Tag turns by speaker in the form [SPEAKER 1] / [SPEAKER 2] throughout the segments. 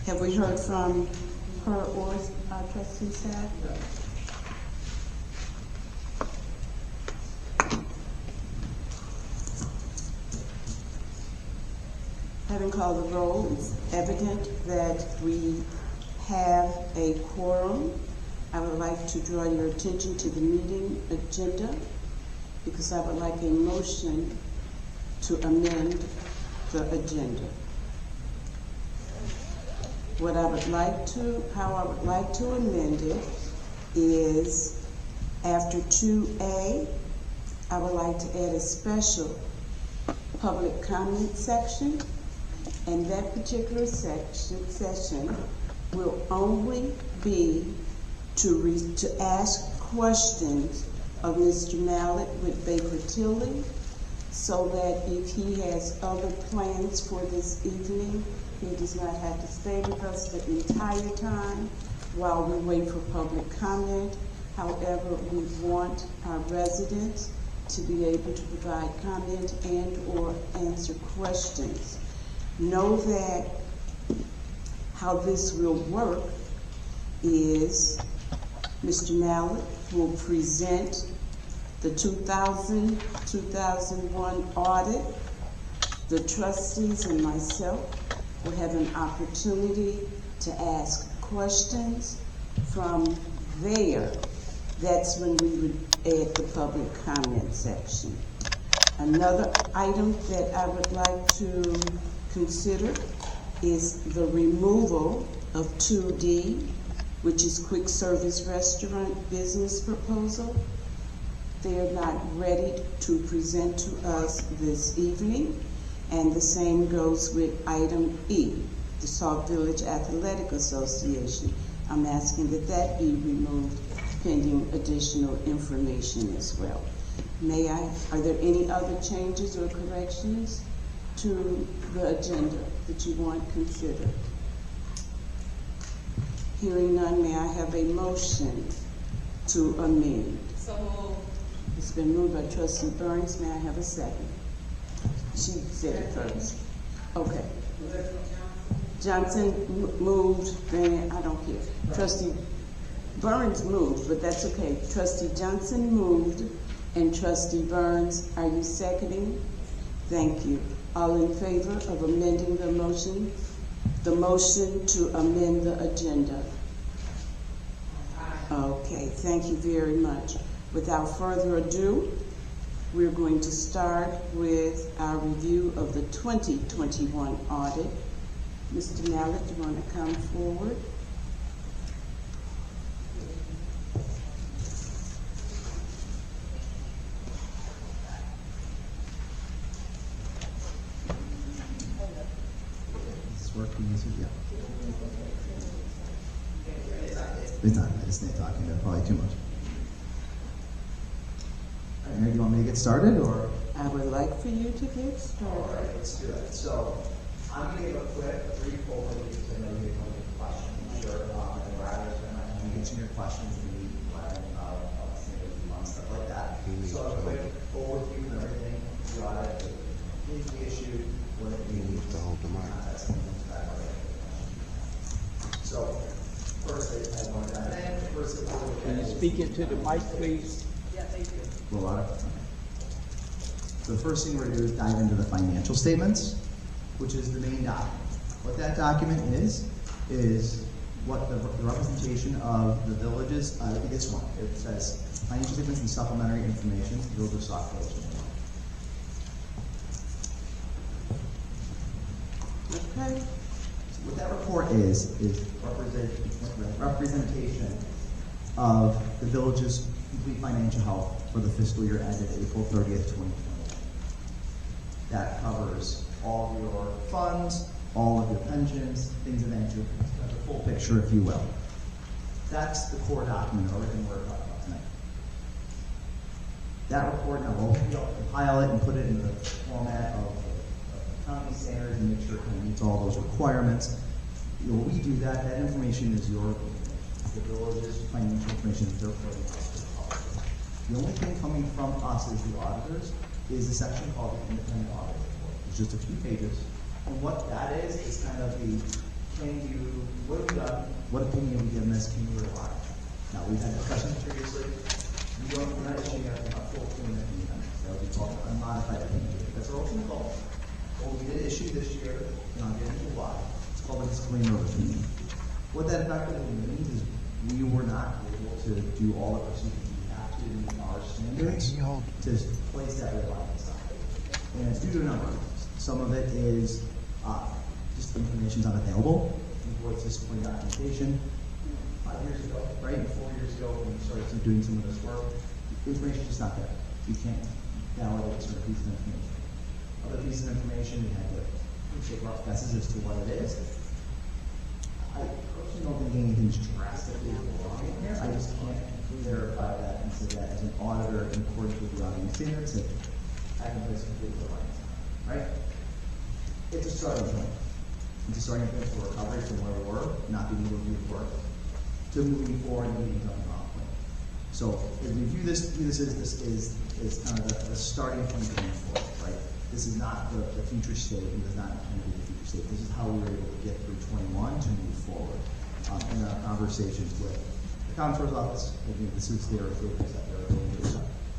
[SPEAKER 1] Have we heard from her or trustee Sauk? Having called the roll, it's evident that we have a quorum. I would like to draw your attention to the meeting agenda because I would like a motion to amend the agenda. How I would like to amend it is after 2A, I would like to add a special public comment section, and that particular session will only be to ask questions of Mr. Mallett with Baker Tilly, so that if he has other plans for this evening, he does not have to stay with us the entire time while we wait for public comment. However, we want our residents to be able to provide comment and or answer questions. Know that how this will work is Mr. Mallett will present the 2000-2001 audit. The trustees and myself will have an opportunity to ask questions. From there, that's when we would add the public comment section. Another item that I would like to consider is the removal of 2D, which is quick service restaurant business proposal. They are not ready to present to us this evening, and the same goes with item E, the Sauk Village Athletic Association. I'm asking that that be removed pending additional information as well. Are there any other changes or corrections to the agenda that you want considered? Hearing none, may I have a motion to amend?
[SPEAKER 2] So moved.
[SPEAKER 1] It's been moved by trustee Burns. May I have a second? She said it first. Okay. Johnson moved, then I don't care. Trustee Burns moved, but that's okay. Trustee Johnson moved, and trustee Burns, are you seconding? Thank you. All in favor of amending the motion to amend the agenda? Okay, thank you very much. Without further ado, we're going to start with our review of the 2021 audit. Mr. Mallett, you want to come forward?
[SPEAKER 3] Working this week, yeah. It's not. I just ain't talking about probably too much. All right, Mary, do you want me to get started, or?
[SPEAKER 1] I would like for you to get started.
[SPEAKER 3] All right, let's do it. So, I'm going to give a brief overview because I know you're going to get questions. I'm sure, and rather than I get to your questions in the meeting, stuff like that. So, a quick overview of everything, the audit, the issue, what it means. So, first, I wanted to
[SPEAKER 4] Can you speak into the mic, please?
[SPEAKER 2] Yeah, thank you.
[SPEAKER 3] So the first thing we're going to do is dive into the financial statements, which is the main document. What that document is what the representation of the villages, this one. It says financial statements and supplementary information, Village of Sauk Village.
[SPEAKER 1] Okay.
[SPEAKER 3] What that report is representation of the village's complete financial health for the fiscal year ended April 30th, 2020. That covers all of your funds, all of your pensions, things of that nature, the full picture, if you will. That's the core document of everything we're talking about tonight. That report, now we'll compile it and put it in the format of accounting standards and make sure it kind of meets all those requirements. When we do that, that information is the village's financial information that they're putting us to the public. The only thing coming from us as the auditors is a section called the independent audit report. It's just a few pages. And what that is kind of the what have we done? What opinion have we given this? Can you rely? Now, we've had discussions previously. We're not issuing a full opinion. That would be called an unmodified opinion. That's our ultimate goal. What we did issue this year, and I'll get into why. It's called a disclaimer of opinion. What that effectively means is we were not able to do all the procedures we have to meet our standards to place that reliance on. And it's due to a number of things. Some of it is just the information's unavailable. It's discipline documentation. 5 years ago, right? 4 years ago, when we started doing some of this work, the information's just not there. You can't validate certain pieces of information. Other pieces of information, we had to take rough guesses as to what it is. I personally don't think anything's drastically wrong in here. I just can't verify that and say that as an auditor in accordance with the auditing standards that I can place complete reliance on, right? It's a starting point. It's a starting point for recovery from where we were, not being able to do the work, to moving forward and meeting something wrong point. So as we view this is kind of the starting point going forward, right? This is not the future state, and does not intend to be the future state. This is how we were able to get through 21 to move forward in our conversations with the Comptroller's Office. Again, this is their accept.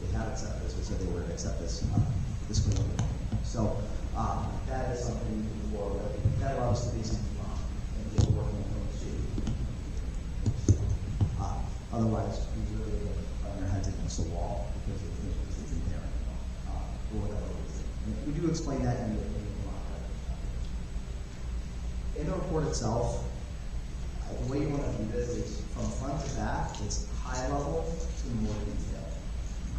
[SPEAKER 3] They have accepted this. They said they were to accept this clean. So that is something we move forward with. That allows us to be something wrong and get working on those two. Otherwise, we really end up butting our heads against the wall because the information isn't there anymore, for whatever reason. And we do explain that in the in the report itself. The way you want to do this is from front to back. It's high level to more detail.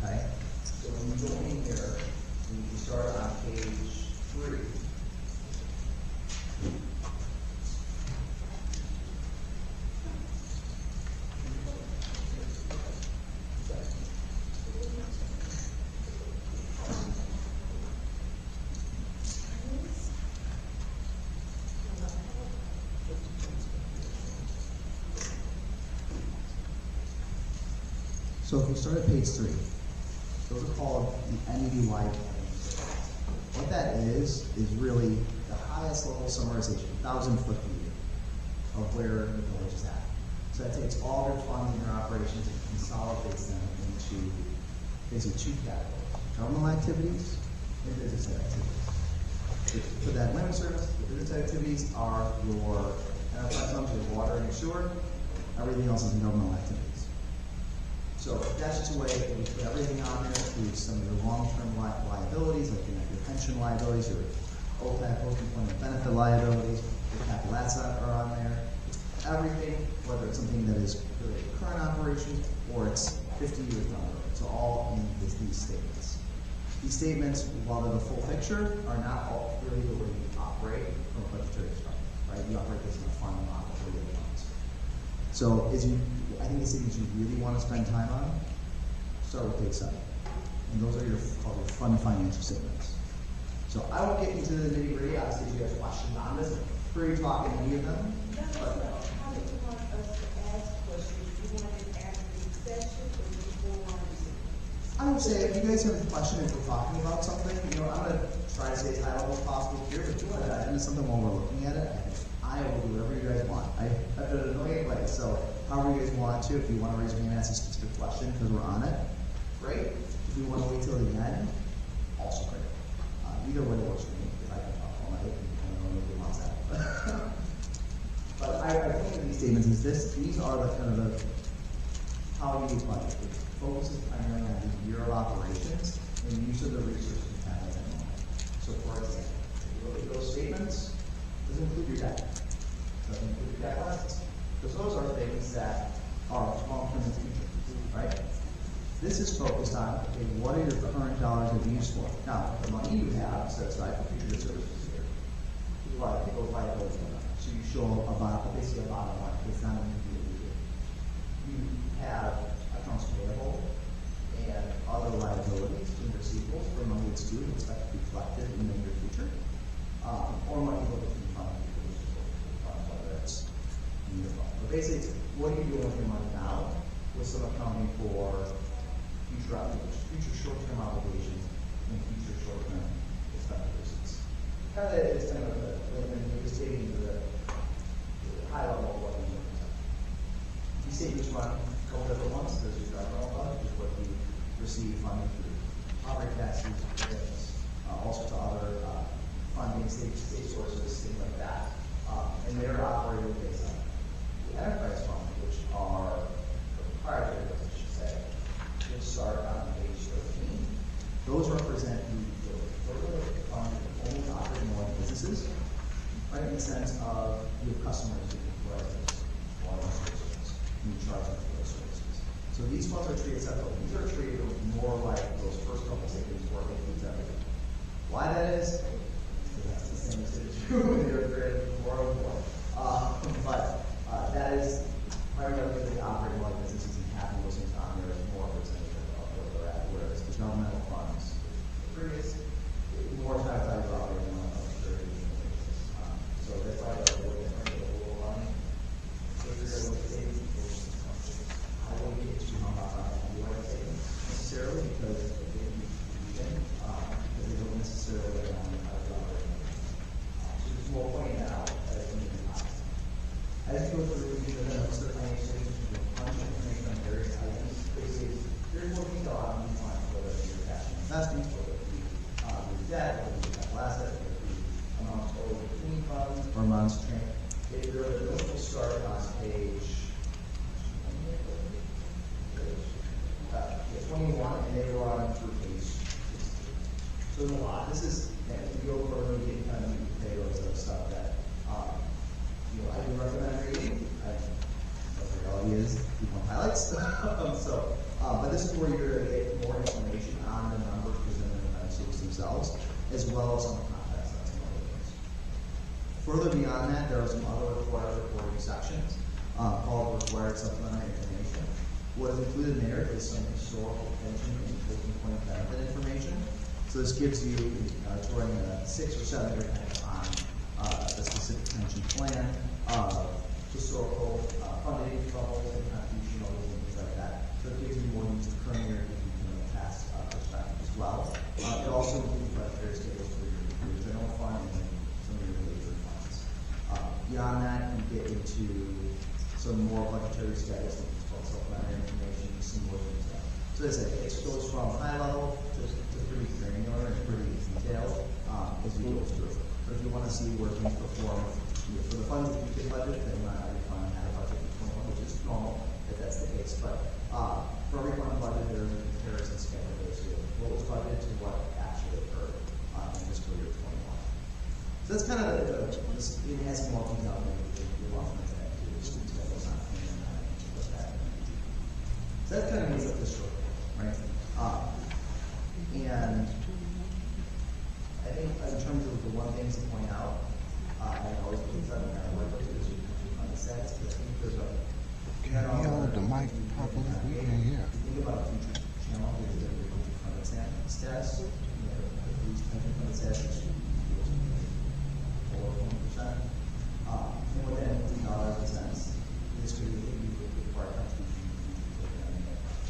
[SPEAKER 3] Okay. So when you go in here, you can start on page 3. So if we start at page 3, those are called the NED-wide claims. What that is really the highest level summarization, 1,000-foot view of where the village is at. So that takes all their funds and their operations and consolidates them into basically 2 categories: governmental activities and business activities. For that limit service, the business activities are your enterprise funds, your water and your sewer. Everything else is governmental activities. So that's just a way that we put everything on there, includes some of your long-term liabilities, like your pension liabilities, your OPEB, post-employment benefit liabilities, your capital assets are on there. It's everything, whether it's something that is related to current operations or it's 50 years down the road. It's all in these statements. These statements, while they're the full picture, are not all really the way you operate from a budgetary perspective, right? You operate this in a fund model for your funds. So I think the statements you really want to spend time on, start with page 7. And those are called your fund financial statements. So I won't get into the nitty-gritty. Obviously, if you have questions on this, free talk in any of them.
[SPEAKER 2] How do you want us to ask questions? Do you want it after the session or before?
[SPEAKER 3] I would say if you guys have a question, if we're talking about something, I'm going to try to stay as high level as possible here, but if you want to dive into something while we're looking at it, I will do whatever you guys want. I've done it a million ways, so however you guys want to. If you want to raise your hand and ask a specific question because we're on it, great. If you want to wait till the end, also great. Either way works for me, because I can talk all night and I don't know nobody wants that. But I think of these statements as these are the kind of the how you budget. It focuses primarily on the year of operations and use of the resources you have at that moment. So for example, if you look at those statements, it doesn't include your debt. It doesn't include your debt losses. Because those are things that are long-term in the future, right? This is focused on, okay, what are your current dollars that you use for? Now, the money you have set aside for future services here. Right, those liabilities. So you show basically a bottom line. It's not an immediate year. You have accounts payable and other liabilities and receivables for money that's due and expect to be collected in the near future. Or money that you can fund, whether it's in your fund. But basically, what are you doing with your money now with some accounting for future obligations, future short-term obligations, and future short-term expected receipts? It's kind of when you're stating the state sources, things like that. And they're operated based on the enterprise funds, which are proprietary funds, I should say, which start on page 13. Those represent the fund that only operate more businesses, right, in the sense of you have customers who provide water services, and you charge them for those services. So these funds are treated separately. These are treated more like those first couple statements where it includes everything. Why that is? Because that's the same as it is true. They're created more and more. But that is primarily because they operate like businesses and having those things on there is more representative of where they're at. Whereas the governmental funds, the previous, more times I was operating on a very regional basis. So that's why they're a little different, a little line. So if you're able to take I won't get too hung up on that UI statement necessarily because they don't necessarily how to operate. So just more pointing that out as we move on. As you go through, you can notice the financial statements, you can punch information on various items. Basically, there's more detail on each one, whether it's your cash and investments, whether it be your debt, whether it's capital assets, whether it be amounts owed between funds or amounts trained. Those will start on page 21, and they run through page 16. So there's a lot. This is, if you go further, you get kind of meat and potatoes of stuff that, I do recommend reading. The reality is, you want highlights. But this is where you're going to get more information on the numbers presented in the financials themselves, as well as on the context and some other things. Further beyond that, there are some other required reporting sections called required supplementary information. What is included in there is some historical pension and closing point benefit information. So this gives you, during a 6 or 7 year time on the specific pension plan, historical funding levels and contribution levels and things like that. So it gives you more than just the current year, from a past perspective as well. It also includes budgetary schedules for your general fund and some of your major funds. Beyond that, you get into some more budgetary schedules, supplementary information, some more detail. So as I said, it goes from high level to pretty granular and pretty detailed as you go through. But if you want to see where things perform, for the funds that you can budget, then not every fund had a budget for 21, which is normal if that's the case. But for every fund budget, there is a comparison schedule that goes what was budgeted to what actually occurred in fiscal year 21. So that's kind of it has more detail than you're welcome to that too. Just detail goes on. So that kind of makes up the story, right? And I think in terms of the one thing to point out, I always put that in there, what is on the sets, because I think there's a
[SPEAKER 5] Can you hold the mic properly? We can't hear.
[SPEAKER 3] Think about a future channel, there's a future fund status, these pension fund status, over 20%. And what that means in dollars and cents, this could be required contribution.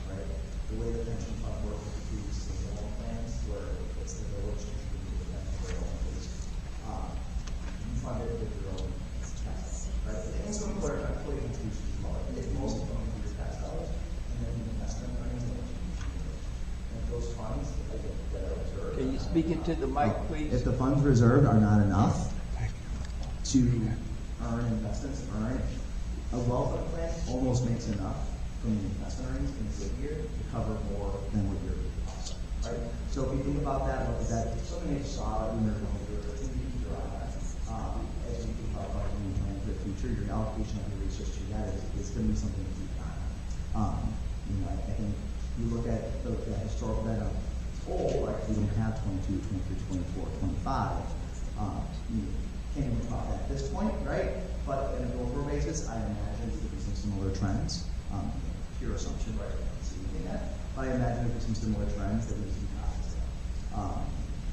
[SPEAKER 3] Right? The way the pension fund works with these single plans, where it's the village contributing to the their own base. You fund it with your own tax, right? But the income employer employee contribution is smaller. If most of them are your tax dollars, and then the investment earnings, and those funds that are reserved.
[SPEAKER 4] Can you speak into the mic, please?
[SPEAKER 3] If the funds reserved are not enough to earn investments, a welfare plan almost makes enough from the investment earnings in a good year to cover more than what your costs are, right? So if you think about that, look at that, something that's solid in your going through it, you keep your eye on it. As you think about budgeting plan for the future, your allocation of your research to that is going to be something to keep an eye on. I think you look at the historical data as a whole, like we don't have 22, 23, 24, 25. You can't even talk at this point, right? But on an overall basis, I imagine there will be some similar trends. Pure assumption, right? I don't see anything yet. But I imagine there will be some similar trends that we can be cognizant of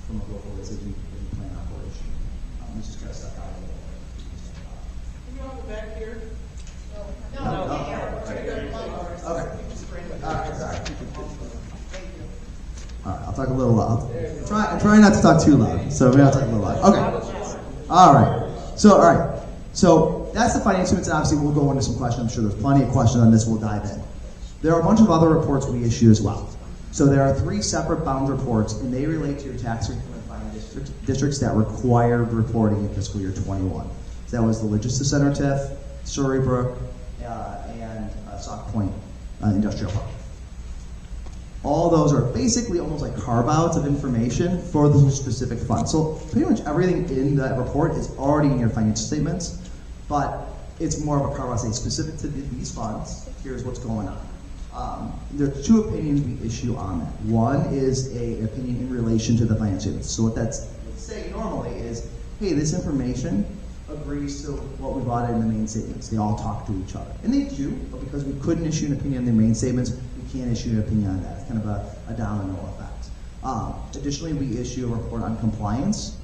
[SPEAKER 3] from a global basis as we plan operation. We just got stuck out a little bit.
[SPEAKER 2] Can you all go back here?
[SPEAKER 3] No. Okay. All right, sorry. All right, I'll talk a little loud. I'm trying not to talk too loud, so maybe I'll talk a little loud. Okay. All right. So that's the financial statements, and obviously we'll go into some questions. I'm sure there's plenty of questions on this. We'll dive in. There are a bunch of other reports we issue as well. So there are 3 separate bound reports, and they relate to your tax refund and finance districts that required reporting in fiscal year 21. So that was the Logistics Center TIF, Surrey-Brook, and Sauk Point Industrial Park. All those are basically almost like carve-outs of information for those specific funds. So pretty much everything in that report is already in your financial statements, but it's more of a carve-out saying specific to these funds, here's what's going on. There are two opinions we issue on that. One is an opinion in relation to the financial statements. So what that's saying normally is, hey, this information agrees to what we brought in the main statements. They all talk to each other. And they do, but because we couldn't issue an opinion on the main statements, we can't issue an opinion on that. It's kind of a domino effect. Additionally, we issue a report on compliance.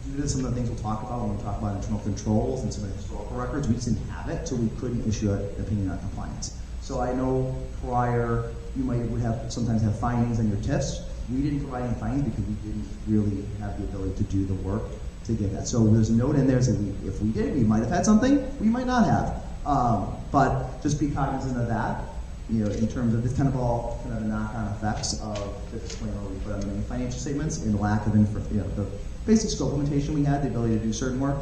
[SPEAKER 3] Due to some of the things we'll talk about when we talk about internal controls and some of the historical records, we just didn't have it, so we couldn't issue an opinion on compliance. So I know prior, you would sometimes have findings on your TIFs. We didn't provide any findings because we didn't really have the ability to do the work to get that. So there's a note in there that if we did, we might have had something, we might not have. But just be cognizant of that, in terms of this kind of all kind of the knock-on effects of the disclaimer we put on the main financial statements and lack of the basic scope limitation we had, the ability to do certain work,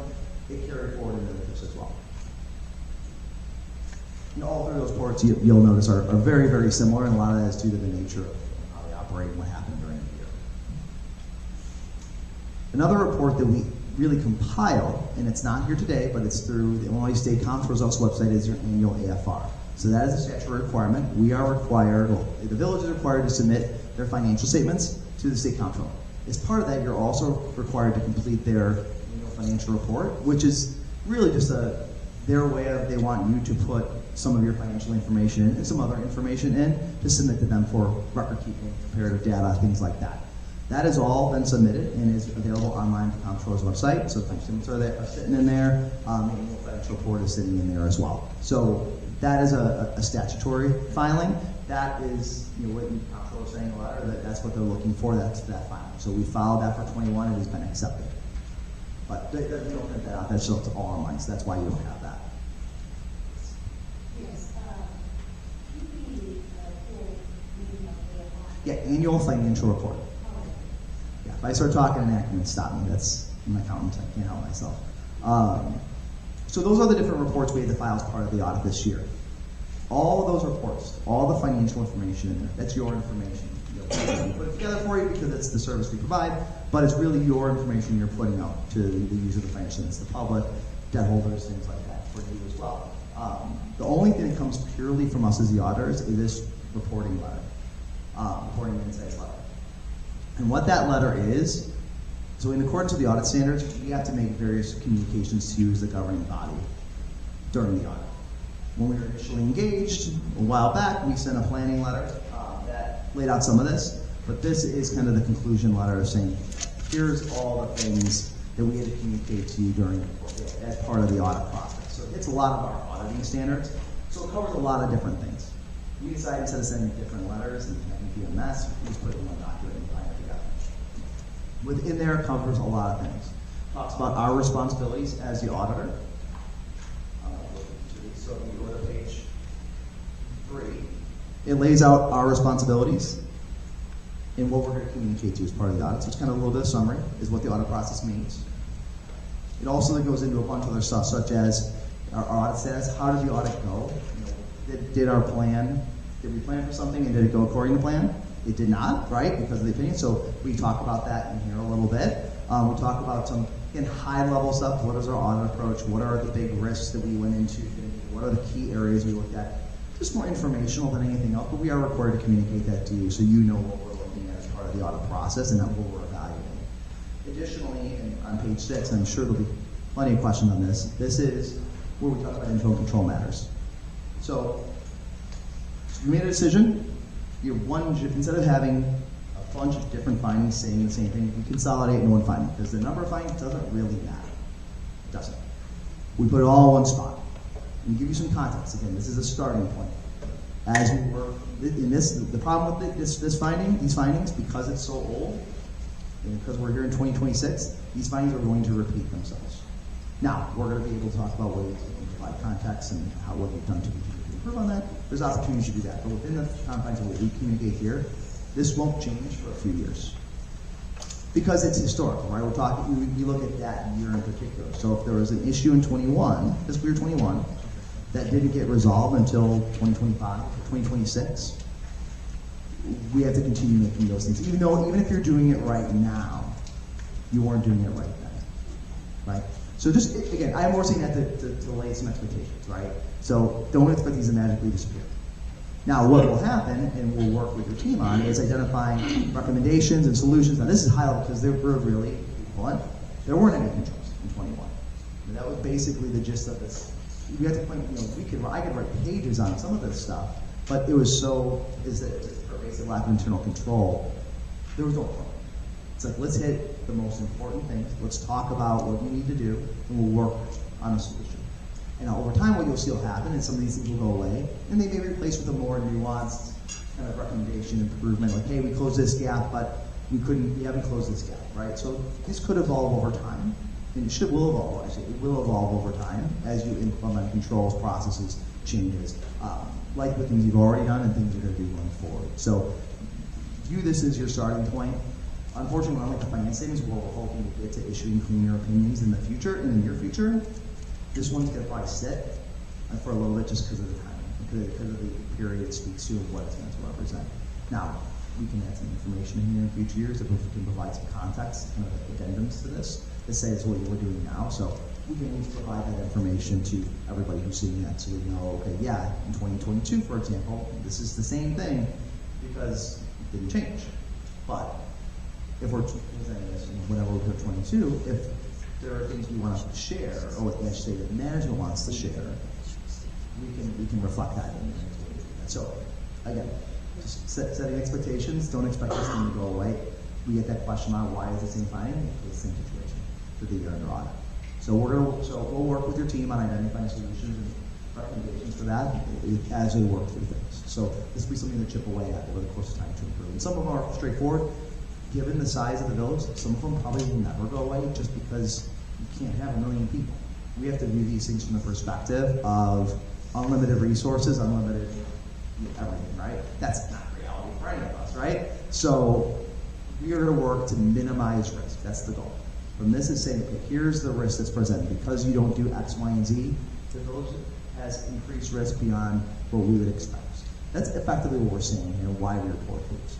[SPEAKER 3] it carried forward into the TIFs as well. All three of those reports you'll notice are very, very similar, and a lot of that is due to the nature of how they operate and what happened during the year. Another report that we really compile, and it's not here today, but it's through the Illinois State Comptroller's Office website, is your annual AFR. So that is a statutory requirement. We are required, the village is required to submit their financial statements to the State Comptroller. As part of that, you're also required to complete their annual financial report, which is really just their way of, they want you to put some of your financial information in and some other information in to submit to them for record keeping, comparative data, things like that. That has all been submitted and is available online at the Comptroller's website. So things are sitting in there. The annual financial report is sitting in there as well. So that is a statutory filing. That is what the Comptroller is saying in the letter, that's what they're looking for, that's that filing. So we filed that for 21, it has been accepted. But they don't print that out, that's just all online, so that's why you don't have that.
[SPEAKER 2] Yes, you need a full meeting of the
[SPEAKER 3] Yeah, annual financial report. Yeah, if I start talking in acronyms, stop me. That's, I'm an accountant, I can't help myself. So those are the different reports we had to file as part of the audit this year. All of those reports, all the financial information in there, that's your information. We put it together for you because it's the service we provide, but it's really your information you're putting out to the user of the financial statements, the public, debt holders, things like that for you as well. The only thing that comes purely from us as the auditors is this reporting letter, reporting insights letter. And what that letter is, so in accordance with the audit standards, we have to make various communications to you as the governing body during the audit. When we were initially engaged a while back, we sent a planning letter that laid out some of this, but this is kind of the conclusion letter of saying, here's all the things that we had to communicate to you during as part of the audit process. So it's a lot of our auditing standards, so it covers a lot of different things. We decided instead of sending different letters and having to be a mess, we just put it in one document and bind it together. Within there, it covers a lot of things. Talks about our responsibilities as the auditor. So if you go to page 3, it lays out our responsibilities and what we're going to communicate to you as part of the audit. So it's kind of a little bit of summary, is what the audit process means. It also goes into a bunch of other stuff, such as our audit status. How did the audit go? Did our plan, did we plan for something and did it go according to plan? It did not, right, because of the opinion. So we talk about that in here a little bit. We talk about some high-level stuff. What is our audit approach? What are the big risks that we went into? What are the key areas we looked at? Just more informational than anything else, but we are required to communicate that to you so you know what we're looking at as part of the audit process and what we're evaluating. Additionally, and on page 6, I'm sure there'll be plenty of questions on this, this is where we talk about internal control matters. So you made a decision, instead of having a bunch of different findings saying the same thing, you consolidate in one finding, because the number of findings doesn't really matter. It doesn't. We put it all in one spot. And give you some context. Again, this is a starting point. As we work in this, the problem with these findings, because it's so old, and because we're here in 2026, these findings are going to repeat themselves. Now, we're going to be able to talk about ways to provide context and what we've done to improve on that. There's opportunities to do that, but within the confines of what we communicate here, this won't change for a few years. Because it's historical, right? We're talking, you look at that year in particular. So if there was an issue in 21, fiscal year 21, that didn't get resolved until 2025, 2026, we have to continue making those things. Even if you're doing it right now, you weren't doing it right then, right? So just, again, I'm more saying that to lay some expectations, right? So don't expect these to magically disappear. Now, what will happen, and we'll work with your team on, is identifying recommendations and solutions. Now, this is high level because we're really blunt. There weren't any controls in 21. And that was basically the gist of this. We had to point, I could write pages on some of this stuff, but it was is pervasive lack of internal control. There was no point. It's like, let's hit the most important things. Let's talk about what you need to do, and we'll work on a solution. And over time, what you'll see will happen is some of these things will go away, and they may be replaced with a more nuanced kind of recommendation improvement, like, hey, we closed this gap, but we haven't closed this gap, right? So this could evolve over time, and will evolve, actually. It will evolve over time as you implement controls, processes, changes, like the things you've already done and things you're going to do going forward. So view this as your starting point. Unfortunately, when I look at finance statements, we're hoping to get to issuing cleaner opinions in the future, in the near future. This one's going to probably sit for a little bit just because of the timing, because of the period it speaks to of what it's meant to represent. Now, we can add some information in here in future years if we can provide some context, kind of addendums to this, to say it's what we're doing now. So we can at least provide that information to everybody who's seeing that, so we know, okay, yeah, in 2022, for example, this is the same thing because it didn't change. But if we're presenting this, whenever we put 22, if there are things we want to share, or what the state of management wants to share, we can reflect that in there. So again, just setting expectations. Don't expect this thing to go away. We get that question on why is the same finding? It's the same situation for the year under audit. So we'll work with your team on identifying solutions and recommendations for that as we work through things. So this will be something to chip away at over the course of time to improve. And some of them are straightforward. Given the size of the village, some of them probably will never go away just because you can't have 1 million people. We have to view these things from the perspective of unlimited resources, unlimited everything, right? That's not reality for any of us, right? So we are going to work to minimize risk. That's the goal. From this is saying, okay, here's the risk that's presented. Because you don't do X, Y, and Z, the village has increased risk beyond what we would expect. That's effectively what we're saying and why we report these.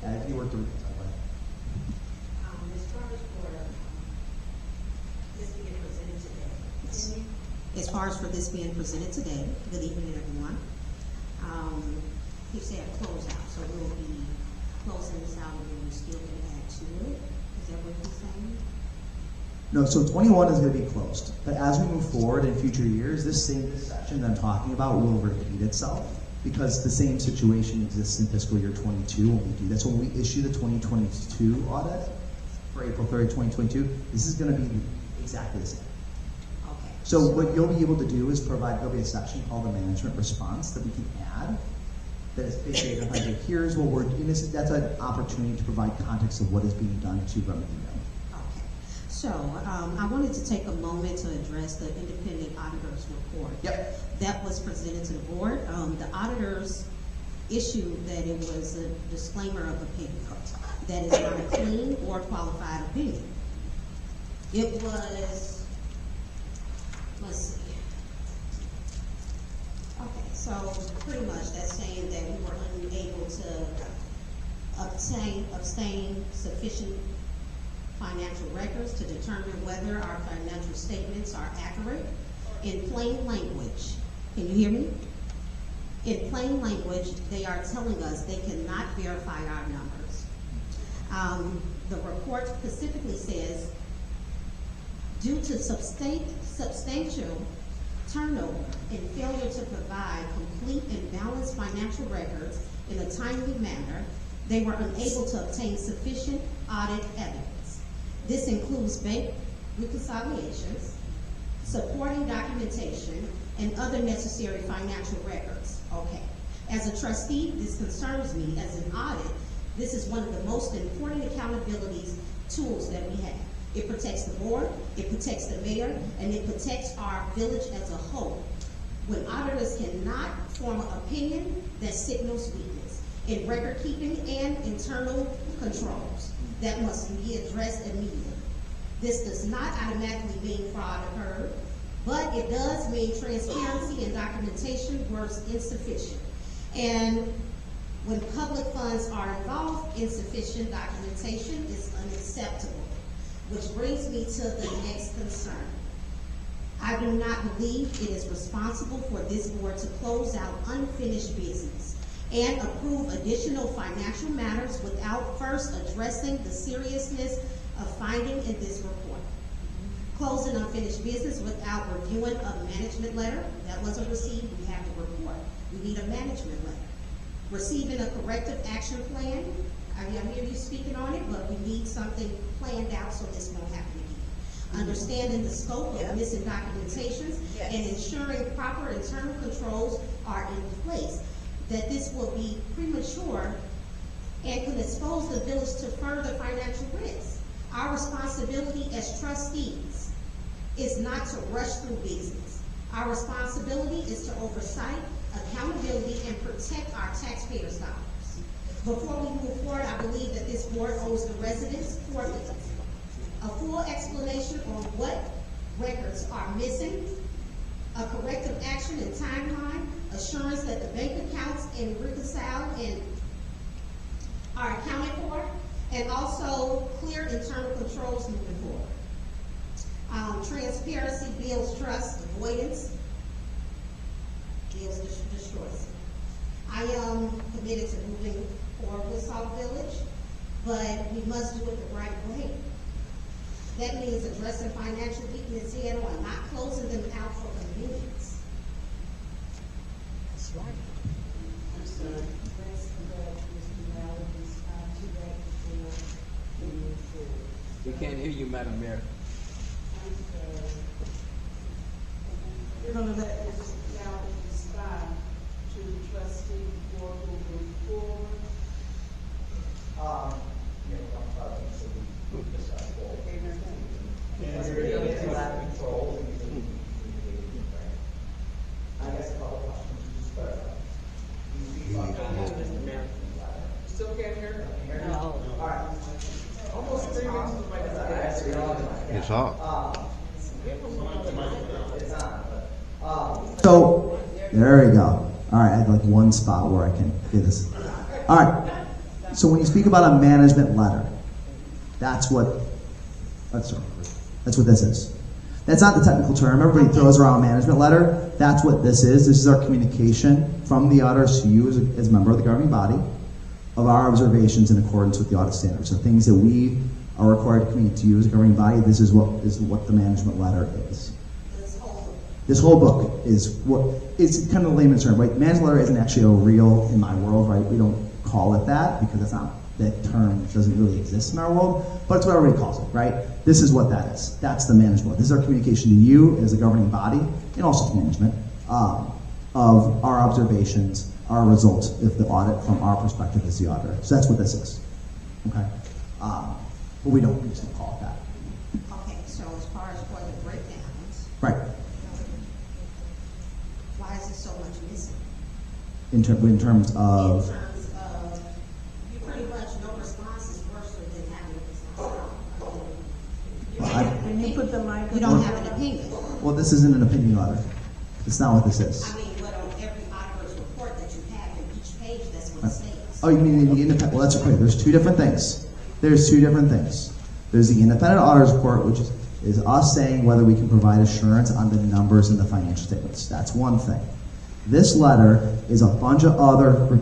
[SPEAKER 3] If you were to
[SPEAKER 2] Ms. Charles, for this being presented today.
[SPEAKER 6] As far as for this being presented today, good evening, everyone. You said close out, so we'll be closing this out and we still can add to it. Is that what you're saying?
[SPEAKER 3] No, so 21 is going to be closed. But as we move forward in future years, this section that I'm talking about will repeat itself because the same situation exists in fiscal year 22 when we do that. So when we issue the 2022 audit for April 30, 2022, this is going to be exactly the same.
[SPEAKER 6] Okay.
[SPEAKER 3] So what you'll be able to do is there'll be a section called the management response that we can add that is basically like, here's what we're doing. That's an opportunity to provide context of what is being done to remedy them.
[SPEAKER 6] Okay. So I wanted to take a moment to address the independent auditor's report.
[SPEAKER 3] Yep.
[SPEAKER 6] That was presented to the board. The auditors issued that it was a disclaimer of opinion. That is not a clean or qualified opinion. It was, let's see. Okay, so pretty much that's saying that we were unable to obtain sufficient financial records to determine whether our financial statements are accurate. In plain language, can you hear me? In plain language, they are telling us they cannot verify our numbers. The report specifically says, due to substantial turnover and failure to provide complete and balanced financial records in a timely manner, they were unable to obtain sufficient audit evidence. This includes bank reconciliations, supporting documentation, and other necessary financial records. Okay. As a trustee, this concerns me. As an audit, this is one of the most important accountability tools that we have. It protects the board, it protects the mayor, and it protects our village as a whole. When auditors cannot form an opinion, that signals weakness in record keeping and internal controls. that must be addressed immediately. This does not automatically mean fraud occurred, but it does mean transparency and documentation were insufficient. And when public funds are involved, insufficient documentation is unacceptable. Which brings me to the next concern. I do not believe it is responsible for this board to close out unfinished business and approve additional financial matters without first addressing the seriousness of finding in this report. Closing unfinished business without reviewing a management letter that wasn't received, we have to report. We need a management letter. Receiving a corrective action plan, I hear you speaking on it, but we need something planned out so this won't happen again. Understanding the scope of missing documentations and ensuring proper internal controls are in place, that this will be premature and can expose the village to further financial risk. Our responsibility as trustees is not to rush through business. Our responsibility is to oversight, accountability, and protect our taxpayers' dollars. Before we move forward, I believe that this board owes the residents 4 things: a full explanation on what records are missing, a corrective action and timeline, assurance that the bank accounts and reconciled and are accounted for, and also clear internal controls moving forward. Transparency builds trust, avoidance builds destroys. I am committed to moving forward with Sauk Village, but we must do it the right way. That means addressing financial weakness head on, not closing them out for convenience.
[SPEAKER 5] That's right.
[SPEAKER 2] I'm sorry. Let's let Mr. Mallard respond to that before we move forward.
[SPEAKER 4] We can't hear you, Madam Mayor.
[SPEAKER 2] I'm sorry. We're gonna let Mr. Mallard respond to the trustee before moving forward.
[SPEAKER 3] I guess a couple questions to just clarify.
[SPEAKER 2] Still can't hear?
[SPEAKER 3] No. All right.
[SPEAKER 2] Almost 3 minutes to the microphone.
[SPEAKER 5] It's off.
[SPEAKER 3] It's on. So, there we go. All right, I have like one spot where I can do this. All right. So when you speak about a management letter, that's what this is. That's not the technical term. Everybody throws around management letter. That's what this is. This is our communication from the auditors to you as a member of the governing body of our observations in accordance with the audit standards. So things that we are required to communicate to you as a governing body, this is what the management letter is. This whole book is what, it's kind of a layman's term, right? Management letter isn't actually a real, in my world, right? We don't call it that because that's not, that term doesn't really exist in our world, but it's what everybody calls it, right? This is what that is. That's the management. This is our communication to you as a governing body and also to management of our observations, our results of the audit from our perspective as the auditor. So that's what this is, okay? But we don't just call it that.
[SPEAKER 6] Okay, so as far as for the breakdowns,
[SPEAKER 3] Right.
[SPEAKER 6] why is there so much missing?
[SPEAKER 3] In terms
[SPEAKER 6] In
[SPEAKER 3] of,
[SPEAKER 6] terms of, you pretty much, no response is worse than having a response.
[SPEAKER 2] Can you put the mic?
[SPEAKER 6] You don't have an opinion.
[SPEAKER 3] well, this isn't an opinion letter. It's not what this is.
[SPEAKER 6] I mean, but on every auditor's report that you have in each page, that's what it says.
[SPEAKER 3] Oh, you mean in the independent? Well, that's okay. There's two different things. There's the independent auditor's report, which is us saying whether we can provide assurance on the numbers in the financial statements. That's one thing. This letter is a bunch of other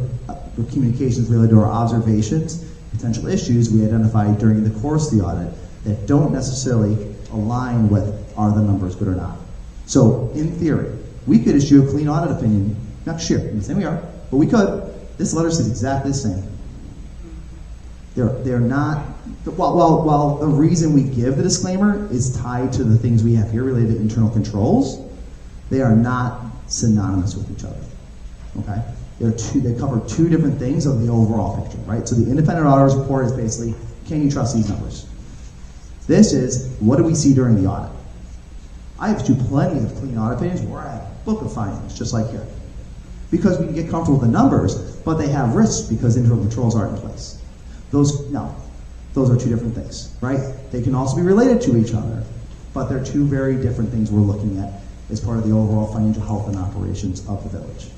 [SPEAKER 3] communications related to our observations, potential issues we identified during the course of the audit that don't necessarily align with are the numbers good or not. So, in theory, we could issue a clean audit opinion next year. I'm not saying we are, but we could. This letter says exactly the same. They're not, while the reason we give the disclaimer is tied to the things we have here related to internal controls, they are not synonymous with each other, okay? They cover two different things of the overall picture, right? So the independent auditor's report is basically, can you trust these numbers? This is, what do we see during the audit? I have plenty of clean audit opinions where I have a book of findings, just like here. Because we can get comfortable with the numbers, but they have risks because internal controls aren't in place. Those are two different things, right? They can also be related to each other, but they're two very different things we're looking at as part of the overall financial health and operations of the village.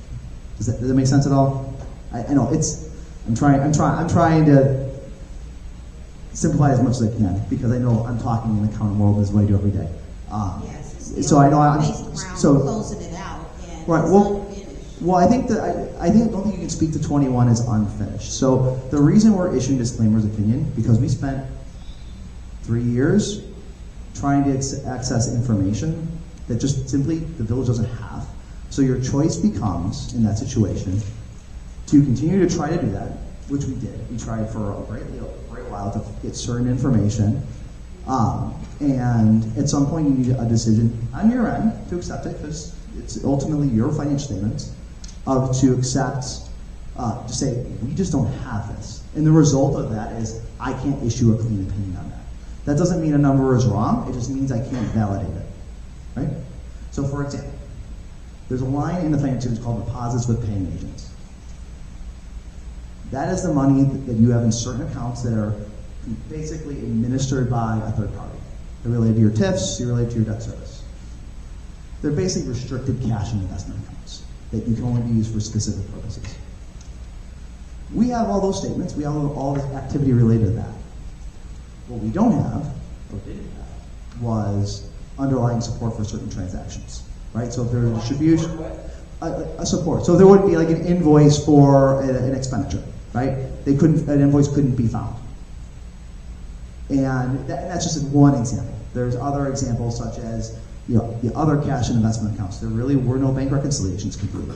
[SPEAKER 3] Does that make sense at all? I know I'm trying to simplify as much as I can, because I know I'm talking in the accounting world as what I do every day.
[SPEAKER 6] Yes, it's
[SPEAKER 3] So I know
[SPEAKER 6] closing it out, and
[SPEAKER 3] right.
[SPEAKER 6] it's
[SPEAKER 3] Well,
[SPEAKER 6] unfinished.
[SPEAKER 3] well, I think that I don't think you can speak to 21 as unfinished. So the reason we're issuing disclaimers opinion, because we spent 3 years trying to access information that just simply the village doesn't have. So your choice becomes, in that situation, to continue to try to do that, which we did. We tried for a great while to get certain information. And at some point you need a decision on your end to accept it, because it's ultimately your financial statements, to accept, to say, we just don't have this. And the result of that is I can't issue a clean opinion on that. That doesn't mean a number is wrong, it just means I can't validate it, right? So for example, there's a line in the financial statements called deposits with paying agents. That is the money that you have in certain accounts that are basically administered by a third party. They're related to your TIFs, they're related to your debt service. They're basically restricted cash and investment accounts that you can only be used for specific purposes. We have all those statements, we have all the activity related to that. What we don't have, or didn't have, was underlying support for certain transactions, right? So if there's a distribution, a support. So there would be like an invoice for an expenditure, right? An invoice couldn't be found. And that's just one example. There's other examples such as, the other cash and investment accounts. There really were no bank reconciliations completed.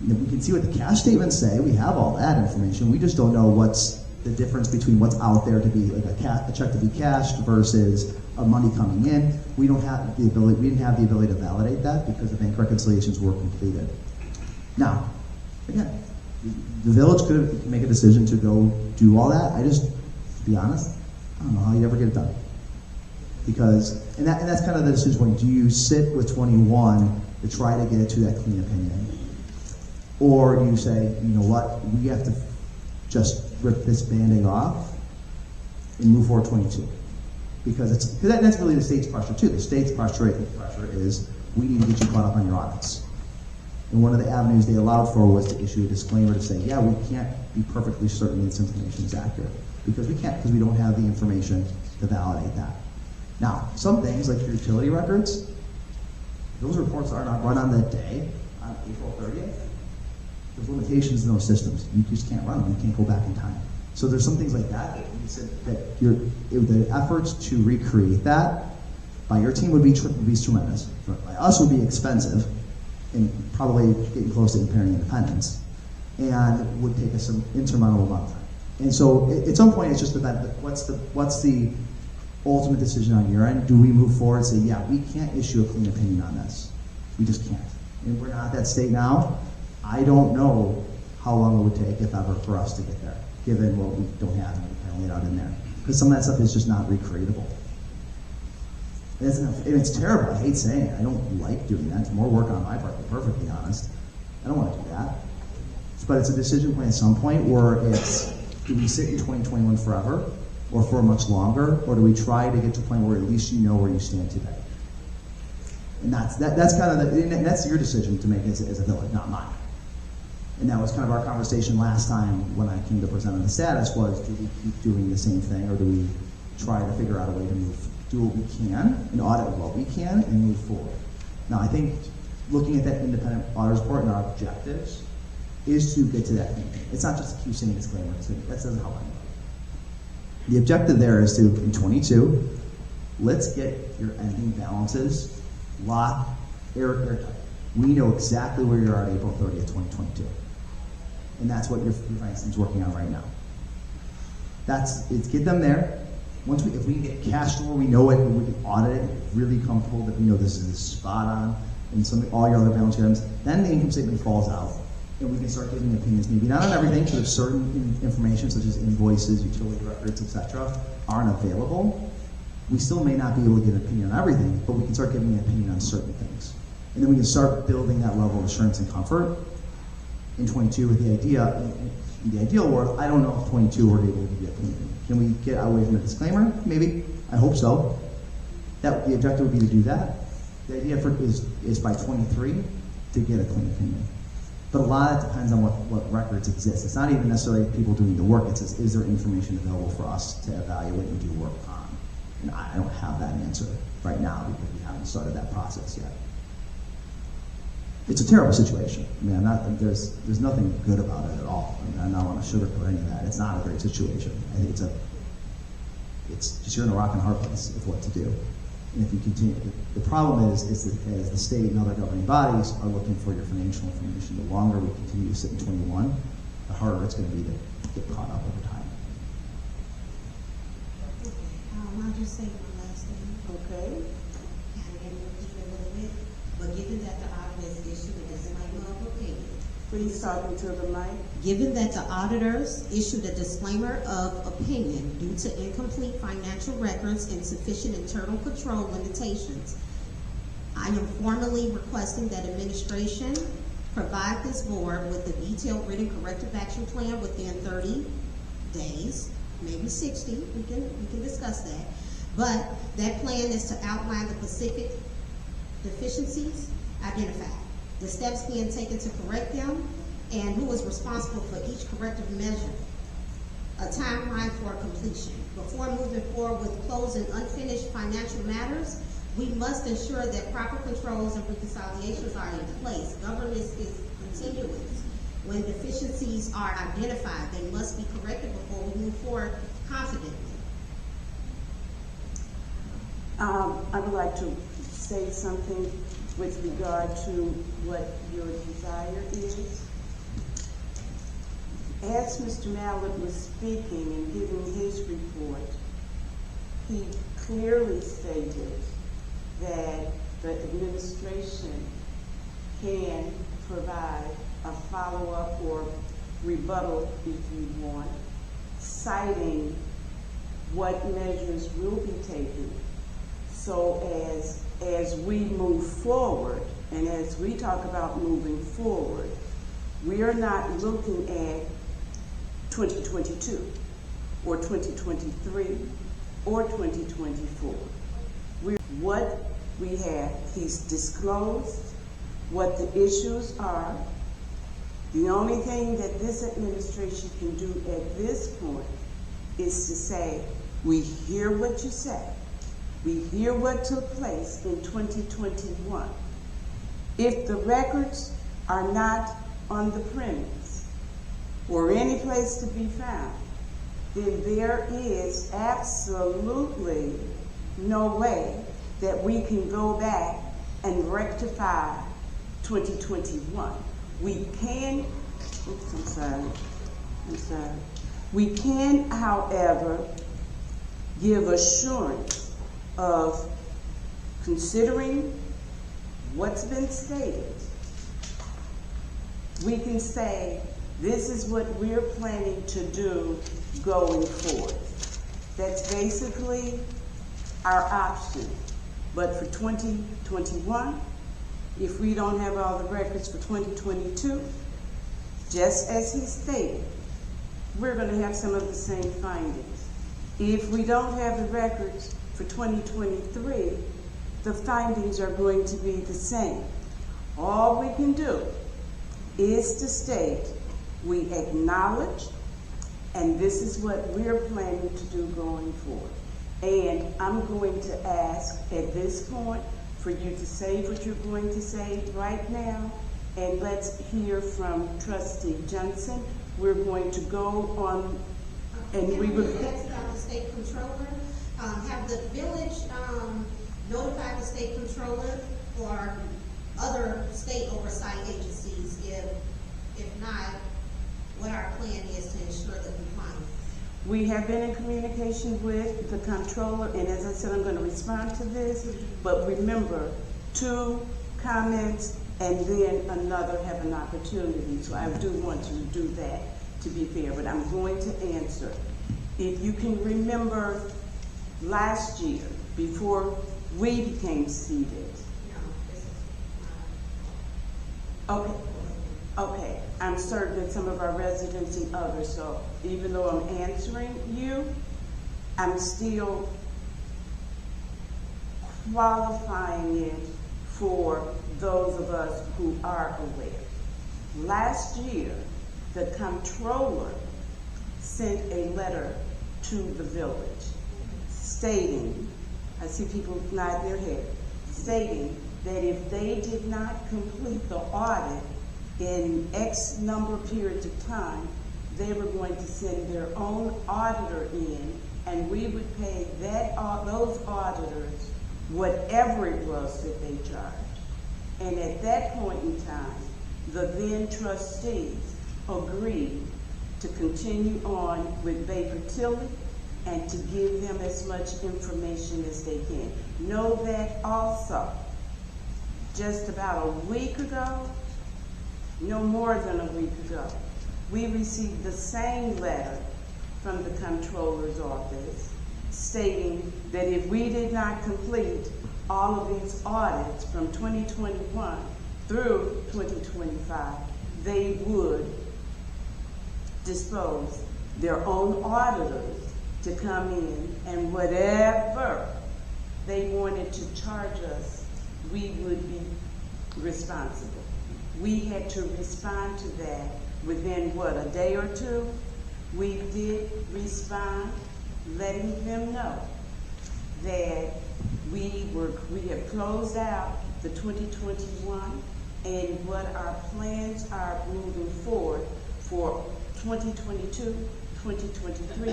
[SPEAKER 3] We can see what the cash statements say. We have all that information. We just don't know what's the difference between what's out there to be like a check to be cashed versus a money coming in. We didn't have the ability to validate that because the bank reconciliations were completed. Now, again, the village could make a decision to go do all that. To be honest, I don't know how you ever get it done. And that's kind of the decision point. Do you sit with 21 to try to get it to that clean opinion? Or do you say, you know what, we have to just rip this Band-Aid off and move forward 22? Because that's really the state's pressure too. The state's pressure is, we need to get you caught up on your audits. And one of the avenues they allowed for was to issue a disclaimer to say, yeah, we can't be perfectly certain this information is accurate. Because we can't, because we don't have the information to validate that. Now, some things like your utility records, those reports are not run on that day, on April 30th. There's limitations in those systems. You just can't run them. You can't go back in time. So there's some things like that you said that the efforts to recreate that by your team would be tremendous. By us would be expensive and probably getting close to impairing independence, and would take us some insurmountable amount of time. And so at some point it's just about what's the ultimate decision on your end? Do we move forward and say, yeah, we can't issue a clean opinion on this. We just can't. And we're not at that state now. I don't know how long it would take, if ever, for us to get there, given what we don't have and we laid out in there. Because some of that stuff is just not recreatable. And it's terrible. I hate saying it. I don't like doing that. It's more work on my part, to be perfectly honest. I don't want to do that. But it's a decision point at some point where it's, do we sit in 2021 forever, or for much longer, or do we try to get to a point where at least you know where you stand today? And that's kind of that's your decision to make as a village, not mine. And that was kind of our conversation last time when I came to present on the status was, do we keep doing the same thing, or do we try to figure out a way to do what we can and audit what we can and move forward? Now, I think looking at that independent audit report and our objectives is to get to that thing. It's not just keep saying disclaimer. That doesn't help anybody. The objective there is to, in 22, let's get your ending balances locked, airtight. We know exactly where you're at April 30th, 2022. And that's what your finance team's working on right now. It's get them there. If we can get cash to where we know it and we can audit it, really comfortable that we know this is spot on, and all your other balance items, then the income statement falls out. And we can start giving opinions, maybe not on everything, because if certain information such as invoices, utility records, etc., aren't available, we still may not be able to get an opinion on everything, but we can start giving an opinion on certain things. And then we can start building that level of assurance and comfort in 22 with the idea, in the ideal world, I don't know if 22 we're able to get clean. Can we get away from the disclaimer? Maybe. I hope so. That the objective would be to do that. The idea is by 23 to get a clean opinion. But a lot of it depends on what records exist. It's not even necessarily people doing the work. It's just, is there information available for us to evaluate and do work on? And I don't have that answer right now because we haven't started that process yet. It's a terrible situation. I mean, there's nothing good about it at all. I mean, I don't want to sugarcoat any of that. It's not a great situation. I think it's just you're in a rock and hard place of what to do. And if you continue, the problem is that as the state and other governing bodies are looking for your financial information, the longer we continue to sit in 21, the harder it's going to be to get caught up over time.
[SPEAKER 6] I'll just say one last thing.
[SPEAKER 1] Okay.
[SPEAKER 6] Kind of getting deep a little bit, but given that the auditors issued a disclaimer of opinion.
[SPEAKER 1] Please talk into the mic.
[SPEAKER 6] Given that the auditors issued a disclaimer of opinion due to incomplete financial records and sufficient internal control limitations, I am formally requesting that administration provide this board with a detailed written corrective action plan within 30 days, maybe 60, we can discuss that. But that plan is to outline the specific deficiencies identified, the steps being taken to correct them, and who is responsible for each corrective measure, a timeline for completion. Before moving forward with closing unfinished financial matters, we must ensure that proper controls and reconciliations are in place. Governance is continuous. When deficiencies are identified, they must be corrected before we move forward confidently.
[SPEAKER 1] I would like to say something with regard to what your desire is. As Mr. Mallett was speaking and giving his report, he clearly stated that the administration can provide a follow-up or rebuttal, if you want, citing what measures will be taken so as we move forward, and as we talk about moving forward, we are not looking at 2022 or 2023 or 2024. What we have, he's disclosed what the issues are. The only thing that this administration can do at this point is to say, we hear what you say. We hear what took place in 2021. If the records are not on the premise or any place to be found, then there is absolutely no way that we can go back and rectify 2021. We can, We can, however, give assurance of considering what's been stated. We can say, this is what we're planning to do going forward. That's basically our option. But for 2021, if we don't have all the records for 2022, just as he stated, we're going to have some of the same findings. If we don't have the records for 2023, the findings are going to be the same. All we can do is to state, we acknowledge, and this is what we're planning to do going forward. And I'm going to ask at this point for you to say what you're going to say right now, and let's hear from Trustee Johnson. We're going to go on, and we will.
[SPEAKER 6] That's the state controller. Have the village notified the state controller or other state oversight agencies? If not, what our plan is to ensure the compliance?
[SPEAKER 1] We have been in communication with the controller, and as I said, I'm going to respond to this, but remember, 2 comments and then another have an opportunity. So I do want to do that to be fair, but I'm going to answer. If you can remember last year, before we became seated.
[SPEAKER 6] No, this is
[SPEAKER 1] Okay. Okay, I'm certain that some of our residents and others, so even though I'm answering you, I'm still qualifying it for those of us who are aware. Last year, the comptroller sent a letter to the village stating, I see people nod their head, stating that if they did not complete the audit in X number of periods of time, they were going to send their own auditor in, and we would pay those auditors whatever it was that they charged. And at that point in time, the then trustees agreed to continue on with Baker Tilly and to give them as much information as they can. Know that also, just about a week ago, no more than a week ago, we received the same letter from the comptroller's office stating that if we did not complete all of these audits from 2021 through 2025, they would dispose their own auditors to come in, and whatever they wanted to charge us, we would be responsible. We had to respond to that within, what, a day or two? We did respond, letting them know that we have closed out the 2021 and what our plans are moving forward for 2022, 2023,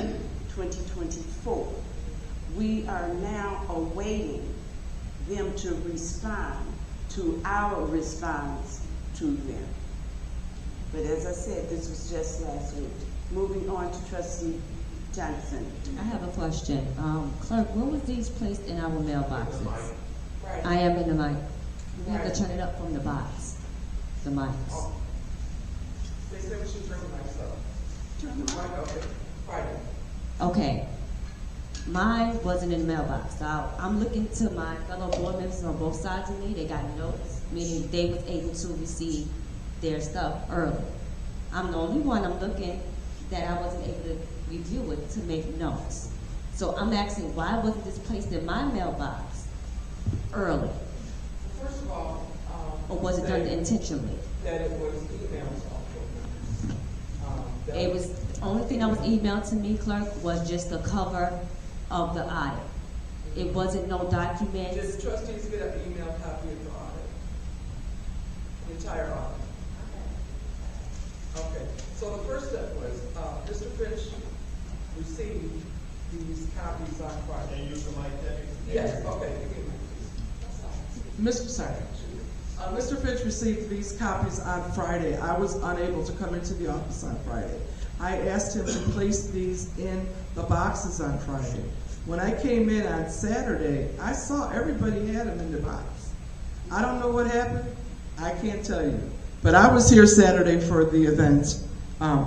[SPEAKER 1] 2024. We are now awaiting them to respond to our response to them. But as I said, this was just last week. Moving on to Trustee Johnson.
[SPEAKER 7] I have a question. Clerk, where was these placed in our mailboxes? I am in the mic. You have to turn it up from the box. The mics.
[SPEAKER 8] They said we should turn the mics up.
[SPEAKER 1] Turn them on.
[SPEAKER 8] Okay, Friday.
[SPEAKER 7] Okay. Mine wasn't in the mailbox. So I'm looking to my fellow board members on both sides of me. They got notes, meaning they was able to receive their stuff early. I'm the only one I'm looking that I wasn't able to review it to make notes. So I'm asking, why wasn't this placed in my mailbox early?
[SPEAKER 8] First of all,
[SPEAKER 7] Or was it done intentionally?
[SPEAKER 8] that it was emails also.
[SPEAKER 7] It was, the only thing that was emailed to me, clerk, was just the cover of the audit. It wasn't no
[SPEAKER 8] Did
[SPEAKER 7] documents.
[SPEAKER 8] the trustees get an email copy of the audit? The entire audit? Okay, so the first step was, Mr. Finch received these copies on Friday.
[SPEAKER 9] Can you use the mic, Debbie?
[SPEAKER 8] Yes, okay, give me a mic, please. Mr. Secretary, Mr. Finch received these copies on Friday. I was unable to come into the office on Friday. I asked him to place these in the boxes on Friday. When I came in on Saturday, I saw everybody had them in the box. I don't know what happened. I can't tell you. But I was here Saturday for the event.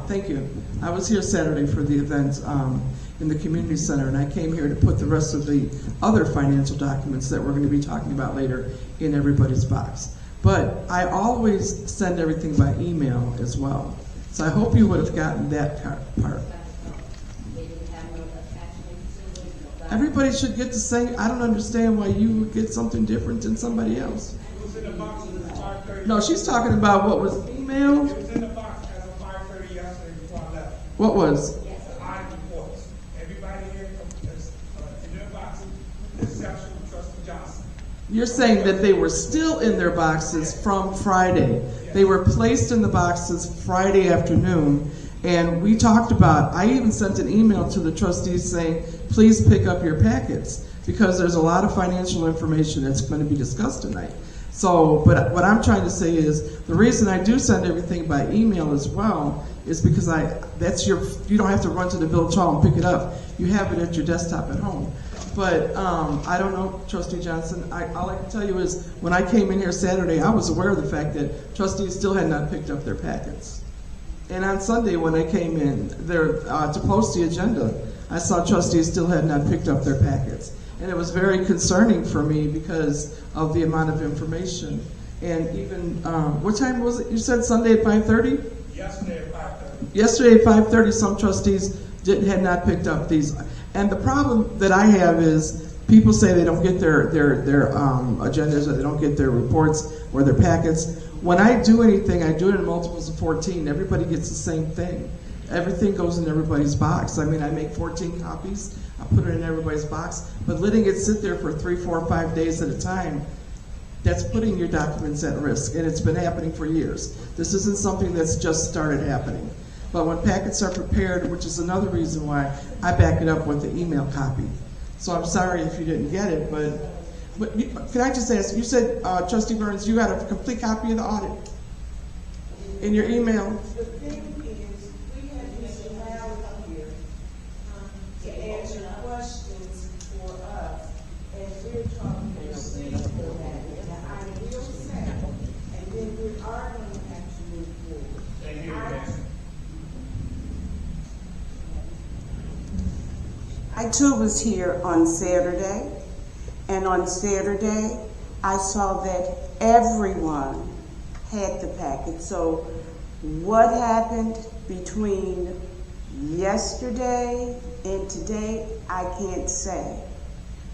[SPEAKER 8] Thank you. I was here Saturday for the event in the community center, and I came here to put the rest of the other financial documents that we're going to be talking about later in everybody's box. But I always send everything by email as well. So I hope you would have gotten that part. Everybody should get the same. I don't understand why you would get something different than somebody else.
[SPEAKER 9] It was in the box at 5:30.
[SPEAKER 8] No, she's talking about what was emailed.
[SPEAKER 9] It was in the box as of 5:30 yesterday before I left.
[SPEAKER 8] What was?
[SPEAKER 9] The audit reports. Everybody here is in their boxes, exception for Trustee Johnson.
[SPEAKER 8] You're saying that they were still in their boxes from Friday. They were placed in the boxes Friday afternoon, and we talked about, I even sent an email to the trustees saying, please pick up your packets, because there's a lot of financial information that's going to be discussed tonight. So, but what I'm trying to say is, the reason I do send everything by email as well is because you don't have to run to the village hall and pick it up. You have it at your desktop at home. But I don't know, Trustee Johnson. All I can tell you is when I came in here Saturday, I was aware of the fact that trustees still had not picked up their packets. And on Sunday when I came in there to post the agenda, I saw trustees still had not picked up their packets. And it was very concerning for me because of the amount of information And even, what time was it? You said Sunday at 5:30?
[SPEAKER 9] Yesterday at 5:30.
[SPEAKER 8] Yesterday at 5:30, some trustees had not picked up these. And the problem that I have is people say they don't get their agendas, or they don't get their reports or their packets. When I do anything, I do it in multiples of 14. Everybody gets the same thing. Everything goes in everybody's box. I mean, I make 14 copies. I put it in everybody's box. But letting it sit there for 3, 4, 5 days at a time, that's putting your documents at risk, and it's been happening for years. This isn't something that's just started happening. But when packets are prepared, which is another reason why I back it up with the email copy. So I'm sorry if you didn't get it, but can I just ask, you said, Trustee Burns, you got a complete copy of the audit in your email?
[SPEAKER 1] The thing is, we had Mr. Mallett here to answer questions for us, and we're talking procedural matters. Now, I will say, and then we are going to have to move forward.
[SPEAKER 9] Thank you, Nancy.
[SPEAKER 1] I too was here on Saturday, and on Saturday, I saw that everyone had the packet. So what happened between yesterday and today, I can't say.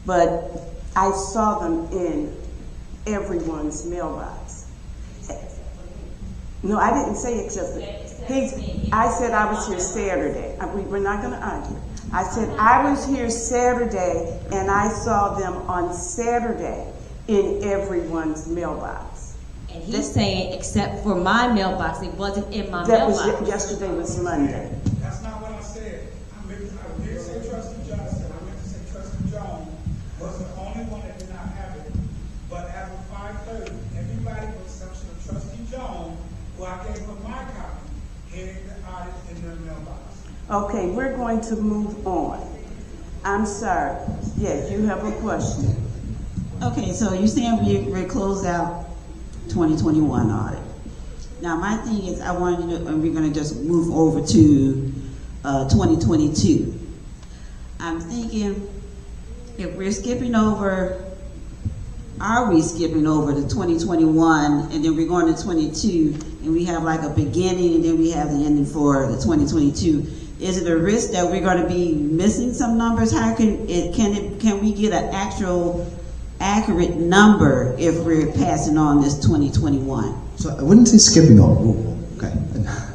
[SPEAKER 1] But I saw them in everyone's mailbox. No, I didn't say except for, I said I was here Saturday. We're not going to argue. I said I was here Saturday, and I saw them on Saturday in everyone's mailbox.
[SPEAKER 7] And he's saying, except for my mailbox, it wasn't in my
[SPEAKER 1] That
[SPEAKER 7] mailbox.
[SPEAKER 1] was yesterday was Monday.
[SPEAKER 9] That's not what I said. I did say Trustee Johnson. I meant to say Trustee Jones was the only one that did not have it. But as of 5:30, everybody with the exception of Trustee Jones, who I gave her my copy, had the audit in their mailbox.
[SPEAKER 1] Okay, we're going to move on. I'm sorry. Yes, you have a question.
[SPEAKER 10] Okay, so you're saying we're closed out 2021 audit. Now, my thing is, I wanted to know, and we're going to just move over to 2022. I'm thinking, if we're skipping over, are we skipping over to 2021, and then we're going to 22, and we have like a beginning, and then we have the ending for the 2022? Is it a risk that we're going to be missing some numbers? How can we get an actual accurate number if we're passing on this 2021?
[SPEAKER 3] So I wouldn't say skipping over. Ooh, okay.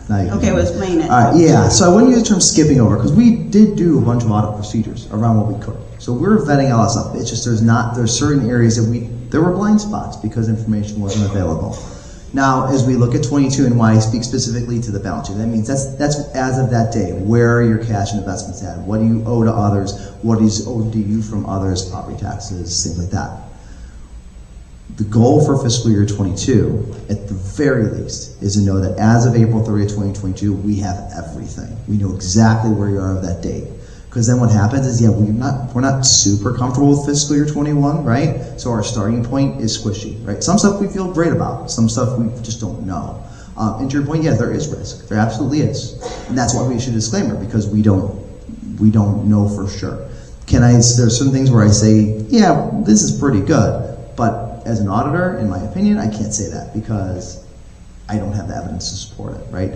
[SPEAKER 10] Okay, well, explain that.
[SPEAKER 3] Yeah, so I wouldn't use the term skipping over, because we did do a bunch of audit procedures around what we could. So we're vetting all that stuff. It's just there's certain areas that there were blind spots because information wasn't available. Now, as we look at 22 and why I speak specifically to the balance sheet, that means that's as of that day. Where are your cash and investments at? What do you owe to others? What is owed to you from others? Property taxes, things like that. The goal for fiscal year 22, at the very least, is to know that as of April 30th, 2022, we have everything. We know exactly where you are at that date. Because then what happens is, we're not super comfortable with fiscal year 21, right? So our starting point is squishy, right? Some stuff we feel great about, some stuff we just don't know. And to your point, there is risk. There absolutely is. And that's why we issue a disclaimer, because we don't know for sure. There's some things where I say, this is pretty good, but as an auditor, in my opinion, I can't say that because I don't have the evidence to support it, right?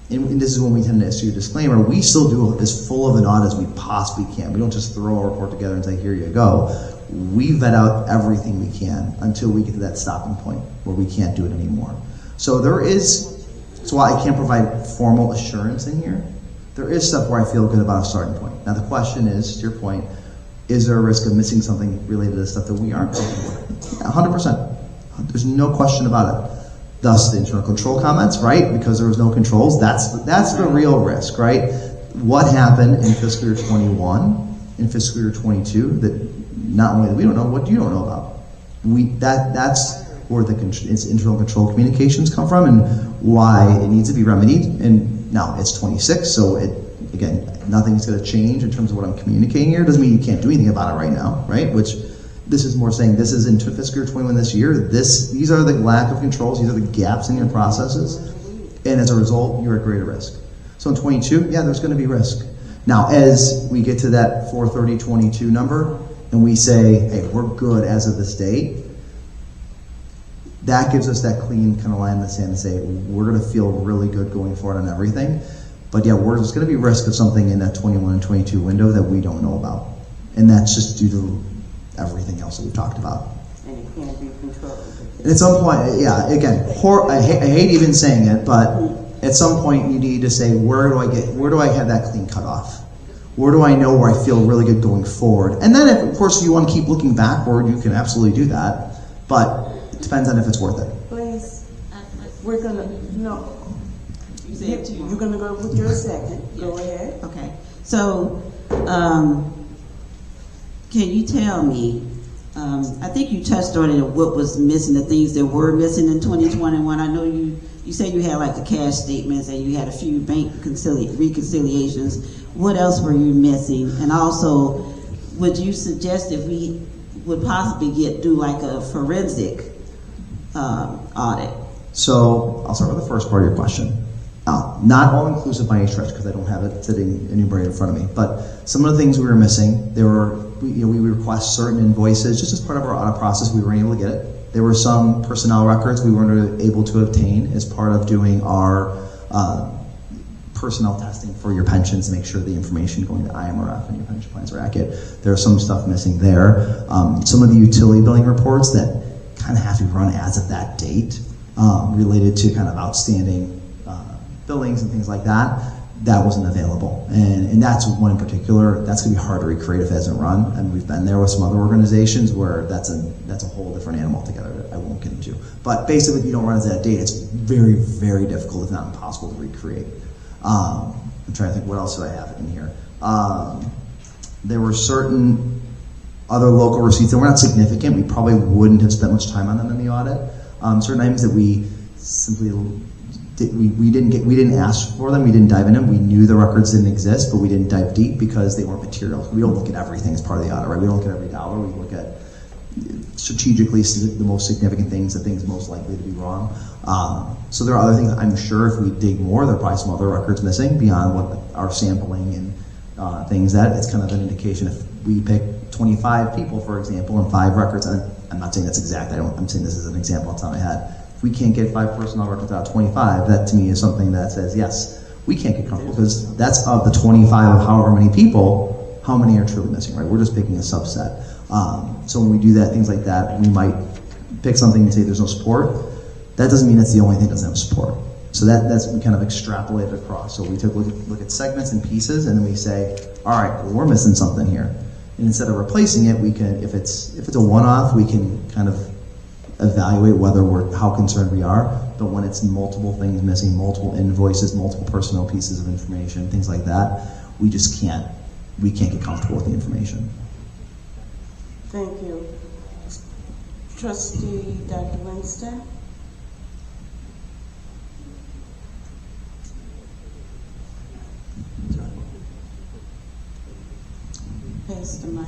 [SPEAKER 3] And this is when we tend to issue a disclaimer. We still do as full of an audit as we possibly can. We don't just throw a report together and say, here you go. We vet out everything we can until we get to that stopping point where we can't do it anymore. So while I can't provide formal assurance in here, there is stuff where I feel good about a starting point. Now the question is, to your point, is there a risk of missing something related to the stuff that we aren't comfortable with? 100%. There's no question about it. Thus the internal control comments, right? Because there was no controls. That's the real risk, right? What happened in fiscal year 21, in fiscal year 22, that not only we don't know, what you don't know about. That's where its internal control communications come from, and why it needs to be remedied. And now it's 26, so again, nothing's going to change in terms of what I'm communicating here. Doesn't mean you can't do anything about it right now, right? Which this is more saying this is into fiscal year 21 this year. These are the lack of controls. These are the gaps in your processes, and as a result, you're at greater risk. So in 22, there's going to be risk. Now, as we get to that 4/30/22 number, and we say, hey, we're good as of this date, that gives us that clean kind of line in the sand to say, we're going to feel really good going forward on everything. But yeah, there's going to be risk of something in that 21 and 22 window that we don't know about. And that's just due to everything else that we've talked about.
[SPEAKER 1] And it can't be controlled.
[SPEAKER 3] And at some point, yeah, again, I hate even saying it, but at some point you need to say, where do I have that clean cutoff? Where do I know where I feel really good going forward? And then, if, of course, you want to keep looking backward, you can absolutely do that. But it depends on if it's worth it.
[SPEAKER 1] Please, we're gonna, no. You're gonna go with your second. Go ahead.
[SPEAKER 10] Okay, so, can you tell me, I think you touched on it, what was missing, the things that were missing in 2021. I know you said you had like the cash statements and you had a few bank reconciliations. What else were you missing? And also, would you suggest if we would possibly do like a forensic audit?
[SPEAKER 3] So I'll start with the first part of your question. Not all inclusive by any stretch, because I don't have it sitting enumerated in front of me. But some of the things we were missing, we request certain invoices just as part of our audit process. We weren't able to get it. There were some personnel records we weren't able to obtain as part of doing our personnel testing for your pensions to make sure the information going to IMRF and your pension plans are accurate. There's some stuff missing there. Some of the utility billing reports that kind of have to run as of that date related to kind of outstanding billings and things like that, that wasn't available. And that's one in particular, that's gonna be hard to recreate if it hasn't run. And we've been there with some other organizations where that's a whole different animal together that I won't get into. But basically, if you don't run as that date, it's very, very difficult, if not impossible, to recreate. I'm trying to think, what else do I have in here? There were certain other local receipts that were not significant. We probably wouldn't have spent much time on them in the audit. Certain items that we simply we didn't ask for them. We didn't dive in them. We knew the records didn't exist, but we didn't dive deep because they weren't material. We don't look at everything as part of the audit, right? We don't look at every dollar. We look at strategically the most significant things, the things most likely to be wrong. So there are other things. I'm sure if we dig more, there are probably some other records missing beyond what our sampling and things that it's kind of an indication. If we pick 25 people, for example, and 5 records, and I'm not saying that's exact. I'm saying this as an example off the top of my head. We can't get 5 personnel records out of 25, that to me is something that says, yes, we can't get comfortable because that's of the 25 of however many people, how many are truly missing, right? We're just picking a subset. So when we do that, things like that, we might pick something and say there's no support. That doesn't mean that's the only thing that doesn't have support. So that's we kind of extrapolated across. So we took a look at segments and pieces, and then we say, all right, well, we're missing something here. And instead of replacing it, we can, if it's a one-off, we can kind of evaluate how concerned we are. But when it's multiple things missing, multiple invoices, multiple personnel pieces of information, things like that, we just can't get comfortable with the information.
[SPEAKER 1] Thank you. Trustee Dr. Winston? Pass the mic.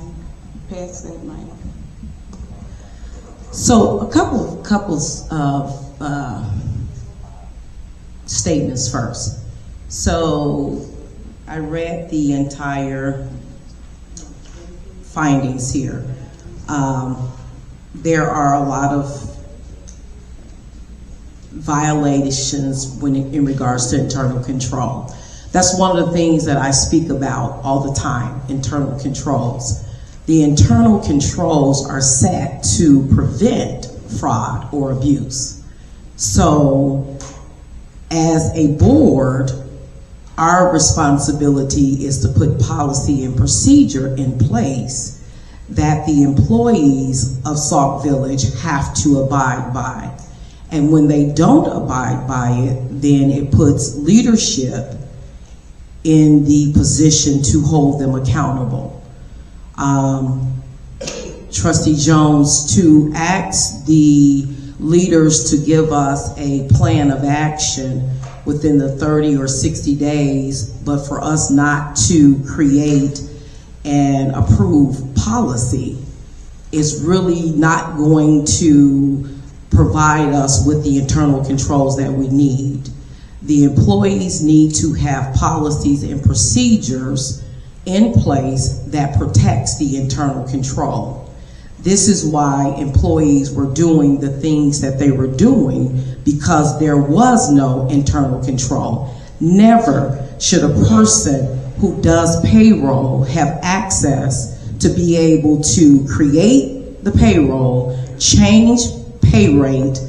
[SPEAKER 1] Pass that mic.
[SPEAKER 11] So a couples of statements first. So I read the entire findings here. There are a lot of violations in regards to internal control. That's one of the things that I speak about all the time, internal controls. The internal controls are set to prevent fraud or abuse. So as a board, our responsibility is to put policy and procedure in place that the employees of Sauk Village have to abide by. And when they don't abide by it, then it puts leadership in the position to hold them accountable. Trustee Jones, to ask the leaders to give us a plan of action within the 30 or 60 days, but for us not to create and approve policy is really not going to provide us with the internal controls that we need. The employees need to have policies and procedures in place that protects the internal control. This is why employees were doing the things that they were doing, because there was no internal control. Never should a person who does payroll have access to be able to create the payroll, change pay rate,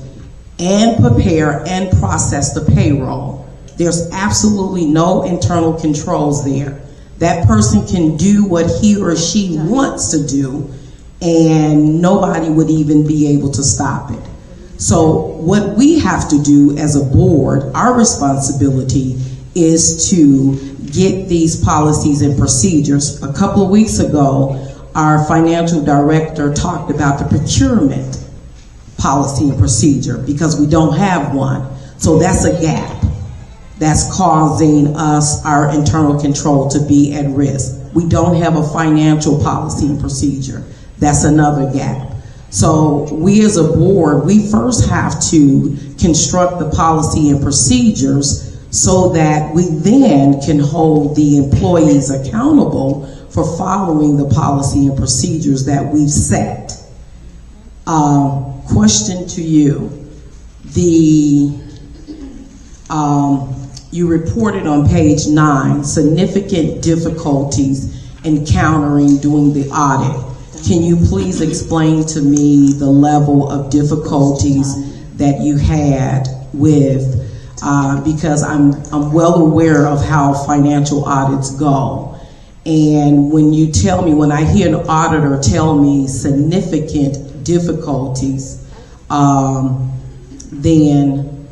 [SPEAKER 11] and prepare and process the payroll. There's absolutely no internal controls there. That person can do what he or she wants to do, and nobody would even be able to stop it. So what we have to do as a board, our responsibility is to get these policies and procedures. A couple of weeks ago, our financial director talked about the procurement policy and procedure, because we don't have one. So that's a gap that's causing us, our internal control, to be at risk. We don't have a financial policy and procedure. That's another gap. So we as a board, we first have to construct the policy and procedures so that we then can hold the employees accountable for following the policy and procedures that we've set. Question to you. You reported on page 9 significant difficulties encountering doing the audit. Can you please explain to me the level of difficulties that you had with, because I'm well aware of how financial audits go. And when you tell me, when I hear an auditor tell me significant difficulties, then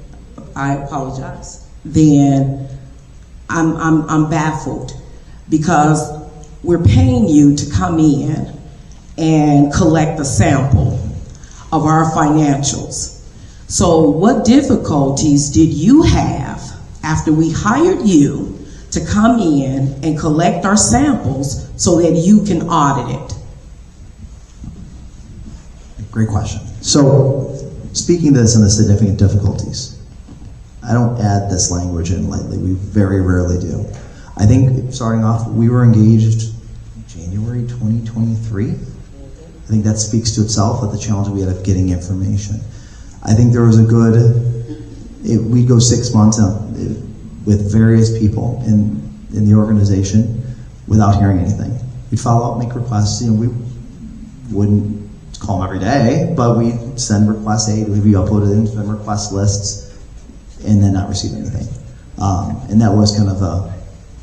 [SPEAKER 11] I apologize. Then I'm baffled, because we're paying you to come in and collect a sample of our financials. So what difficulties did you have after we hired you to come in and collect our samples so that you can audit it?
[SPEAKER 3] Great question. So, speaking to this and the significant difficulties, I don't add this language in lightly. We very rarely do. I think, starting off, we were engaged January 2023. I think that speaks to itself, that the challenge we had of getting information. I think there was a good, we'd go 6 months with various people in the organization without hearing anything. We'd follow up, make requests, we wouldn't call them every day, but we'd send requests, we'd be uploaded into them request lists, and then not receive anything. And that was kind of a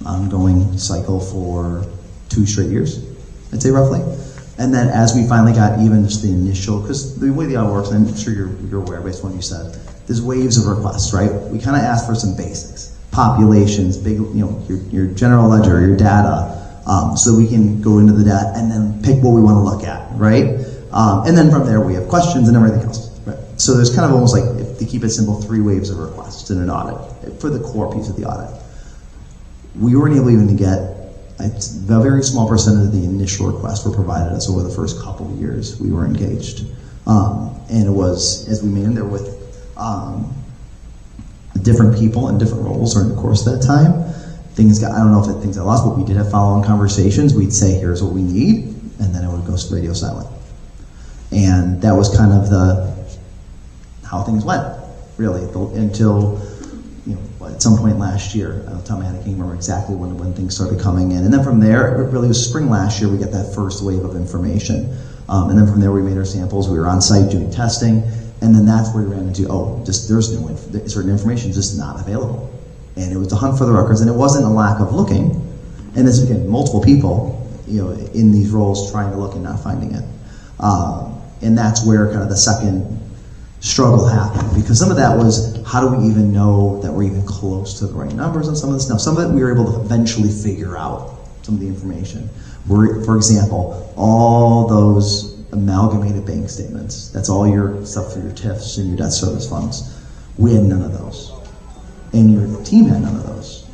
[SPEAKER 3] ongoing cycle for 2 straight years, I'd say roughly. And then as we finally got even just the initial, because the way the audit works, and I'm sure you're aware based on what you said, there's waves of requests, right? We kind of ask for some basics, populations, big, your general ledger, your data, so we can go into the data and then pick what we want to look at, right? And then from there we have questions and everything else. Right? So there's kind of almost like, to keep it simple, 3 waves of requests in an audit for the core piece of the audit. We weren't able even to get a very small percentage of the initial requests were provided us over the first couple of years we were engaged. And it was, as we made in there with different people and different roles during the course of that time, I don't know if things got lost, but we did have follow-on conversations. We'd say, here's what we need, and then it would go radio silent. And that was kind of how things went, really, until at some point last year. Off the top of my head, I can't remember exactly when things started coming in. And then from there, it really was spring last year, we got that first wave of information. And then from there, we made our samples. We were on site doing testing. And then that's where we ran into, there's no certain information just not available. And it was a hunt for the records, and it wasn't a lack of looking. And this, again, multiple people, in these roles trying to look and not finding it. And that's where kind of the second struggle happened, because some of that was, how do we even know that we're even close to the right numbers on some of this stuff? Some of it we were able to eventually figure out, some of the information. For example, all those amalgamated bank statements, that's all your stuff for your TIFs and your debt service funds. We had none of those. And your team had none of those.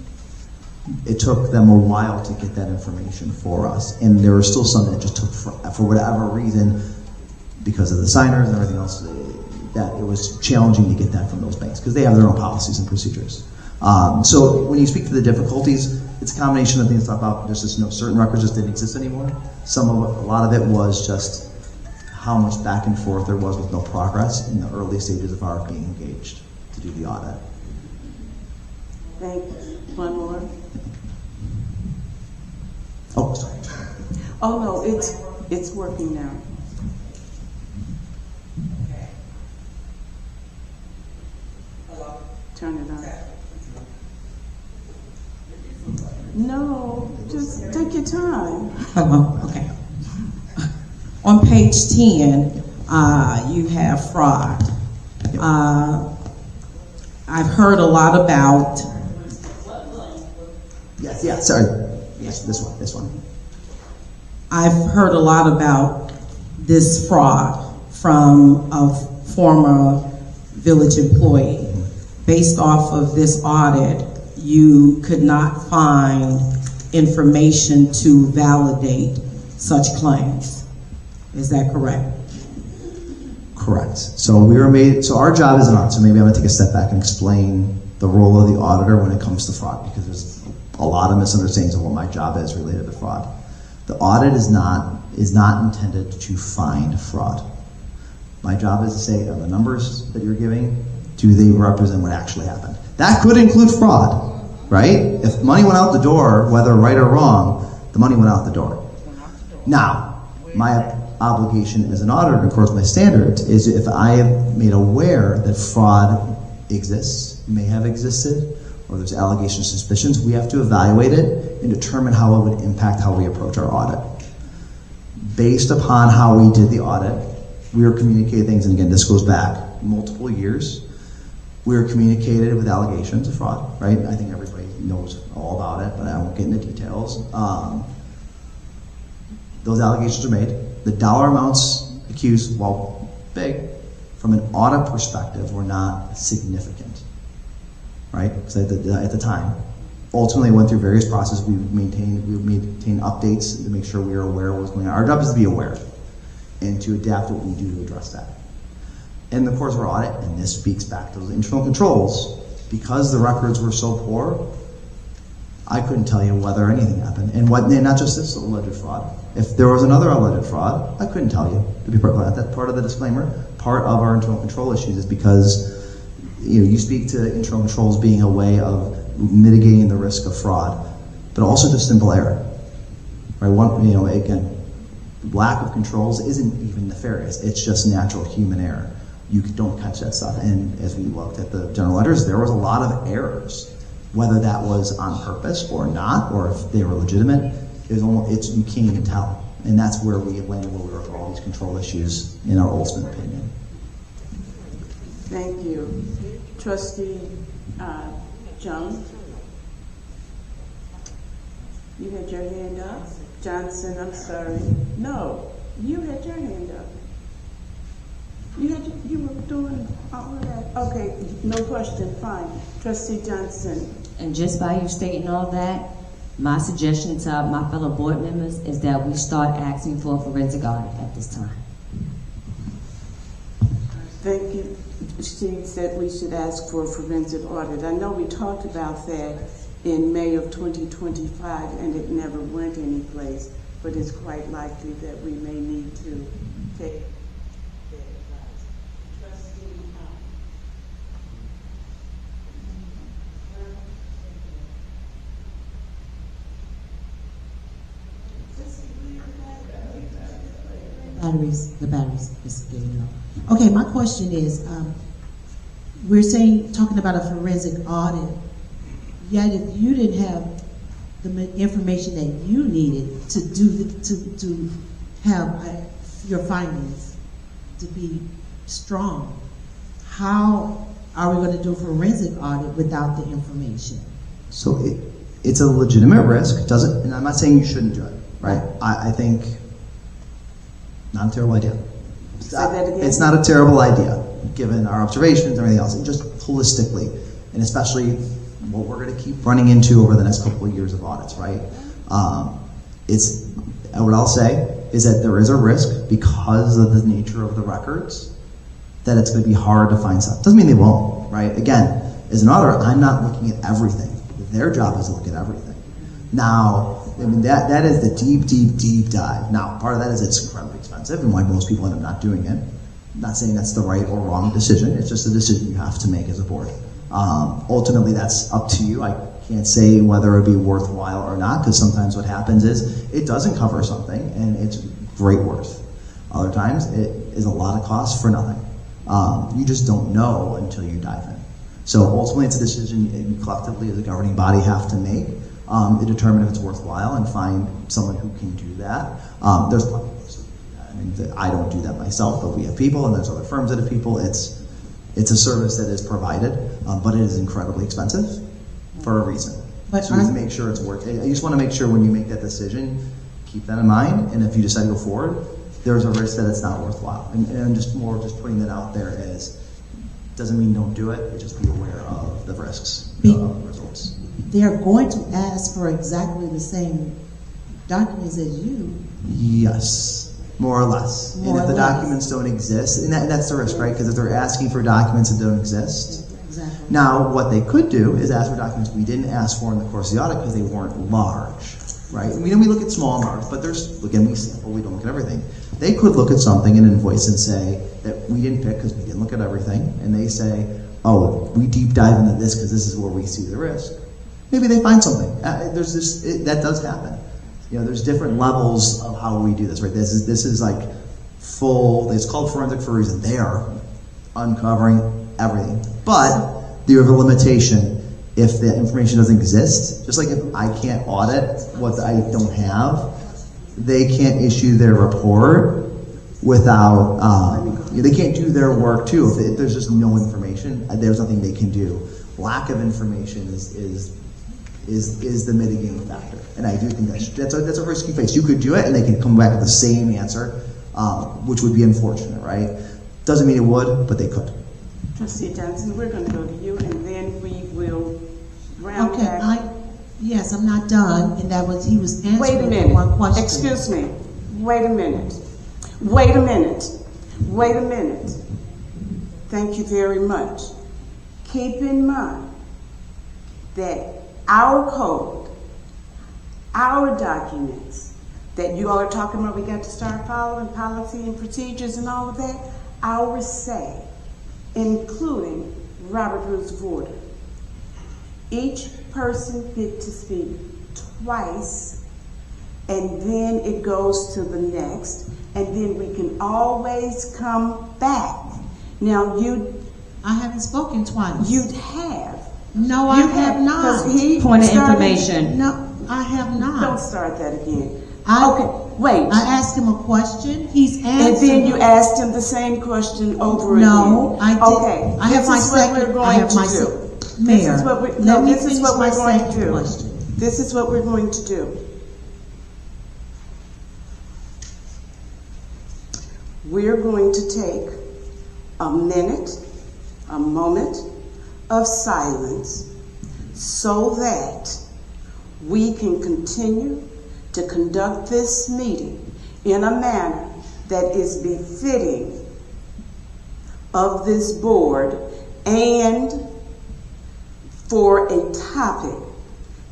[SPEAKER 3] It took them a while to get that information for us. And there were still some that just took, for whatever reason, because of the signers and everything else, that it was challenging to get that from those banks, because they have their own policies and procedures. So when you speak to the difficulties, it's a combination of things to talk about. There's just certain records just didn't exist anymore. A lot of it was just how much back and forth there was with no progress in the early stages of our being engaged to do the audit.
[SPEAKER 1] Thank you. One more.
[SPEAKER 3] Oh, sorry.
[SPEAKER 1] Oh, no, it's working now. Turn it on. No, just take your time.
[SPEAKER 11] Okay. On page 10, you have fraud. I've heard a lot about.
[SPEAKER 3] Yes, sorry. Yes, this one.
[SPEAKER 11] I've heard a lot about this fraud from a former village employee. Based off of this audit, you could not find information to validate such claims. Is that correct?
[SPEAKER 3] Correct. So our job is an audit. So maybe I'm going to take a step back and explain the role of the auditor when it comes to fraud, because there's a lot of misunderstandings of what my job is related to fraud. The audit is not intended to find fraud. My job is to say, are the numbers that you're giving, do they represent what actually happened? That could include fraud, right? If money went out the door, whether right or wrong, the money went out the door. Now, my obligation as an auditor, of course, my standards, is if I am made aware that fraud exists, may have existed, or there's allegations, suspicions, we have to evaluate it and determine how it would impact how we approach our audit. Based upon how we did the audit, we are communicating things, and again, this goes back multiple years. We are communicated with allegations of fraud, right? I think everybody knows all about it, but I won't get into details. Those allegations are made. The dollar amounts accused, while big, from an audit perspective, were not significant, right? Because at the time, ultimately went through various processes. We would maintain updates to make sure we are aware of what's going on. Our job is to be aware and to adapt what we do to address that. In the course of our audit, and this speaks back to those internal controls, because the records were so poor, I couldn't tell you whether anything happened. And not just this alleged fraud. If there was another alleged fraud, I couldn't tell you. To be perfectly honest, that's part of the disclaimer. Part of our internal control issues is because you speak to internal controls being a way of mitigating the risk of fraud, but also just simple error. Right? Again, lack of controls isn't even nefarious. It's just natural human error. You don't catch that stuff. And as we looked at the general ledgers, there was a lot of errors. Whether that was on purpose or not, or if they were legitimate, you can't even tell. And that's where we landed where we were with all these control issues, in our ultimate opinion.
[SPEAKER 1] Thank you. Trustee Jones? You had your hand up? Johnson, I'm sorry. No, you had your hand up. You were doing all of that. Okay, no question, fine. Trustee Johnson.
[SPEAKER 7] And just by you stating all that, my suggestion to my fellow board members is that we start asking for a forensic audit at this time.
[SPEAKER 1] Thank you. She said we should ask for a forensic audit. I know we talked about that in May of 2025 and it never went anyplace, but it's quite likely that we may need to take that advice. Trustee
[SPEAKER 12] The batteries is getting low. Okay, my question is, we're talking about a forensic audit, yet if you didn't have the information that you needed to have your findings to be strong, how are we going to do a forensic audit without the information?
[SPEAKER 3] So it's a legitimate risk, and I'm not saying you shouldn't do it, right? I think not a terrible idea.
[SPEAKER 1] Say that again?
[SPEAKER 3] It's not a terrible idea, given our observations and everything else, and just holistically, and especially what we're going to keep running into over the next couple of years of audits, right? What I'll say is that there is a risk because of the nature of the records that it's going to be hard to find stuff. Doesn't mean they won't, right? Again, as an auditor, I'm not looking at everything. Their job is to look at everything. Now, I mean, that is the deep dive. Now, part of that is it's incredibly expensive, and why most people end up not doing it. I'm not saying that's the right or wrong decision. It's just a decision you have to make as a board. Ultimately, that's up to you. I can't say whether it would be worthwhile or not, because sometimes what happens is it doesn't cover something, and it's great worth. Other times, it is a lot of cost for nothing. You just don't know until you dive in. So ultimately, it's a decision you collectively as a governing body have to make to determine if it's worthwhile and find someone who can do that. There's plenty of ways to do that. I mean, I don't do that myself, but we have people, and there's other firms that have people. It's a service that is provided, but it is incredibly expensive for a reason.
[SPEAKER 12] But
[SPEAKER 3] so you have to make sure it's worth it. I just want to make sure when you make that decision, keep that in mind, and if you decide to go forward, there's a risk that it's not worthwhile. And I'm just putting that out there as, doesn't mean don't do it, just be aware of the risks of the results.
[SPEAKER 12] They're going to ask for exactly the same documents as you.
[SPEAKER 3] Yes, more or less. And if the documents don't exist, and that's the risk, right? Because if they're asking for documents that don't exist,
[SPEAKER 12] Exactly.
[SPEAKER 3] now what they could do is ask for documents we didn't ask for in the course of the audit because they weren't large, right? We look at small and large, but there's, again, we sample, we don't look at everything. They could look at something, an invoice, and say that we didn't pick because we didn't look at everything, and they say, oh, we deep dive into this because this is where we see the risk. Maybe they find something. That does happen. There's different levels of how we do this, right? This is like full. It's called forensic for a reason. They are uncovering everything, but you have a limitation if the information doesn't exist. Just like if I can't audit what I don't have, they can't issue their report without. They can't do their work too if there's just no information. There's nothing they can do. Lack of information is the mitigating factor, and I do think that's a risk you face. You could do it, and they can come back with the same answer, which would be unfortunate, right? Doesn't mean it would, but they could.
[SPEAKER 1] Trustee Johnson, we're going to go to you, and then we will round back.
[SPEAKER 12] Yes, I'm not done, and he was answering
[SPEAKER 1] Wait a minute.
[SPEAKER 12] one question.
[SPEAKER 1] Excuse me. Wait a minute. Wait a minute. Wait a minute. Thank you very much. Keep in mind that our code, our documents that you all are talking about, we got to start following policy and procedures and all of that, our say, including Robert Rules of Order. Each person get to speak twice, and then it goes to the next, and then we can always come back. Now
[SPEAKER 12] I haven't spoken twice.
[SPEAKER 1] You have.
[SPEAKER 12] No, I have not.
[SPEAKER 7] Point of information.
[SPEAKER 12] No, I have not.
[SPEAKER 1] Don't start that again.
[SPEAKER 12] Okay,
[SPEAKER 1] wait.
[SPEAKER 12] I asked him a question. He's answered.
[SPEAKER 1] And then you asked him the same question over again.
[SPEAKER 12] No, I did.
[SPEAKER 1] Okay.
[SPEAKER 12] I have my second. I have my Mayor,
[SPEAKER 1] this is what we're going to do. This is what we're going to do. We're going to take a moment of silence so that we can continue to conduct this meeting in a manner that is befitting of this board and for a topic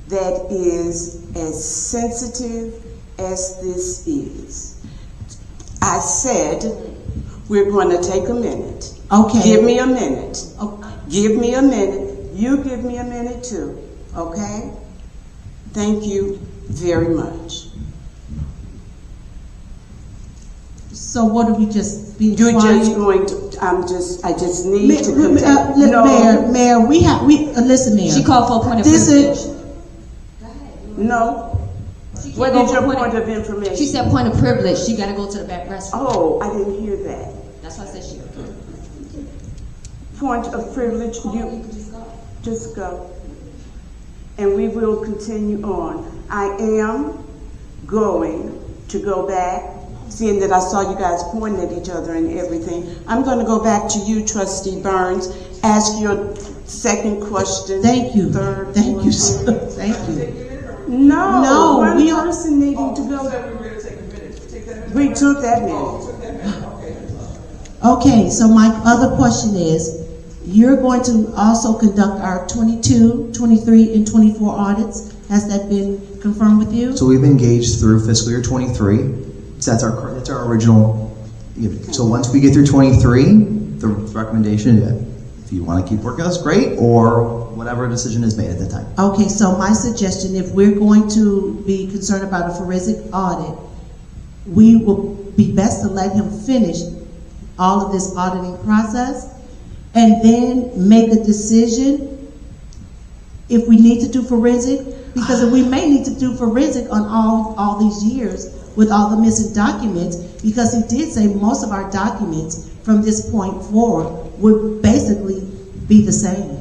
[SPEAKER 1] that is as sensitive as this is. I said we're going to take a minute.
[SPEAKER 12] Okay.
[SPEAKER 1] Give me a minute.
[SPEAKER 12] Okay.
[SPEAKER 1] Give me a minute. You give me a minute too. Okay? Thank you very much.
[SPEAKER 12] So what do we just be
[SPEAKER 1] You're
[SPEAKER 12] quiet?
[SPEAKER 1] just going to, I just need to continue.
[SPEAKER 12] No. Mayor, listen, Mayor.
[SPEAKER 7] She called for a point of privilege.
[SPEAKER 1] No. What is your point of information?
[SPEAKER 7] She said point of privilege. She got to go to the back restroom.
[SPEAKER 1] Oh, I didn't hear that.
[SPEAKER 7] That's why I said she.
[SPEAKER 1] Point of privilege, you just go. And we will continue on. I am going to go back, seeing that I saw you guys pointing at each other and everything. I'm going to go back to you, Trustee Burns, ask your second question.
[SPEAKER 12] Thank you.
[SPEAKER 1] Third
[SPEAKER 12] Thank you,
[SPEAKER 1] question.
[SPEAKER 12] sir. Thank you.
[SPEAKER 1] No, one
[SPEAKER 12] we are.
[SPEAKER 1] person needing to go. We took that minute.
[SPEAKER 12] Okay, so my other question is, you're going to also conduct our 22, 23, and 24 audits Has that been confirmed with you?
[SPEAKER 3] So we've engaged through fiscal year 23. So that's our original. So once we get through 23, the recommendation, if you want to keep working, that's great, or whatever decision is made at the time.
[SPEAKER 12] Okay, so my suggestion, if we're going to be concerned about a forensic audit, we will be best to let him finish all of this auditing process and then make a decision if we need to do forensic, because we may need to do forensic on all these years with all the missing documents, because he did say most of our documents from this point forward would basically be the same.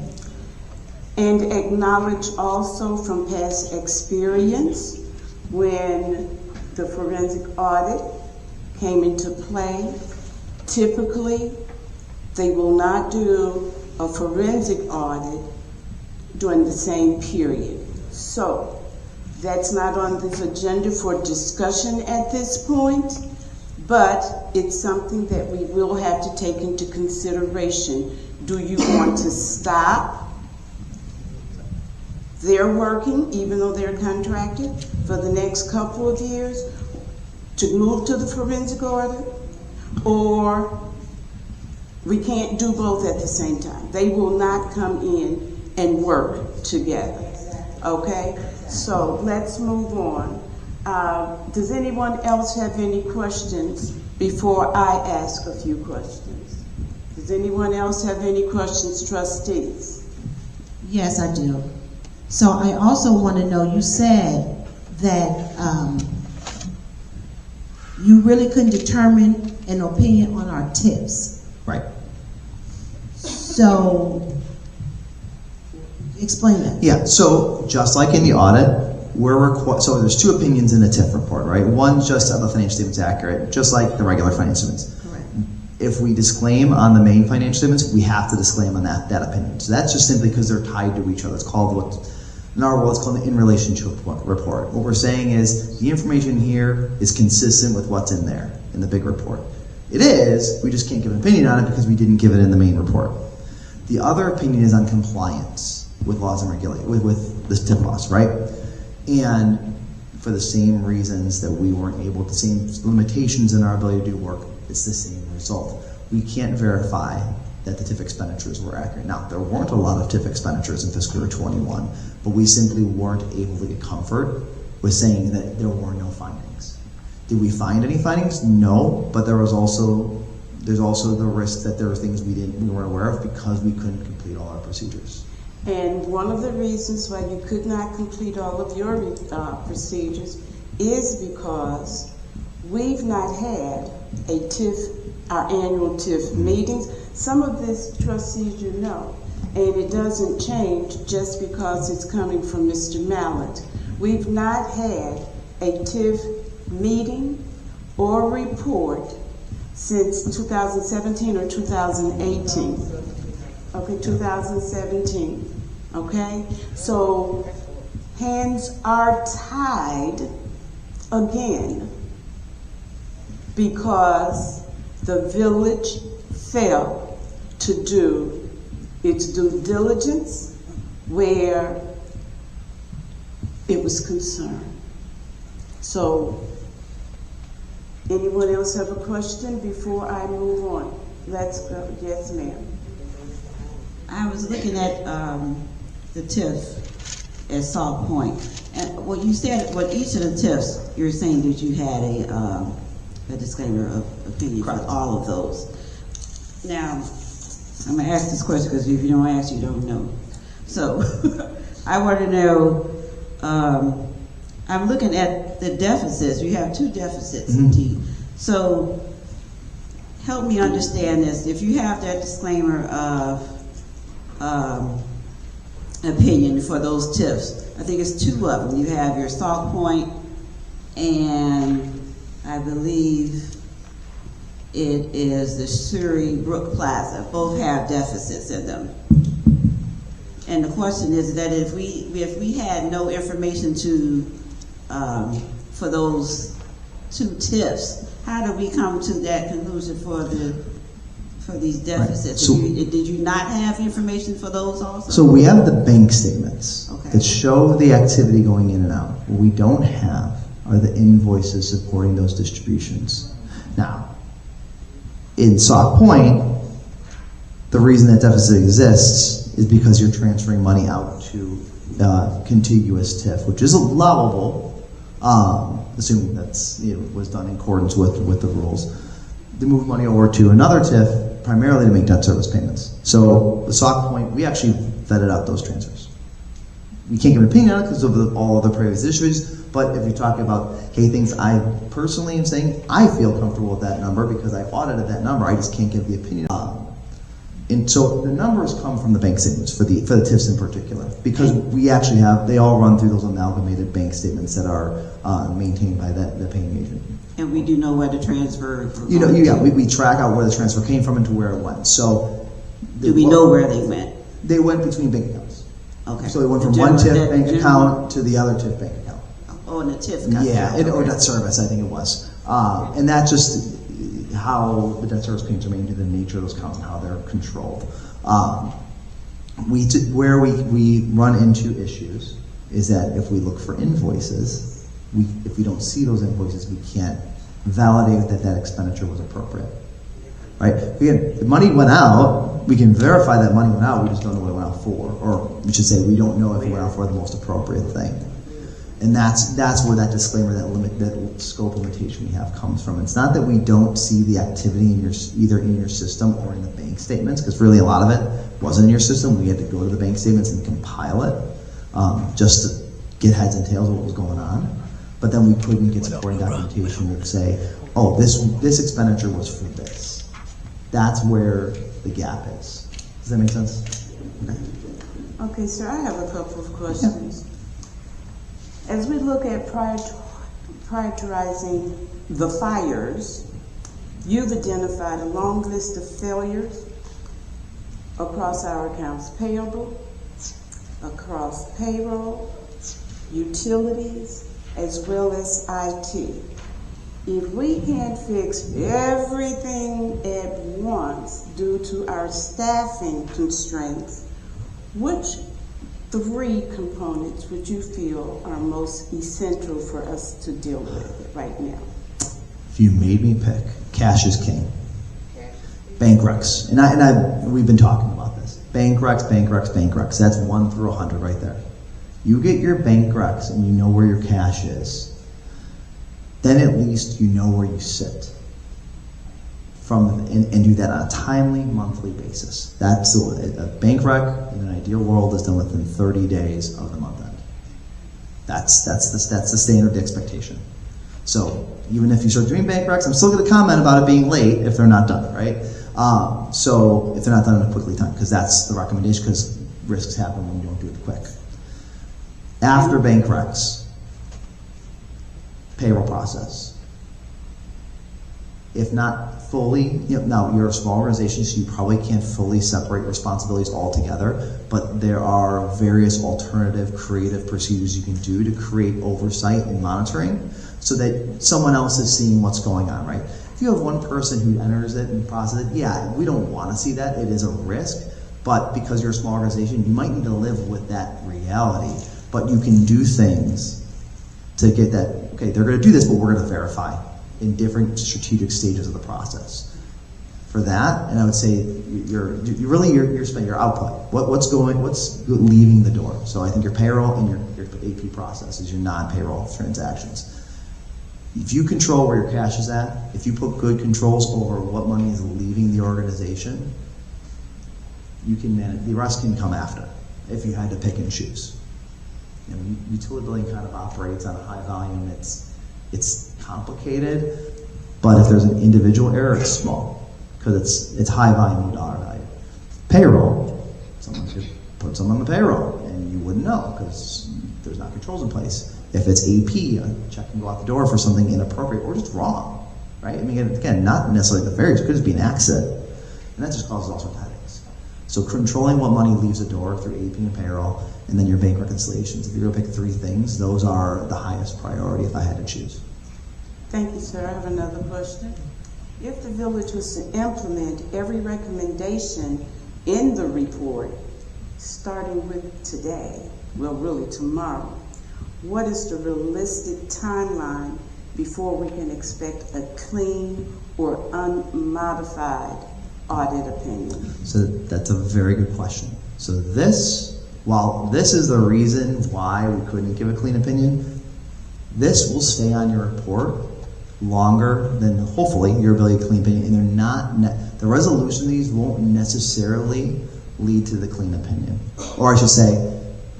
[SPEAKER 1] And acknowledge also from past experience when the forensic audit came into play, typically they will not do a forensic audit during the same period. So that's not on this agenda for discussion at this point, but it's something that we will have to take into consideration. Do you want to stop their working, even though they're contracted, for the next couple of years to move to the forensic audit? Or we can't do both at the same time. They will not come in and work together, okay? So let's move on. Does anyone else have any questions before I ask a few questions? Does anyone else have any questions, trustees?
[SPEAKER 12] Yes, I do. So I also want to know, you said that you really couldn't determine an opinion on our tips.
[SPEAKER 3] Right.
[SPEAKER 12] So explain that.
[SPEAKER 3] Yeah, so just like in the audit, so there's two opinions in the TIF report, right? One, just are the financial statements accurate, just like the regular financial statements.
[SPEAKER 12] Correct.
[SPEAKER 3] If we disclaim on the main financial statements, we have to disclaim on that opinion. So that's just simply because they're tied to each other. It's called in our world, it's called the in relationship report. What we're saying is the information here is consistent with what's in there in the big report. It is, we just can't give an opinion on it because we didn't give it in the main report. The other opinion is on compliance with laws and regulations, with the TIF laws, right? And for the same reasons that we weren't able to, same limitations in our ability to do work, it's the same result. We can't verify that the TIF expenditures were accurate. Now, there weren't a lot of TIF expenditures in fiscal year 21, but we simply weren't able to get comfort with saying that there were no findings. Did we find any findings? No, but there's also the risk that there were things we weren't aware of because we couldn't complete all our procedures.
[SPEAKER 1] And one of the reasons why you could not complete all of your procedures is because we've not had a TIF, our annual TIF meetings. Some of this, trustees, you know, and it doesn't change just because it's coming from Mr. Mallett. We've not had a TIF meeting or report since 2017 or 2018. Okay, 2017. Okay, so hands are tied again because the village failed to do its due diligence where it was concerned. So, anyone else have a question before I move on? Let's go. Yes, ma'am.
[SPEAKER 10] I was looking at the TIF at Sauk Point, and what you said, what each of the TIFs, you're saying that you had a disclaimer of opinion for all of those. Now, I'm gonna ask this question because if you don't ask, you don't know. So, I want to know. I'm looking at the deficits. You have two deficits, indeed. So, help me understand this. If you have that disclaimer of opinion for those TIFs, I think it's two of them. You have your Sauk Point, and I believe it is the Surrey Brook Plaza. Both have deficits in them. And the question is that if we had no information to for those two TIFs, how do we come to that conclusion for these deficits?
[SPEAKER 3] Right. So,
[SPEAKER 10] did you not have information for those also?
[SPEAKER 3] So we have the bank statements.
[SPEAKER 10] Okay.
[SPEAKER 3] that show the activity going in and out. What we don't have are the invoices supporting those distributions. Now, in Sauk Point, the reason that deficit exists is because you're transferring money out to contiguous TIF, which is allowable, assuming that's was done in accordance with the rules. To move money over to another TIF, primarily to make debt service payments. So the Sauk Point, we actually vetted out those transfers. We can't give an opinion on it because of all of the previous issues, but if you're talking about, hey, things I personally am saying, I feel comfortable with that number because I audited that number, I just can't give the opinion. And so the numbers come from the bank statements for the TIFs in particular, because we actually have, they all run through those amalgamated bank statements that are maintained by the paying agent.
[SPEAKER 10] And we do know where the transfer.
[SPEAKER 3] We track out where the transfer came from and to where it went. So
[SPEAKER 10] do we know where they went?
[SPEAKER 3] They went between bank accounts.
[SPEAKER 10] Okay.
[SPEAKER 3] So they went from one TIF bank account to the other TIF bank account.
[SPEAKER 10] Oh, and the TIF account.
[SPEAKER 3] Yeah, or debt service, I think it was. And that's just how the debt service payments are made, the nature of those accounts and how they're controlled. Where we run into issues is that if we look for invoices, if we don't see those invoices, we can't validate that expenditure was appropriate. Right? Again, the money went out, we can verify that money went out, we just don't know what it went out for. Or we should say we don't know if it went out for the most appropriate thing. And that's where that disclaimer, that scope limitation we have comes from. It's not that we don't see the activity either in your system or in the bank statements, because really a lot of it wasn't in your system. We had to go to the bank statements and compile it just to get heads and tails of what was going on. But then we couldn't get supporting documentation that would say, oh, this expenditure was for this. That's where the gap is. Does that make sense?
[SPEAKER 1] Okay, sir, I have a couple of questions. Yeah. As we look at prioritizing the fires, you've identified a long list of failures across our accounts payable, across payroll, utilities, as well as IT. If we can't fix everything at once due to our staffing constraints, which 3 components would you feel are most essential for us to deal with right now?
[SPEAKER 3] If you made me pick, cash is king. Bank recs, and we've been talking about this. Bank recs. That's 1 through 100 right there. You get your bank recs and you know where your cash is, then at least you know where you sit. And do that on a timely monthly basis. That's a bank rec in an ideal world is done within 30 days of the month end. That's the standard expectation. So even if you start doing bank recs, I'm still going to comment about it being late if they're not done, right? So if they're not done in a quickly time, because that's the recommendation, because risks happen when you don't do it quick. After bank recs, payroll process. If not fully, now you're a small organization, so you probably can't fully separate responsibilities altogether, but there are various alternative creative procedures you can do to create oversight and monitoring so that someone else is seeing what's going on, right? If you have one person who enters it and processes it, yeah, we don't want to see that. It is a risk, but because you're a small organization, you might need to live with that reality, but you can do things to get that, okay, they're going to do this, but we're going to verify in different strategic stages of the process. For that, and I would say you're spending your output. What's leaving the door? So I think your payroll and your AP process is your non-payroll transactions. If you control where your cash is at, if you put good controls over what money is leaving the organization, you can manage. The rest can come after. If you had to pick and choose. Utility billing kind of operates on a high volume. It's complicated, but if there's an individual error, it's small because it's high volume dollar value. Payroll, someone could put someone on the payroll and you wouldn't know because there's not controls in place. If it's AP, a check can go out the door for something inappropriate or just wrong, right? I mean, again, not necessarily nefarious, it could just be an accident, and that just causes all sorts of headaches. So controlling what money leaves the door through AP and payroll, and then your bank reconciliations. If you're going to pick 3 things, those are the highest priority if I had to choose.
[SPEAKER 1] Thank you, sir. I have another question. If the village was to implement every recommendation in the report, starting with today, well, really tomorrow, what is the realistic timeline before we can expect a clean or unmodified audit opinion?
[SPEAKER 3] So that's a very good question. So while this is the reason why we couldn't give a clean opinion, this will stay on your report longer than hopefully your ability to clean opinion, and they're not, the resolution of these won't necessarily lead to the clean opinion. Or I should say,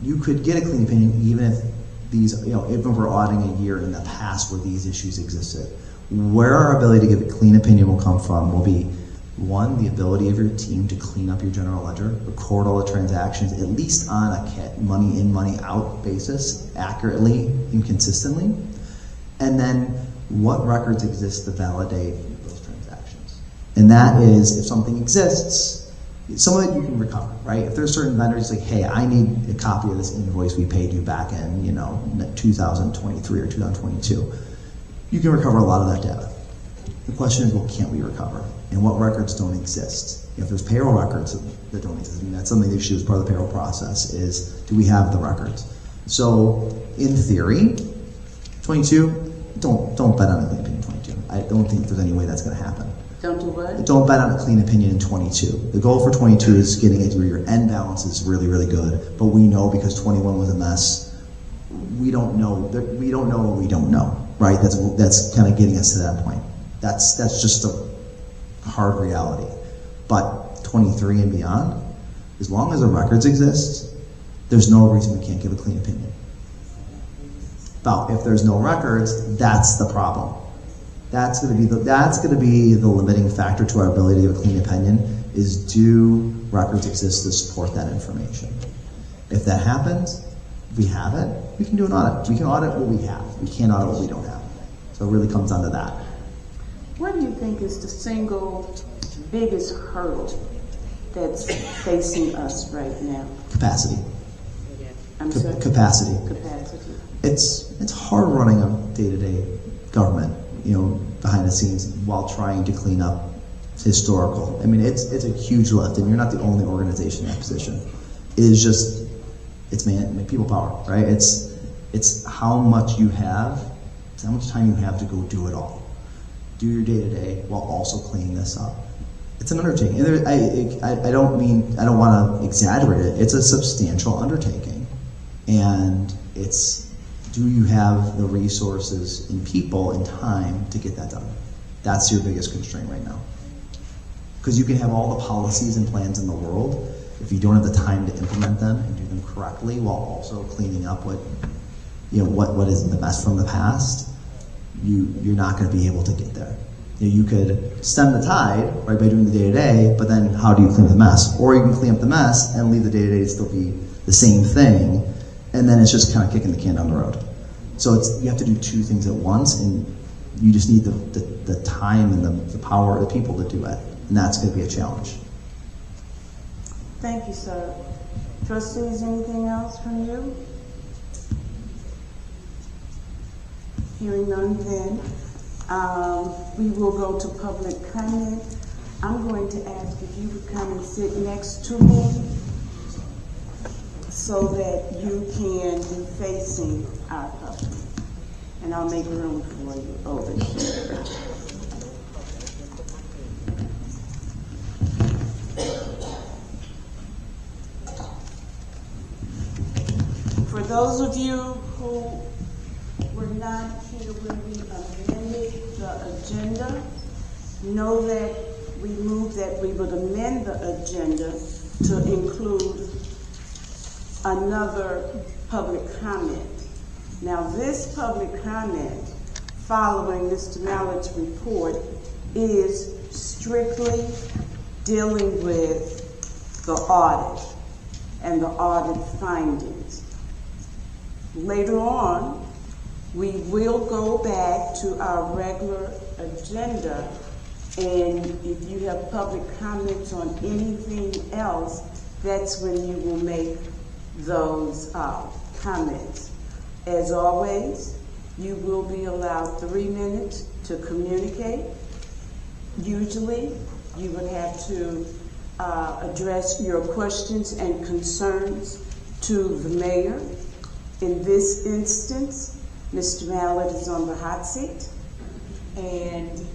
[SPEAKER 3] you could get a clean opinion even if these, even if we're auditing a year in the past where these issues existed. Where our ability to give a clean opinion will come from will be, one, the ability of your team to clean up your general ledger, record all the transactions, at least on a money in, money out basis, accurately and consistently. And then what records exist to validate those transactions. And that is, if something exists, some of it you can recover, right? If there's certain vendors like, hey, I need a copy of this invoice we paid you back in, 2023 or 2022, you can recover a lot of that data. The question is, what can't we recover? And what records don't exist? If there's payroll records that don't exist, that's something they should do as part of the payroll process, is do we have the records? So in theory, 22, don't bet on a clean opinion in 22. I don't think there's any way that's going to happen.
[SPEAKER 1] Don't do what?
[SPEAKER 3] Don't bet on a clean opinion in 22. The goal for 22 is getting it to where your end balance is really, really good, but we know because 21 was a mess, we don't know what we don't know, right? That's kind of getting us to that point. That's just a hard reality. But 23 and beyond, as long as the records exist, there's no reason we can't give a clean opinion. But if there's no records, that's the problem. That's going to be the limiting factor to our ability to give a clean opinion, is do records exist to support that information? If that happens, if we have it, we can do an audit. We can audit what we have. We can't audit what we don't have. So it really comes down to that.
[SPEAKER 1] What do you think is the single biggest hurdle that's facing us right now?
[SPEAKER 3] Capacity.
[SPEAKER 1] I'm sorry?
[SPEAKER 3] Capacity.
[SPEAKER 1] Capacity.
[SPEAKER 3] It's hard running a day-to-day government, behind the scenes while trying to clean up historical. I mean, it's a huge lift, and you're not the only organization in that position. It is just, it's people power, right? It's how much you have, it's how much time you have to go do it all. Do your day-to-day while also cleaning this up. It's an undertaking. And I don't want to exaggerate it. It's a substantial undertaking. And do you have the resources and people and time to get that done? That's your biggest constraint right now. Because you can have all the policies and plans in the world, if you don't have the time to implement them and do them correctly while also cleaning up what is the mess from the past, you're not going to be able to get there. You could stem the tide, right, by doing the day-to-day, but then how do you clean up the mess? Or you can clean up the mess and leave the day-to-day to still be the same thing, and then it's just kind of kicking the can down the road. So you have to do two things at once, and you just need the time and the power of the people to do it, and that's going to be a challenge.
[SPEAKER 1] Thank you, sir. Trustees, anything else from you? Hearing none, then we will go to public comment. I'm going to ask if you would come and sit next to me so that you can be facing our public. And I'll make room for you over here. For those of you who were not here when we amended the agenda, know that we moved that we would amend the agenda to include another public comment. Now, this public comment, following Mr. Mallett's report, is strictly dealing with the audit and the audit findings. Later on, we will go back to our regular agenda, and if you have public comments on anything else, that's when you will make those comments. As always, you will be allowed 3 minutes to communicate. Usually, you would have to address your questions and concerns to the mayor. In this instance, Mr. Mallett is on the hot seat, and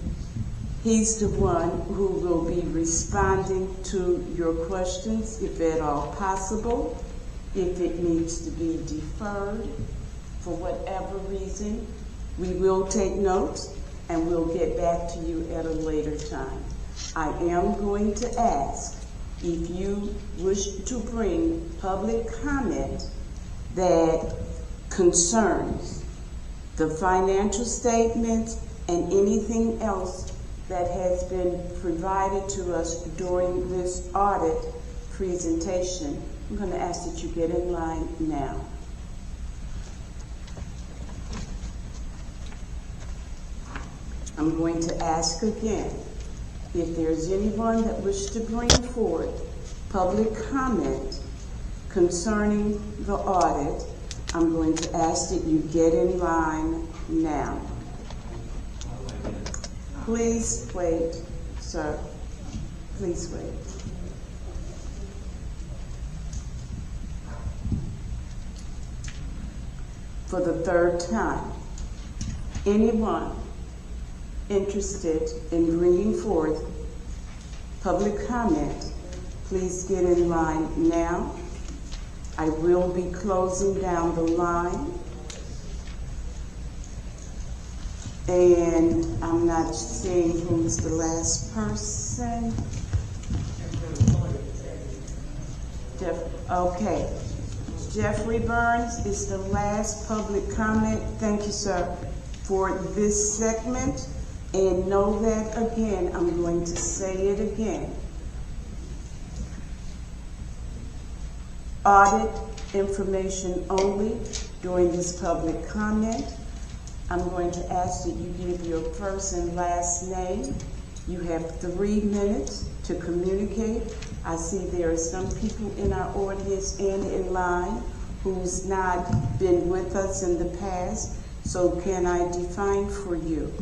[SPEAKER 1] he's the one who will be responding to your questions, if at all possible. If it needs to be deferred for whatever reason, we will take notes and we'll get back to you at a later time. I am going to ask if you wish to bring public comment that concerns the financial statements and anything else that has been provided to us during this audit presentation. I'm going to ask that you get in line now. I'm going to ask again, if there's anyone that wishes to bring forward public comment concerning the audit, I'm going to ask that you get in line now. Please wait, sir. Please wait. For the third time, anyone interested in bringing forth public comment, please get in line now. I will be closing down the line. And I'm not seeing who's the last person. Okay. Jeffrey Burns is the last public comment. Thank you, sir, for this segment. And know that again, I'm going to say it again. Audit information only during this public comment. I'm going to ask that you give your first and last name. You have 3 minutes to communicate. I see there are some people in our audience and in line who's not been with us in the past. So can I define for you?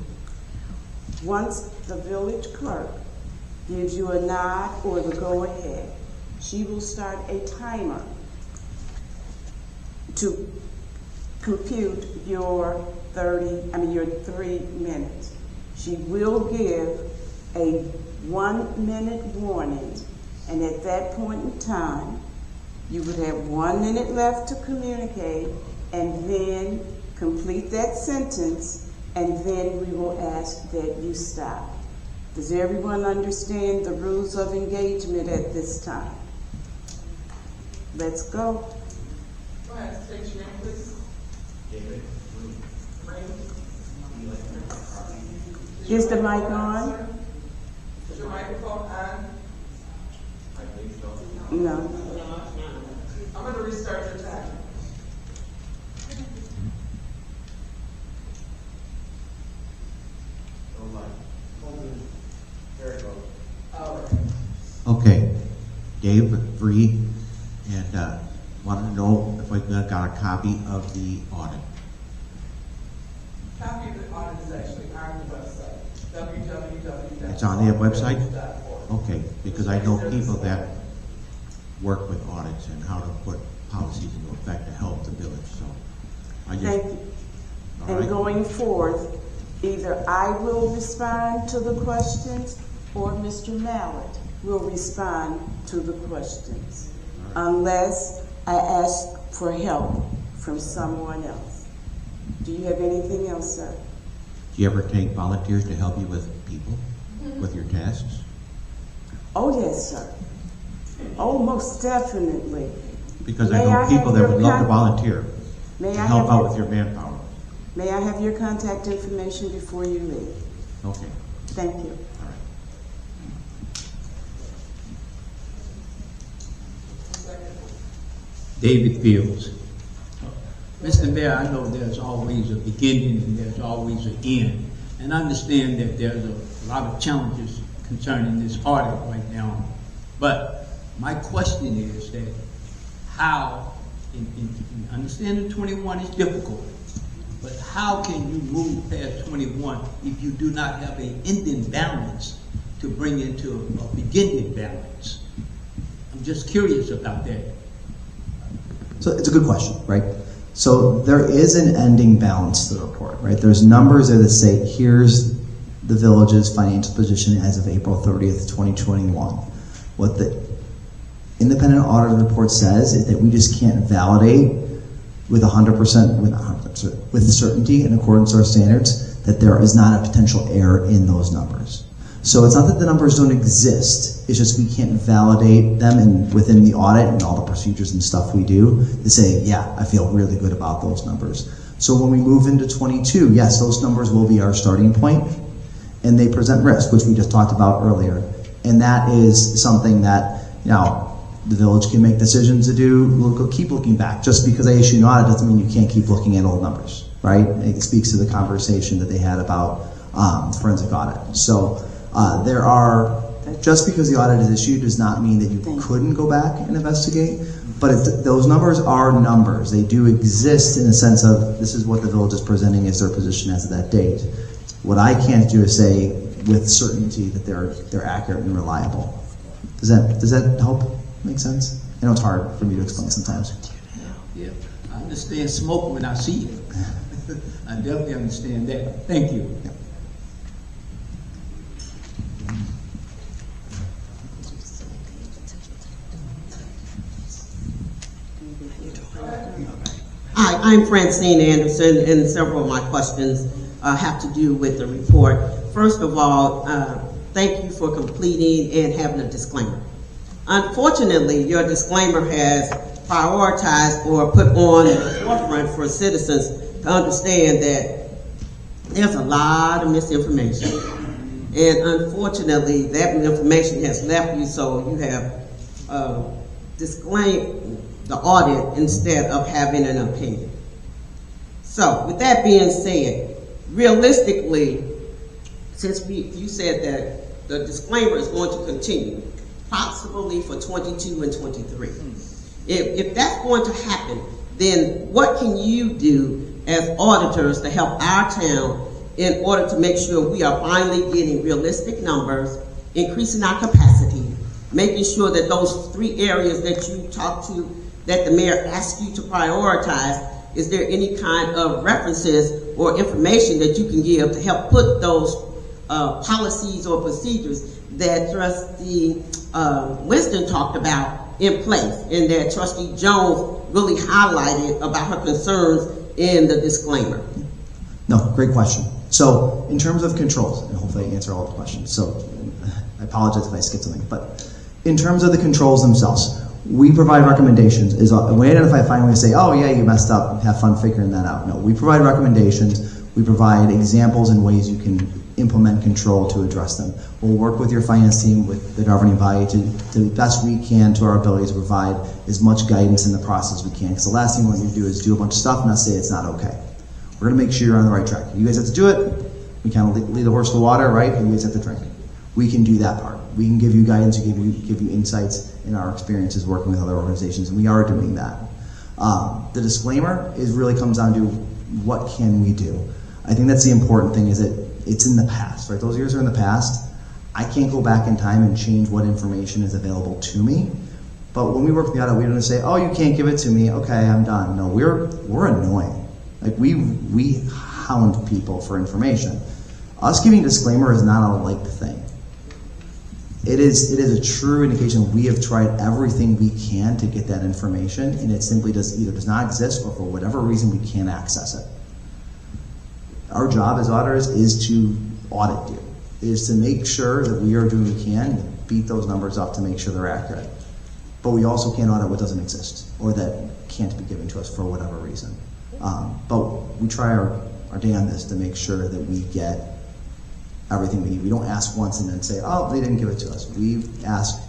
[SPEAKER 1] Once the village clerk gives you a nod or the go-ahead, she will start a timer to compute your 3 minutes. She will give a 1-minute warning, and at that point in time, you would have 1 minute left to communicate, and then complete that sentence, and then we will ask that you stop. Does everyone understand the rules of engagement at this time? Let's go.
[SPEAKER 8] Go ahead, state your name, please.
[SPEAKER 1] Is the mic on?
[SPEAKER 8] Is your microphone on?
[SPEAKER 1] No.
[SPEAKER 8] I'm going to restart your time.
[SPEAKER 5] Okay, Dave Vree, and wanted to know if I got a copy of the audit.
[SPEAKER 8] Copy of the audit is actually on the website, www.
[SPEAKER 5] It's on the website? Okay, because I know people that work with audits and how to put policies into effect to help the village, so I just...
[SPEAKER 1] Thank you.
[SPEAKER 5] All
[SPEAKER 1] And
[SPEAKER 5] right.
[SPEAKER 1] going forth, either I will respond to the questions or Mr. Mallett will respond to the questions, unless I ask for help from someone else. Do you have anything else, sir?
[SPEAKER 5] Do you ever take volunteers to help you with people, with your tasks?
[SPEAKER 1] Oh, yes, sir. Oh, most definitely.
[SPEAKER 5] Because I know people that would love to volunteer
[SPEAKER 1] May
[SPEAKER 5] to
[SPEAKER 1] I
[SPEAKER 5] help
[SPEAKER 1] have
[SPEAKER 5] out
[SPEAKER 1] your-
[SPEAKER 5] with your manpower.
[SPEAKER 1] May I have your contact information before you leave?
[SPEAKER 5] Okay,
[SPEAKER 1] Thank you.
[SPEAKER 5] all right.
[SPEAKER 4] David Fields. Mr. Mayor, I know there's always a beginning and there's always an end. And I understand that there's a lot of challenges concerning this audit right now. But my question is that how, in understanding 21 is difficult, but how can you move past 21 if you do not have an ending balance to bring into a beginning balance? I'm just curious about that.
[SPEAKER 3] So it's a good question, right? So there is an ending balance to the report, right? There's numbers there that say, here's the village's financial position as of April 30th, 2021. What the independent audit report says is that we just can't validate with 100%, with certainty in accordance with our standards that there is not a potential error in those numbers. So it's not that the numbers don't exist, it's just we can't validate them within the audit and all the procedures and stuff we do to say, yeah, I feel really good about those numbers. So when we move into 22, yes, those numbers will be our starting point, and they present risk, which we just talked about earlier. And that is something that, the village can make decisions to do. We'll keep looking back. Just because I issue an audit doesn't mean you can't keep looking at old numbers, right? It speaks to the conversation that they had about forensic audit. So just because the audit is issued does not mean that you couldn't go back and investigate, but those numbers are numbers. They do exist in the sense of this is what the village is presenting as their position as of that date. What I can't do is say with certainty that they're accurate and reliable. Does that help make sense? I know it's hard for me to explain sometimes.
[SPEAKER 4] Yeah, I understand smoke when I see it. I definitely understand that. Thank you.
[SPEAKER 3] Yeah.
[SPEAKER 13] Hi, I'm Francine Anderson, and several of my questions have to do with the report. First of all, thank you for completing and having a disclaimer. Unfortunately, your disclaimer has prioritized or put on the forefront for citizens to understand that there's a lot of misinformation. And unfortunately, that information has left you, so you have disclaimed the audit instead of having an opinion. So, with that being said, realistically, since you said that the disclaimer is going to continue, possibly for 22 and 23. If that's going to happen, then what can you do as auditors to help our town in order to make sure we are finally getting realistic numbers, increasing our capacity, making sure that those 3 areas that you talked to, that the mayor asked you to prioritize, is there any kind of references or information that you can give to help put those policies or procedures that Trustee Winston talked about in place, and that Trustee Jones really highlighted about her concerns in the disclaimer?
[SPEAKER 3] No, great question. So in terms of controls, and hopefully I answer all the questions, so I apologize if I skipped something, but in terms of the controls themselves, we provide recommendations. When we identify a finding, we say, oh yeah, you messed up, have fun figuring that out. No, we provide recommendations, we provide examples and ways you can implement control to address them. We'll work with your finance team, with the governing body to the best we can to our ability to provide as much guidance in the process we can. Because the last thing we want you to do is do a bunch of stuff and not say it's not okay. We're gonna make sure you're on the right track. You guys have to do it. We kind of lead the horse to the water, right? And you guys have to drink. We can do that part. We can give you guidance, give you insights in our experiences working with other organizations, and we are doing that. The disclaimer really comes down to what can we do. I think that's the important thing, is that it's in the past, right? Those years are in the past. I can't go back in time and change what information is available to me. But when we work with the audit, we don't say, oh, you can't give it to me, okay, I'm done. No, we're annoying. Like we hound people for information. Us giving a disclaimer is not a light thing. It is a true indication we have tried everything we can to get that information, and it simply either does not exist, or for whatever reason we can't access it. Our job as auditors is to audit you, is to make sure that we are doing what we can to beat those numbers up to make sure they're accurate. But we also can't audit what doesn't exist, or that can't be given to us for whatever reason. But we try our damnedest to make sure that we get everything we need. We don't ask once and then say, oh, they didn't give it to us. We've asked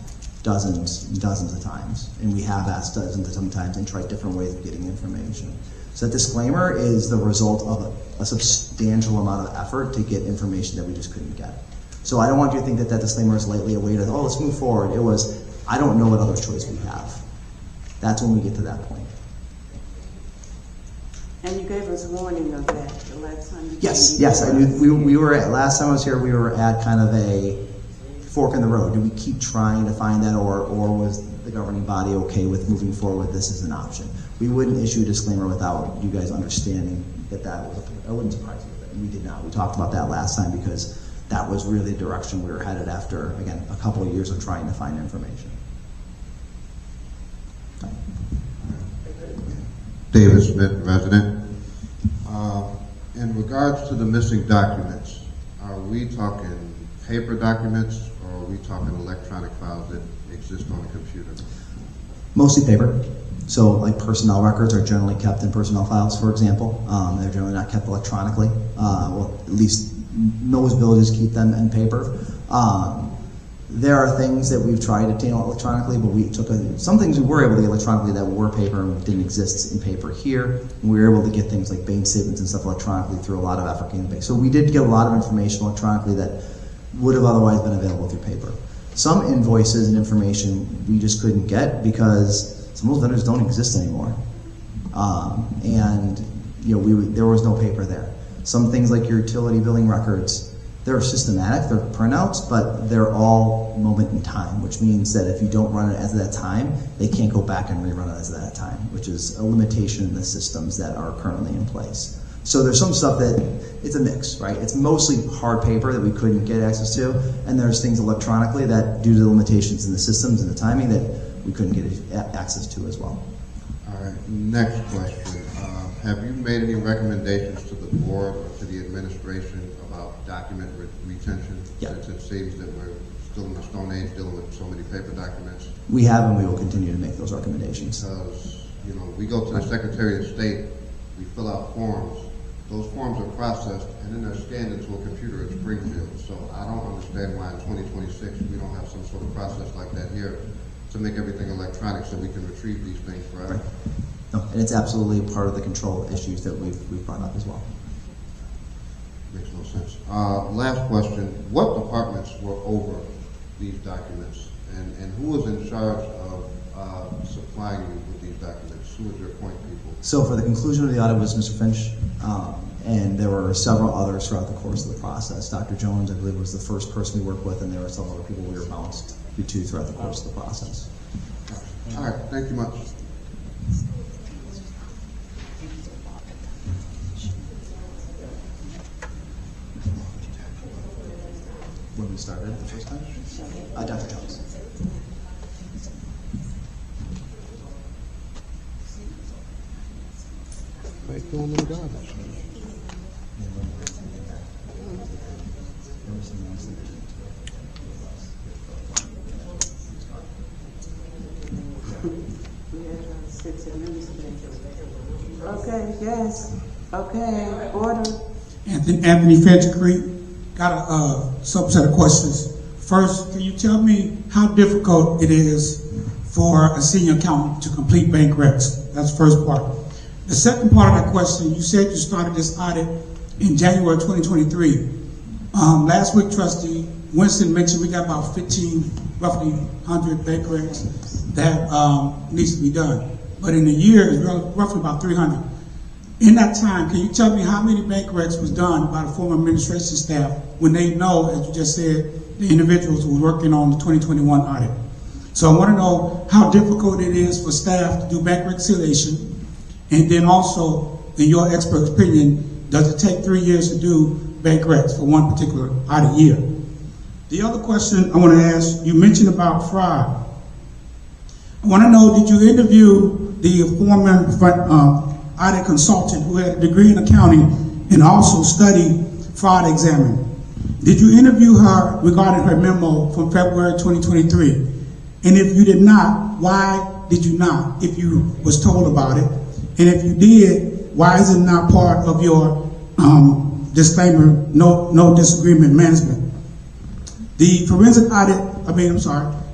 [SPEAKER 3] dozens and dozens of times, and we have asked dozens of sometimes and tried different ways of getting information. So that disclaimer is the result of a substantial amount of effort to get information that we just couldn't get. So I don't want you to think that that disclaimer is lightly awaited, oh, let's move forward. It was, I don't know what other choice we have. That's when we get to that point.
[SPEAKER 1] And you gave us warning of that the last time you
[SPEAKER 3] Yes, I knew we were at, last time I was here, we were at kind of a fork in the road. Do we keep trying to find that, or was the governing body okay with moving forward with this as an option? We wouldn't issue a disclaimer without you guys understanding that that was, I wouldn't surprise you with it. We did not. We talked about that last time because that was really the direction we were headed after, again, a couple of years of trying to find information.
[SPEAKER 14] David Smith, resident. In regards to the missing documents, are we talking paper documents or are we talking electronic files that exist on a computer?
[SPEAKER 3] Mostly paper. So like personnel records are generally kept in personnel files, for example. They're generally not kept electronically. Well, at least most villages keep them in paper. There are things that we've tried to obtain electronically, but we took some things we were able to get electronically that were paper and didn't exist in paper here. And we were able to get things like bank statements and stuff electronically through a lot of effort in the bank. So we did get a lot of information electronically that would have otherwise been available through paper. Some invoices and information we just couldn't get because some of those vendors don't exist anymore. And you know, there was no paper there. Some things like your utility billing records, they're systematic, they're printouts, but they're all moment in time, which means that if you don't run it as of that time, they can't go back and rerun it as of that time, which is a limitation in the systems that are currently in place. So there's some stuff that, it's a mix, right? It's mostly hard paper that we couldn't get access to, and there's things electronically that, due to the limitations in the systems and the timing, that we couldn't get access to as well.
[SPEAKER 14] All right, next question. Have you made any recommendations to the board or to the administration about document retention?
[SPEAKER 3] Yeah.
[SPEAKER 14] Since it seems that we're still in the Stone Age dealing with so many paper documents.
[SPEAKER 3] We have, and we will continue to make those recommendations.
[SPEAKER 14] Because, you know, we go to the Secretary of State, we fill out forms, those forms are processed, and then they're scanned into a computer at Springfield. So I don't understand why in 2026 we don't have some sort of process like that here to make everything electronic so we can retrieve these things forever.
[SPEAKER 3] Right. No, and it's absolutely part of the control issues that we've brought up as well.
[SPEAKER 14] Makes no sense. Last question, what departments were over these documents? And who was in charge of supplying you with these documents? Who was your point people?
[SPEAKER 3] So for the conclusion of the audit was Mr. Finch, and there were several others throughout the course of the process. Dr. Jones, I believe, was the first person we worked with, and there were several other people we were bounced to throughout the course of the process.
[SPEAKER 14] All right, thank you much.
[SPEAKER 3] When we started the first time? Dr. Jones.
[SPEAKER 15] They throw them in the garbage.
[SPEAKER 1] Okay, yes. Okay, order.
[SPEAKER 16] Anthony Fetcher Creek. Got a subset of questions. First, can you tell me how difficult it is for a senior accountant to complete bank recs? That's the first part. The second part of my question, you said you started this audit in January 2023. Last week, Trustee Winston mentioned we got about 15, roughly 100 bank recs that needs to be done. But in a year, it's roughly about 300. In that time, can you tell me how many bank recs was done by the former administration staff when they know, as you just said, the individuals who were working on the 2021 audit? So I want to know how difficult it is for staff to do bank reconciliation, and then also, in your expert opinion, does it take 3 years to do bank recs for one particular audit year? The other question I want to ask, you mentioned about fraud. I want to know, did you interview the former audit consultant who had a degree in accounting and also studied fraud examining? Did you interview her regarding her memo from February 2023? And if you did not, why did you not, if you was told about it? And if you did, why is it not part of your disclaimer, no disagreement management? The forensic audit,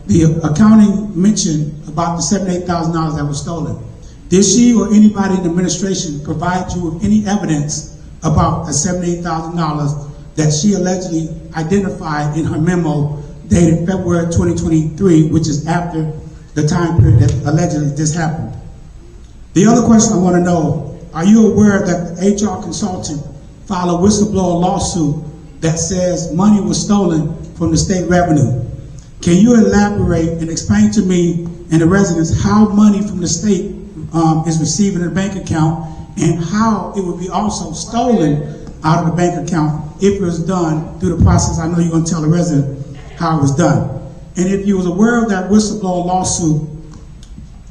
[SPEAKER 16] the accounting mentioned about the $78,000 that was stolen. Did she or anybody in the administration provide you with any evidence about the $78,000 that she allegedly identified in her memo dated February 2023, which is after the time period that allegedly this happened? The other question I want to know, are you aware that the HR consultant filed a whistleblower lawsuit that says money was stolen from the state revenue? Can you elaborate and explain to me and the residents how money from the state is received in the bank account, and how it would be also stolen out of the bank account if it was done through the process. I know you're going to tell the resident how it was done. And if you was aware of that whistleblower lawsuit,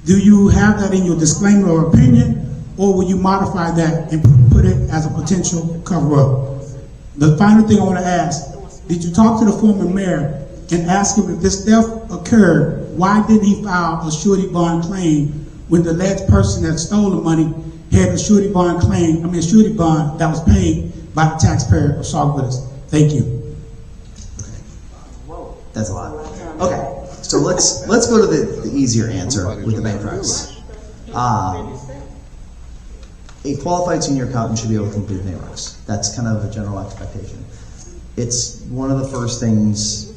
[SPEAKER 16] do you have that in your disclaimer or opinion, or will you modify that and put it as a potential cover-up? The final thing I want to ask, did you talk to the former mayor and ask him if this theft occurred, why didn't he file a surety bond claim when the alleged person that stole the money had a surety bond claim, a surety bond that was paid by the taxpayer of Sauk Village? Thank you.
[SPEAKER 3] That's a lot. Okay, so let's go to the easier answer with the bank recs. A qualified senior accountant should be able to complete bank recs. That's kind of a general expectation. It's one of the first things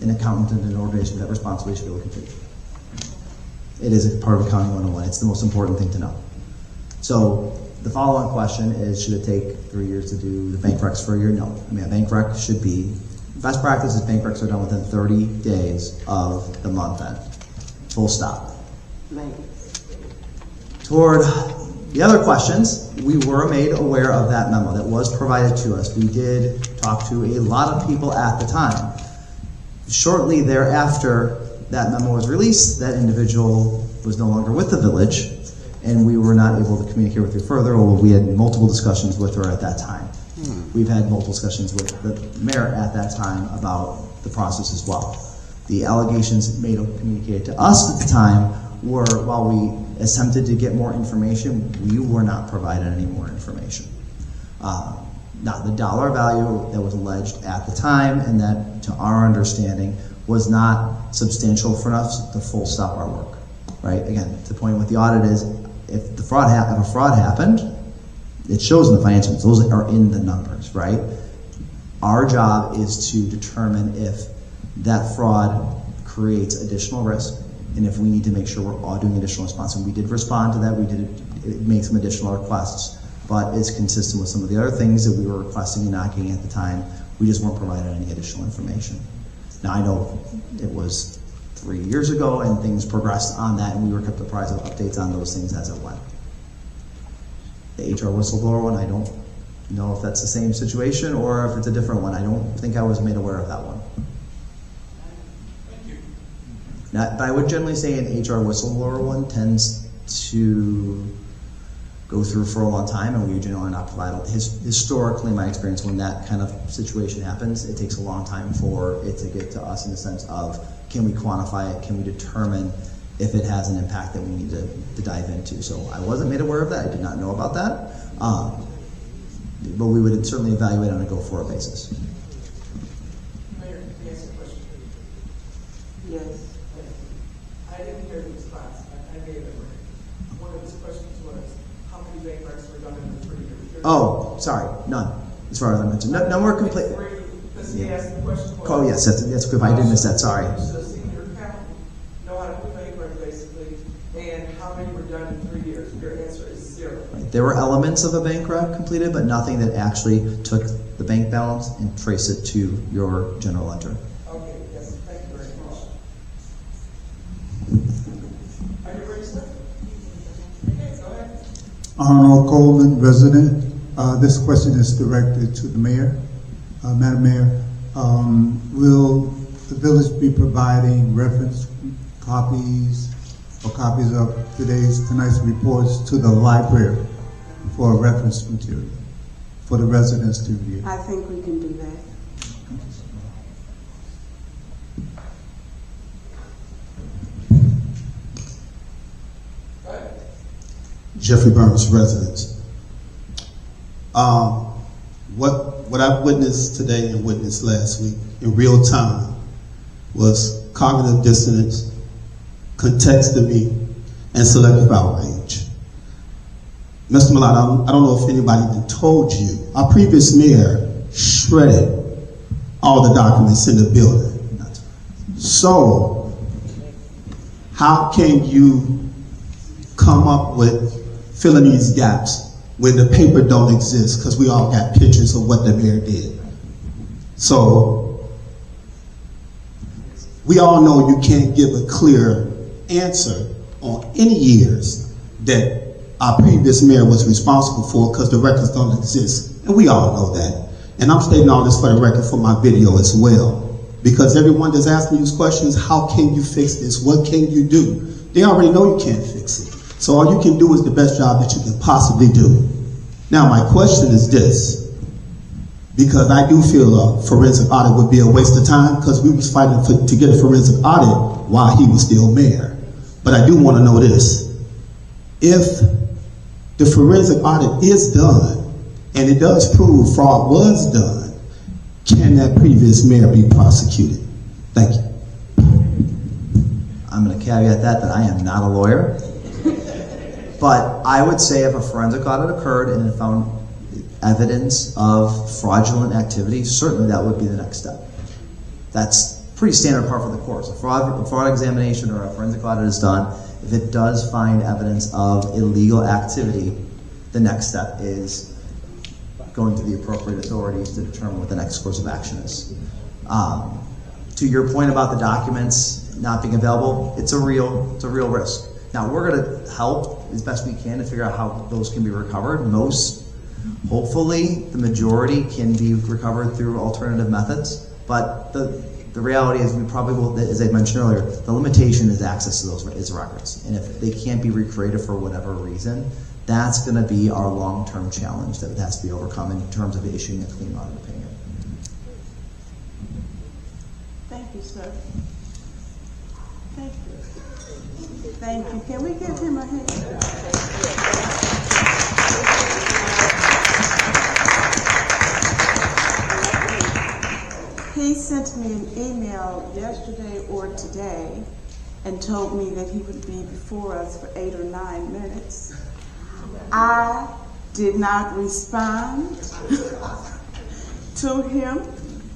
[SPEAKER 3] an accountant in an organization with that responsibility should be able to complete. It is a part of accounting 101. It's the most important thing to know. So the follow-on question is, should it take 3 years to do the bank recs for a year? No. I mean, a bank rec should be, best practice is bank recs are done within 30 days of the month end. Full stop. Toward the other questions, we were made aware of that memo that was provided to us. We did talk to a lot of people at the time. Shortly thereafter, that memo was released. That individual was no longer with the village, and we were not able to communicate with her further, although we had multiple discussions with her at that time. We've had multiple discussions with the mayor at that time about the process as well. The allegations made communicated to us at the time were, while we attempted to get more information, we were not provided any more information. Not the dollar value that was alleged at the time, and that, to our understanding, was not substantial for us to full stop our work. Right? Again, the point with the audit is, if a fraud happened, it shows in the financials. Those are in the numbers, right? Our job is to determine if that fraud creates additional risk, and if we need to make sure we're all doing additional response. And we did respond to that. We did make some additional requests, but it's consistent with some of the other things that we were requesting and knocking at the time. We just weren't provided any additional information. Now, I know it was 3 years ago and things progressed on that, and we were kept apprised of updates on those things as it went. The HR whistleblower one, I don't know if that's the same situation or if it's a different one. I don't think I was made aware of that one. Now, but I would generally say an HR whistleblower one tends to go through for a long time, and we generally are not provided. Historically, in my experience, when that kind of situation happens, it takes a long time for it to get to us in the sense of, can we quantify it? Can we determine if it has an impact that we need to dive into? So I wasn't made aware of that. I did not know about that. But we would certainly evaluate on a go-forward basis.
[SPEAKER 8] Mayor, can I ask a question?
[SPEAKER 1] Yes.
[SPEAKER 8] I didn't hear the response. I gave it right. One of his questions was, how many bank recs were done in the 3 years?
[SPEAKER 3] Oh, sorry, none. As far as I mentioned, no more complete.
[SPEAKER 8] Because he asked the question.
[SPEAKER 3] Oh yes, that's good. I did miss that. Sorry.
[SPEAKER 8] So a senior accountant know how to do bank rec basically, and how many were done in 3 years? Your answer is 0.
[SPEAKER 3] Right. There were elements of a bank rec completed, but nothing that actually took the bank balance and traced it to your general ledger.
[SPEAKER 8] Okay, yes, thank you very much. Are you ready, sir? Okay, go ahead.
[SPEAKER 17] Arnold Coleman, resident. This question is directed to the mayor. Madam Mayor, will the village be providing reference copies or copies of tonight's reports to the library for reference material for the residents to review?
[SPEAKER 1] I think we can do that.
[SPEAKER 18] Jeffrey Burns, residents. What I've witnessed today and witnessed last week in real time was cognitive dissonance, context to me, and selective outrage. Mr. Milan, I don't know if anybody even told you, our previous mayor shredded all the documents in the building. So, how can you come up with filling these gaps when the paper don't exist, because we all got pictures of what the mayor did? So, we all know you can't give a clear answer on any years that our previous mayor was responsible for, because the records don't exist. And we all know that. And I'm stating all this for the record for my video as well. Because everyone that's asking these questions, how can you fix this? What can you do? They already know you can't fix it. So all you can do is the best job that you can possibly do. Now my question is this, because I do feel a forensic audit would be a waste of time, because we was fighting to get a forensic audit while he was still mayor. But I do want to know this. If the forensic audit is done, and it does prove fraud was done, can that previous mayor be prosecuted? Thank you.
[SPEAKER 3] I'm going to caveat that I am not a lawyer. But I would say if a forensic audit occurred and it found evidence of fraudulent activity, certainly that would be the next step. That's pretty standard part for the courts. A fraud examination or a forensic audit is done. If it does find evidence of illegal activity, the next step is going to the appropriate authorities to determine what the next course of action is. To your point about the documents not being available, it's a real risk. Now we're going to help as best we can to figure out how those can be recovered. Hopefully, the majority can be recovered through alternative methods. But the reality is, we probably will, as I mentioned earlier, the limitation is access to those records. And if they can't be recreated for whatever reason, that's going to be our long-term challenge that has to be overcome in terms of issuing a clean audit opinion.
[SPEAKER 1] Thank you, sir. Thank you. Thank you. Can we give him a hand? He sent me an email yesterday or today and told me that he would be before us for 8 or 9 minutes. I did not respond to him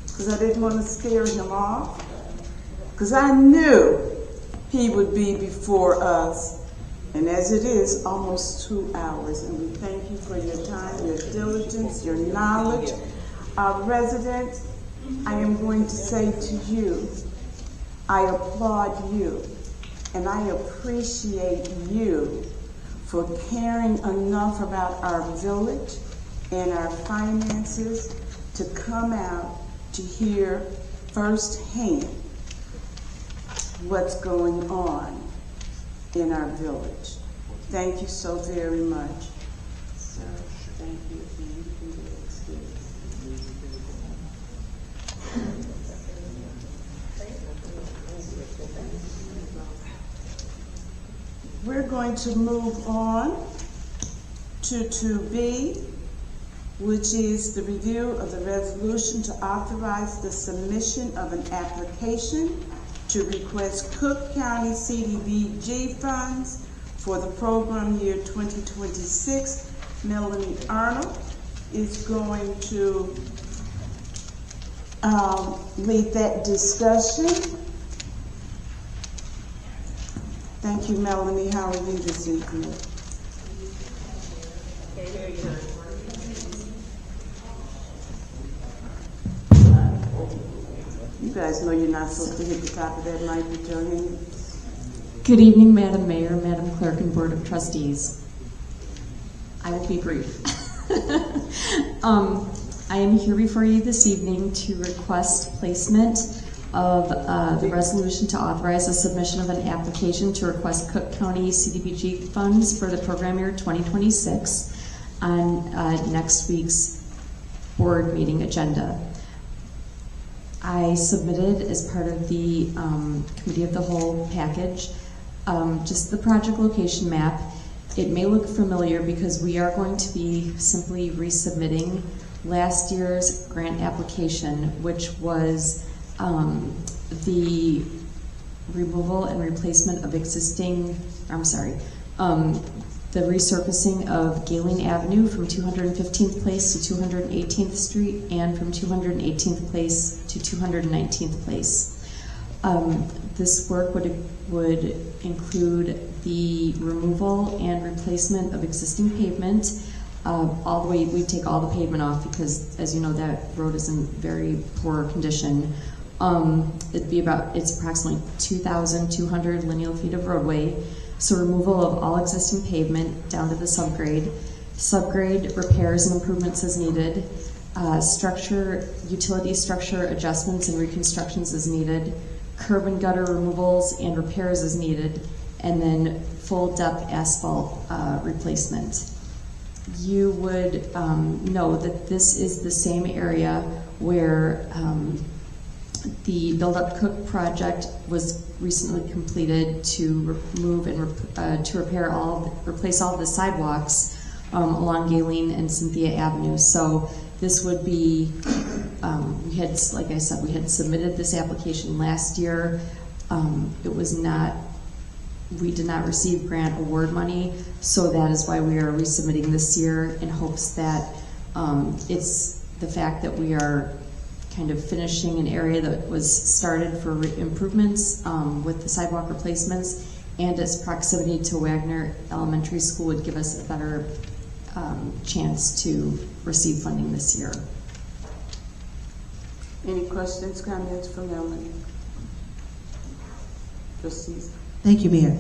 [SPEAKER 1] because I didn't want to scare him off, because I knew he would be before us, and as it is, almost 2 hours. And we thank you for your time, your diligence, your knowledge. Residents, I am going to say to you, I applaud you, and I appreciate you for caring enough about our village and our finances to come out to hear firsthand what's going on in our village. Thank you so very much. Sir, thank you again for your experience. We're going to move on to 2B, which is the review of the resolution to authorize the submission of an application to request Cook County CDBG funds for the program year 2026. Melanie Arnold is going to lead that discussion. Thank you, Melanie. How are you this evening? You guys know you're not supposed to hit the top of that mic with your hand.
[SPEAKER 19] Good evening, Madam Mayor, Madam Clerk, and Board of Trustees. I will be brief. I am here before you this evening to request placement of the resolution to authorize the submission of an application to request Cook County CDBG funds for the program year 2026 on next week's board meeting agenda. I submitted as part of the Committee of the Whole package just the project location map. It may look familiar because we are going to be simply resubmitting last year's grant application, which was the removal and replacement of existing, the resurfacing of Galen Avenue from 215th Place to 218th Street and from 218th Place to 219th Place. This work would include the removal and replacement of existing pavement. All the way, we take all the pavement off because, as you know, that road is in very poor condition. It's approximately 2,200 lineal feet of roadway. So removal of all existing pavement down to the subgrade, subgrade repairs and improvements as needed, utility structure adjustments and reconstructions as needed, curb and gutter removals and repairs as needed, and then full depth asphalt replacement. You would know that this is the same area where the Build Up Cook project was recently completed to remove and to replace all of the sidewalks along Galen and Cynthia Avenue. So this would be, we had, like I said, we had submitted this application last year. It was not, we did not receive grant award money, so that is why we are resubmitting this year in hopes that it's the fact that we are kind of finishing an area that was started for improvements with the sidewalk replacements, and its proximity to Wagner Elementary School would give us a better chance to receive funding this year.
[SPEAKER 1] Any questions, comments from Melanie? Trustees?
[SPEAKER 12] Thank you, Mayor.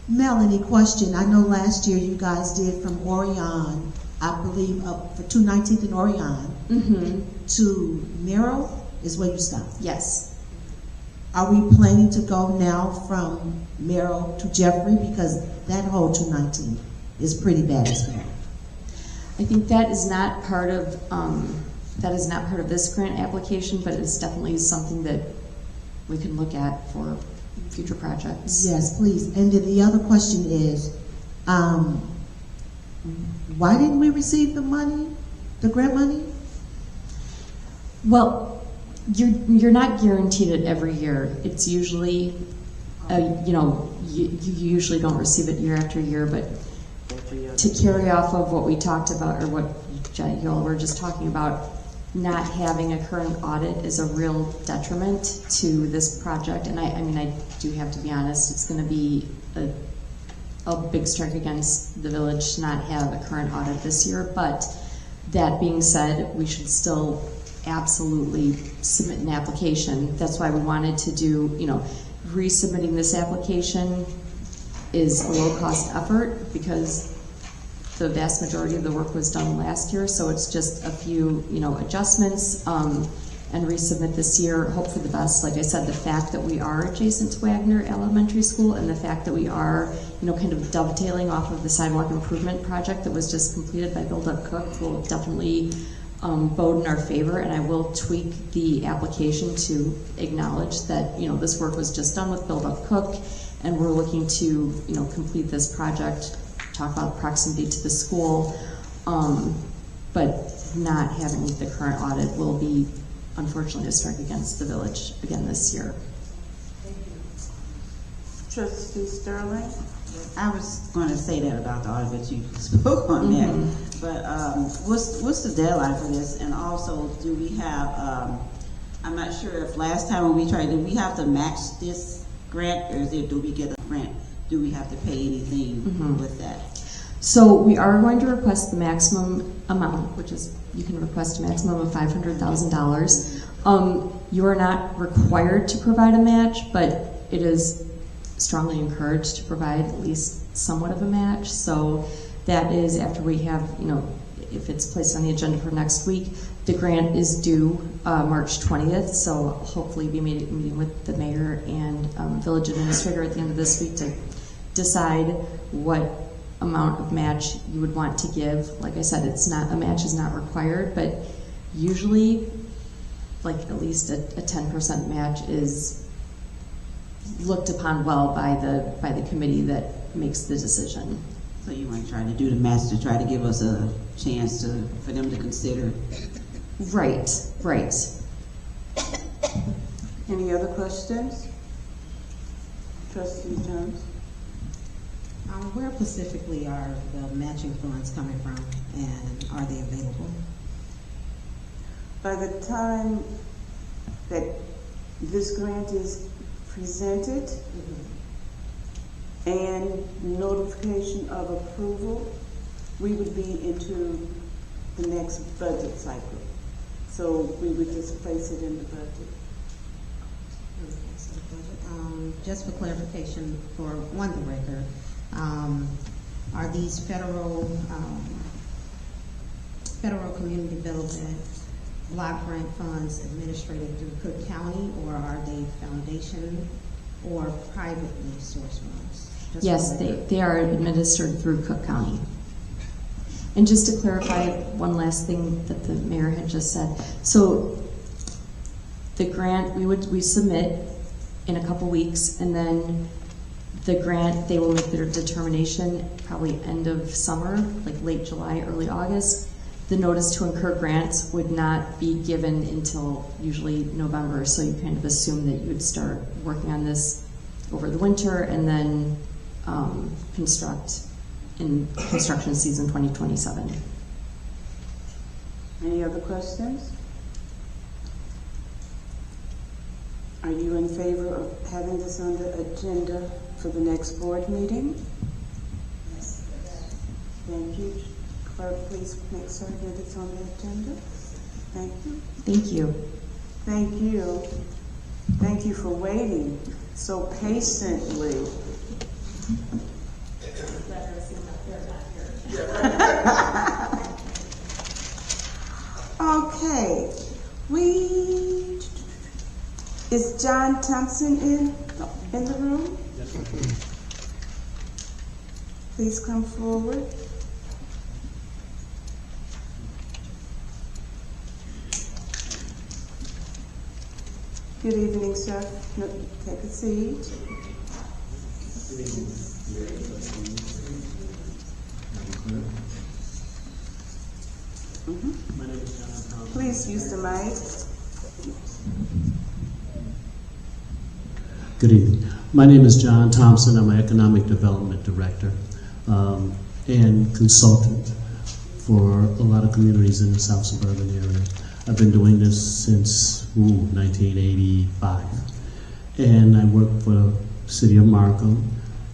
[SPEAKER 12] Melanie, question. I know last year you guys did from Orion, I believe, up for 219th and Orion to Merrill is where you stopped.
[SPEAKER 19] Yes.
[SPEAKER 12] Are we planning to go now from Merrill to Jeffrey? Because that whole 219 is pretty bad as well.
[SPEAKER 19] I think that is not part of this grant application, but it's definitely something that we can look at for future projects.
[SPEAKER 12] Yes, please. And then the other question is, why didn't we receive the money, the grant money?
[SPEAKER 19] Well, you're not guaranteed it every year. It's usually, you usually don't receive it year after year, but to carry off of what we talked about, or what you all were just talking about, not having a current audit is a real detriment to this project. And I mean, I do have to be honest, it's going to be a big strike against the village to not have a current audit this year. But that being said, we should still absolutely submit an application. That's why we wanted to do, resubmitting this application is a low-cost effort because the vast majority of the work was done last year, so it's just a few, adjustments, and resubmit this year. Hope for the best. Like I said, the fact that we are adjacent to Wagner Elementary School, and the fact that we are, kind of dovetailing off of the sidewalk improvement project that was just completed by Build Up Cook, will definitely bode in our favor. And I will tweak the application to acknowledge that this work was just done with Build Up Cook, and we're looking to complete this project. Talk about proximity to the school, but not having the current audit will be, unfortunately, a strike against the village again this year.
[SPEAKER 1] Trustee Sterling?
[SPEAKER 10] I was going to say that about the audit, but you spoke on that. But what's the deadline for this? And also, do we have, I'm not sure if last time when we tried, did we have to match this grant, or do we get a grant? Do we have to pay anything with that?
[SPEAKER 19] So we are going to request the maximum amount, which is, you can request a maximum of $500,000. You are not required to provide a match, but it is strongly encouraged to provide at least somewhat of a match. So that is after we have, if it's placed on the agenda for next week. The grant is due March 20th, so hopefully be meeting with the mayor and village administrator at the end of this week to decide what amount of match you would want to give. Like I said, a match is not required, but usually like at least a 10% match is looked upon well by the committee that makes the decision.
[SPEAKER 10] So you want to try to do the match to try to give us a chance for them to consider.
[SPEAKER 19] Right.
[SPEAKER 1] Any other questions? Trustee Jones?
[SPEAKER 12] Where specifically are the matching funds coming from, and are they available?
[SPEAKER 1] By the time that this grant is presented and notification of approval, we would be into the next budget cycle. So we would just place it in the budget.
[SPEAKER 6] just for clarification for the record, are these federal community development block grant funds administered through Cook County, or are they foundation or privately sourced funds? Just
[SPEAKER 19] Yes, they are administered through Cook County. And just to clarify one last thing that the mayor had just said. So the grant, we submit in a couple weeks, and then the grant, they will make their determination probably end of summer, like late July, early August. The notice to incur grants would not be given until usually November, so you kind of assume that you would start working on this over the winter and then construct in construction season 2027.
[SPEAKER 1] Any other questions? Are you in favor of having this on the agenda for the next board meeting? Yes. Thank you. Clerk, please make certain that it's on the agenda. Thank you.
[SPEAKER 19] Thank you.
[SPEAKER 1] Thank you. Thank you for waiting so patiently. Okay, is John Thompson in the room?
[SPEAKER 20] Yes,
[SPEAKER 1] Please come forward. Good evening, sir. No, take a seat.
[SPEAKER 20] My name is John Thompson.
[SPEAKER 1] Please use the mic.
[SPEAKER 20] Good evening. My name is John Thompson. I'm an Economic Development Director and consultant for a lot of communities in the South Suburban area. I've been doing this since 1985. And I work for the City of Markham,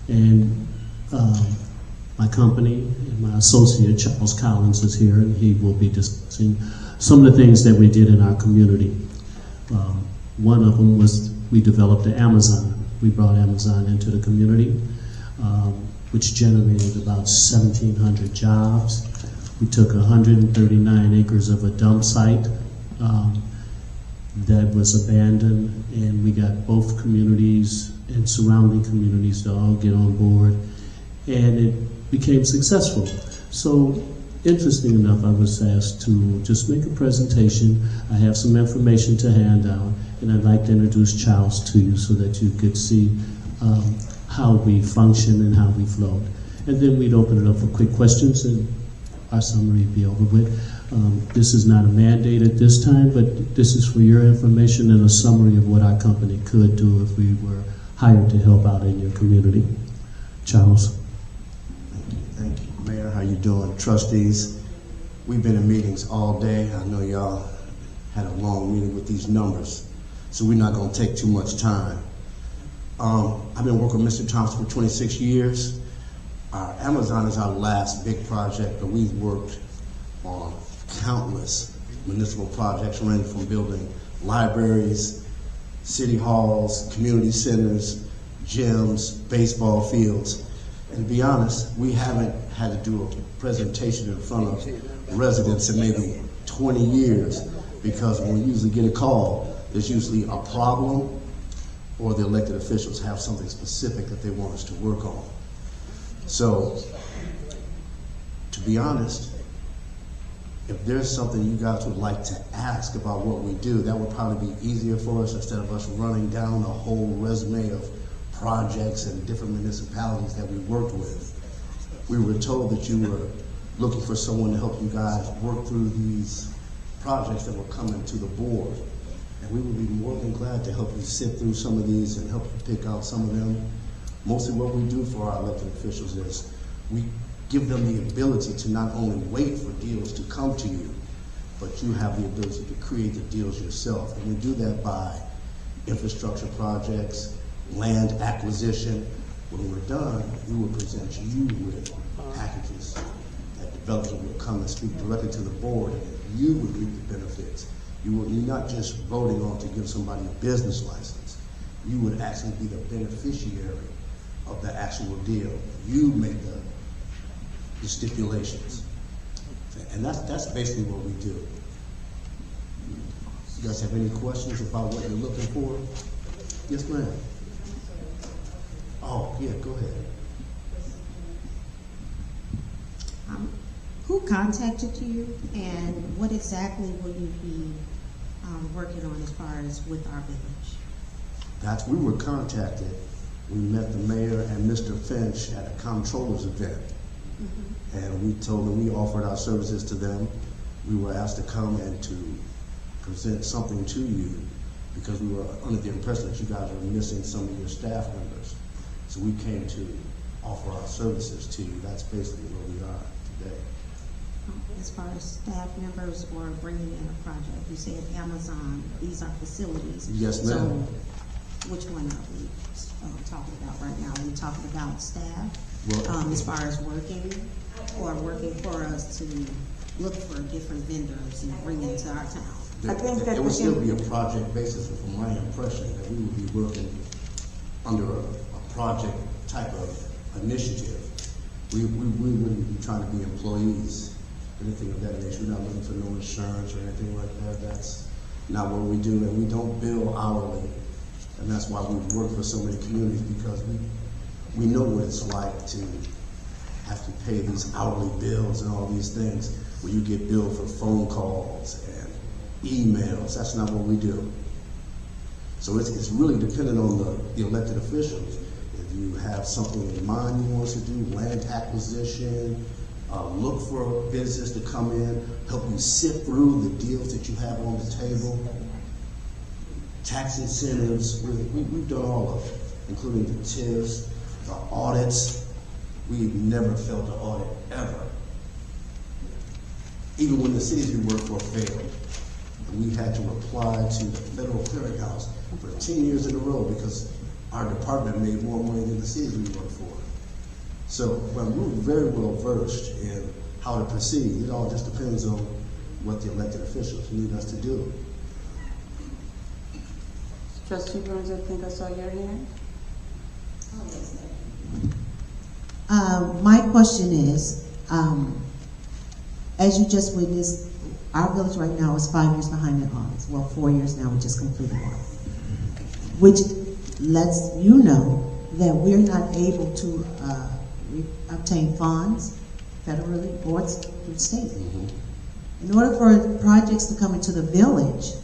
[SPEAKER 20] and my company and my associate Charles Collins is here, and he will be discussing some of the things that we did in our community. One of them was we developed the Amazon. We brought Amazon into the community, which generated about 1,700 jobs. We took 139 acres of a dump site that was abandoned, and we got both communities and surrounding communities to all get on board, and it became successful. So, interesting enough, I was asked to just make a presentation. I have some information to hand out, and I'd like to introduce Charles to you so that you could see how we function and how we flow. And then we'd open it up for quick questions, and our summary would be over with. This is not a mandate at this time, but this is for your information and a summary of what our company could do if we were hired to help out in your community. Charles.
[SPEAKER 21] Thank you. Mayor, how you doing? Trustees, we've been in meetings all day. I know y'all had a long meeting with these numbers, so we're not going to take too much time. I've been working with Mr. Thompson for 26 years. Our Amazon is our last big project, but we've worked on countless municipal projects ranging from building libraries, city halls, community centers, gyms, baseball fields. And to be honest, we haven't had to do a presentation in front of residents in maybe 20 years, because when we usually get a call, there's usually a problem or the elected officials have something specific that they want us to work on. So, to be honest, if there's something you guys would like to ask about what we do, that would probably be easier for us instead of us running down a whole resume of projects and different municipalities that we worked with. We were told that you were looking for someone to help you guys work through these projects that were coming to the board. And we would be more than glad to help you sit through some of these and help you pick out some of them. Mostly what we do for our elected officials is we give them the ability to not only wait for deals to come to you, but you have the ability to create the deals yourself. And we do that by infrastructure projects, land acquisition. When we're done, we will present you with packages that developers will come and speak directly to the board, and you would reap the benefits. You're not just voting on to give somebody a business license.
[SPEAKER 18] You would actually be the beneficiary of the actual deal. You make the stipulations. And that's basically what we do. You guys have any questions about what you're looking for? Yes, ma'am. Oh, yeah, go ahead.
[SPEAKER 6] Who contacted you, and what exactly will you be working on as far as with our village?
[SPEAKER 18] We were contacted. We met the mayor and Mr. Finch at a comptroller's event. And we told them we offered our services to them. We were asked to come and to present something to you because we were under the impression that you guys were missing some of your staff members. So we came to offer our services to you. That's basically where we are today.
[SPEAKER 6] As far as staff members or bringing in a project, you said Amazon, these are facilities.
[SPEAKER 18] Yes, ma'am.
[SPEAKER 6] So which one are we talking about right now? Are we talking about staff,
[SPEAKER 18] well,
[SPEAKER 6] as far as working, or working for us to look for different vendors and bring into our town?
[SPEAKER 18] It would still be a project basis, from my impression, that we would be working under a project type of initiative. We wouldn't be trying to be employees, anything of that nature. We're not looking for no insurance or anything like that. That's not what we do, and we don't bill hourly. And that's why we work for so many communities, because we know what it's like to have to pay these hourly bills and all these things, where you get billed for phone calls and emails. That's not what we do. So it's really dependent on the elected officials. If you have something in mind you want us to do, land acquisition, look for business to come in, help you sift through the deals that you have on the table, tax incentives, we've done all of it, including the TIFs, the audits. We've never failed to audit, ever. Even when the cities we work for failed, we had to apply to the federal clearinghouse for 10 years in a row because our department made more money than the cities we work for. So we're very well versed in how to proceed. It all just depends on what the elected officials need us to do.
[SPEAKER 10] Trustee Burns, I think I saw your hand.
[SPEAKER 12] My question is, as you just witnessed, our village right now is 5 years behind the audits. Well, 4 years now, we just completed one, which lets you know that we're not able to obtain funds federally or through state. In order for projects to come into the village,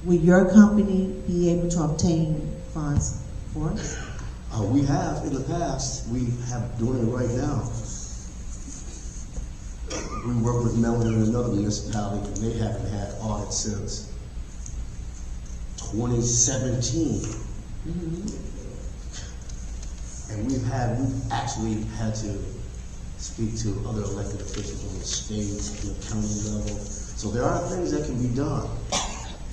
[SPEAKER 12] will your company be able to obtain funds for us?
[SPEAKER 18] We have in the past. We have doing it right now. We work with Mellon and another municipality, and they haven't had audits since 2017. And we've actually had to speak to other elected officials on the state and the county level. So there are things that can be done.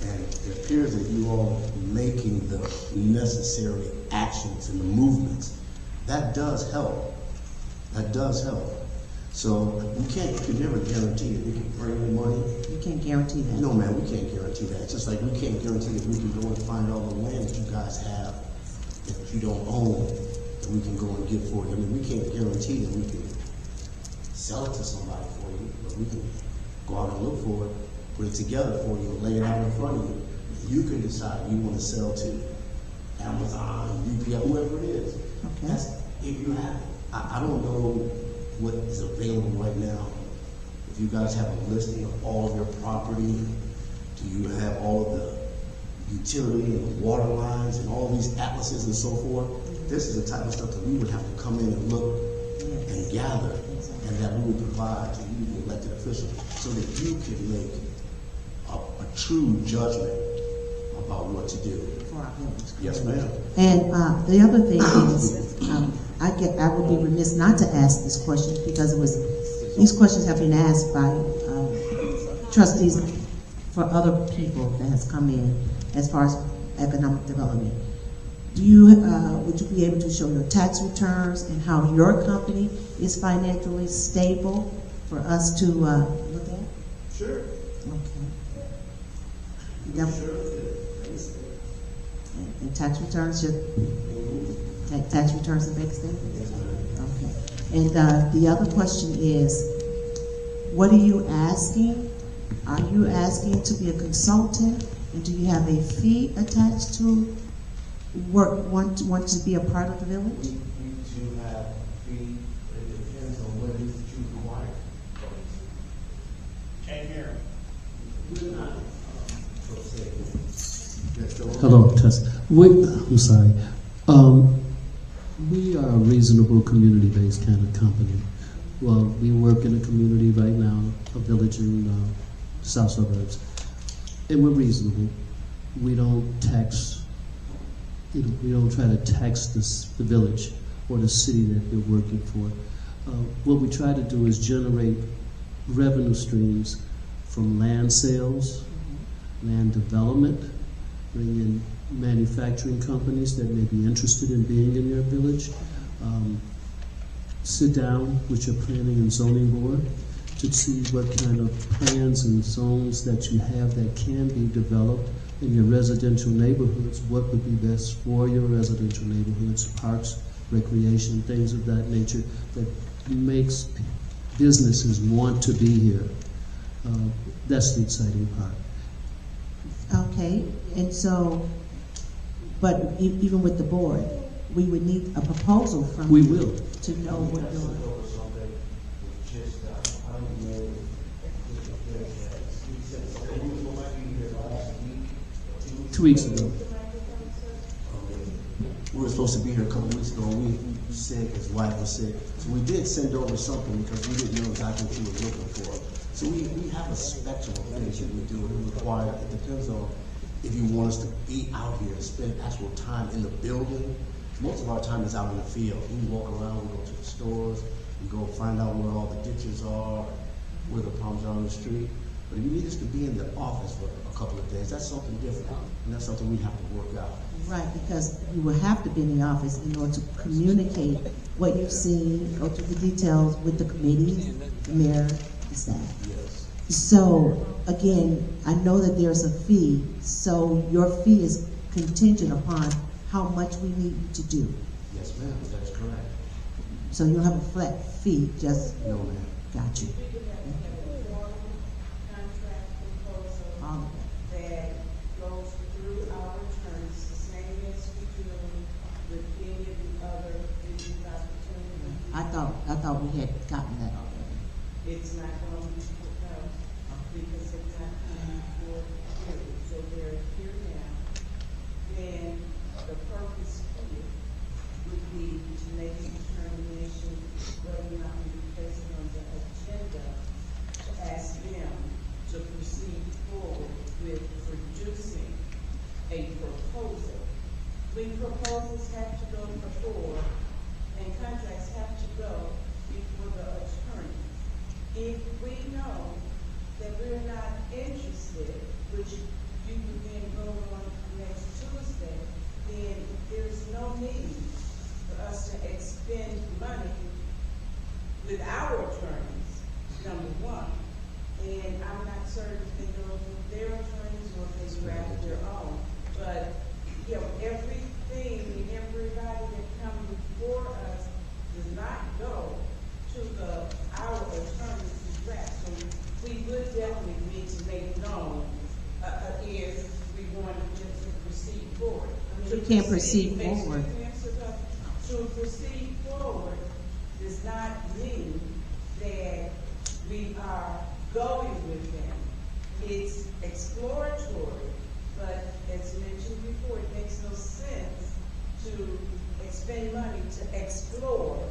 [SPEAKER 18] And it appears that you all are making the necessary actions and the movements. That does help. That does help. So we can never guarantee that we can bring in money.
[SPEAKER 12] You can't guarantee that.
[SPEAKER 18] No, man, we can't guarantee that. It's just like we can't guarantee that we can go and find all the land that you guys have that you don't own, that we can go and get for you. I mean, we can't guarantee that we can sell it to somebody for you, but we can go out and look for it, put it together for you, and lay it out in front of you. You can decide you want to sell to Amazon, UPS, whoever it is.
[SPEAKER 12] Okay.
[SPEAKER 18] That's if you have it. I don't know what is available right now. If you guys have a listing of all of your property, do you have all of the utility and water lines and all these atlases and so forth? This is the type of stuff that we would have to come in and look and gather, and that we would provide to you, the elected officials, so that you can make a true judgment about what to do.
[SPEAKER 12] For our village.
[SPEAKER 18] Yes, ma'am.
[SPEAKER 12] And the other thing is, I would be remiss not to ask this question because these questions have been asked by trustees for other people that has come in as far as economic development. Would you be able to show your tax returns and how your company is financially stable for us to look at?
[SPEAKER 18] Sure.
[SPEAKER 12] Okay. And tax returns, tax returns and bank statements? Okay. And the other question is, what are you asking? Are you asking to be a consultant? And do you have a fee attached to want to be a part of the village?
[SPEAKER 21] We do have a fee, but it depends on what it is that you require.
[SPEAKER 9] Can't hear him.
[SPEAKER 21] We're not,
[SPEAKER 20] Hello, Tess. I'm sorry. We are a reasonable community-based kind of company. Well, we work in a community right now, a village in south suburbs, and we're reasonable. We don't tax. We don't try to tax the village or the city that we're working for. What we try to do is generate revenue streams from land sales, land development, bring in manufacturing companies that may be interested in being in your village. Sit down with your planning and zoning board to see what kind of plans and zones that you have that can be developed in your residential neighborhoods, what would be best for your residential neighborhoods, parks, recreation, things of that nature that makes businesses want to be here. That's the exciting part.
[SPEAKER 12] Okay, and so, but even with the board, we would need a proposal from
[SPEAKER 20] We
[SPEAKER 12] you
[SPEAKER 20] will.
[SPEAKER 12] to know what we're doing.
[SPEAKER 20] 2 weeks ago.
[SPEAKER 21] We were supposed to be here a couple weeks ago, and we sick, his wife was sick. So we did send over something because we didn't know exactly what we were looking for. So we have a spectrum of things that we do, and we require, it depends on if you want us to be out here and spend actual time in the building. Most of our time is out in the field. We walk around, we go to the stores, we go find out where all the ditches are, where the problems are on the street. But if you need us to be in the office for a couple of days, that's something different, and that's something we have to work out.
[SPEAKER 12] Right, because you will have to be in the office in order to communicate what you've seen, go through the details with the committee, the mayor, the staff.
[SPEAKER 21] Yes.
[SPEAKER 12] So, again, I know that there's a fee, so your fee is contingent upon how much we need you to do.
[SPEAKER 21] Yes, ma'am, that's correct.
[SPEAKER 12] So you don't have a flat fee, just.
[SPEAKER 21] No, ma'am.
[SPEAKER 12] Got you.
[SPEAKER 1] All of that goes through our attorneys, the same as we do with any of the other business opportunities.
[SPEAKER 12] I thought we had gotten that already.
[SPEAKER 1] It's not going to be put out because it's not coming for you. So they're here now. Then the purpose here would be to make a determination whether or not we place it on the agenda to ask them to proceed forward with producing a proposal. When proposals have to go before and contracts have to go before the attorney, if we know that we're not interested, which you can then go on next Tuesday, then there's no need for us to expend money with our attorneys, number one. And I'm not certain if they go with their attorneys or if they draft their own. But, you know, everything and everybody that comes before us does not go to our attorneys to draft. So we would definitely need to make known if we want to proceed forward. I mean,
[SPEAKER 12] We can't proceed forward.
[SPEAKER 1] To proceed forward does not mean that we are going with them. It's exploratory, but as mentioned before, it makes no sense to expend money to explore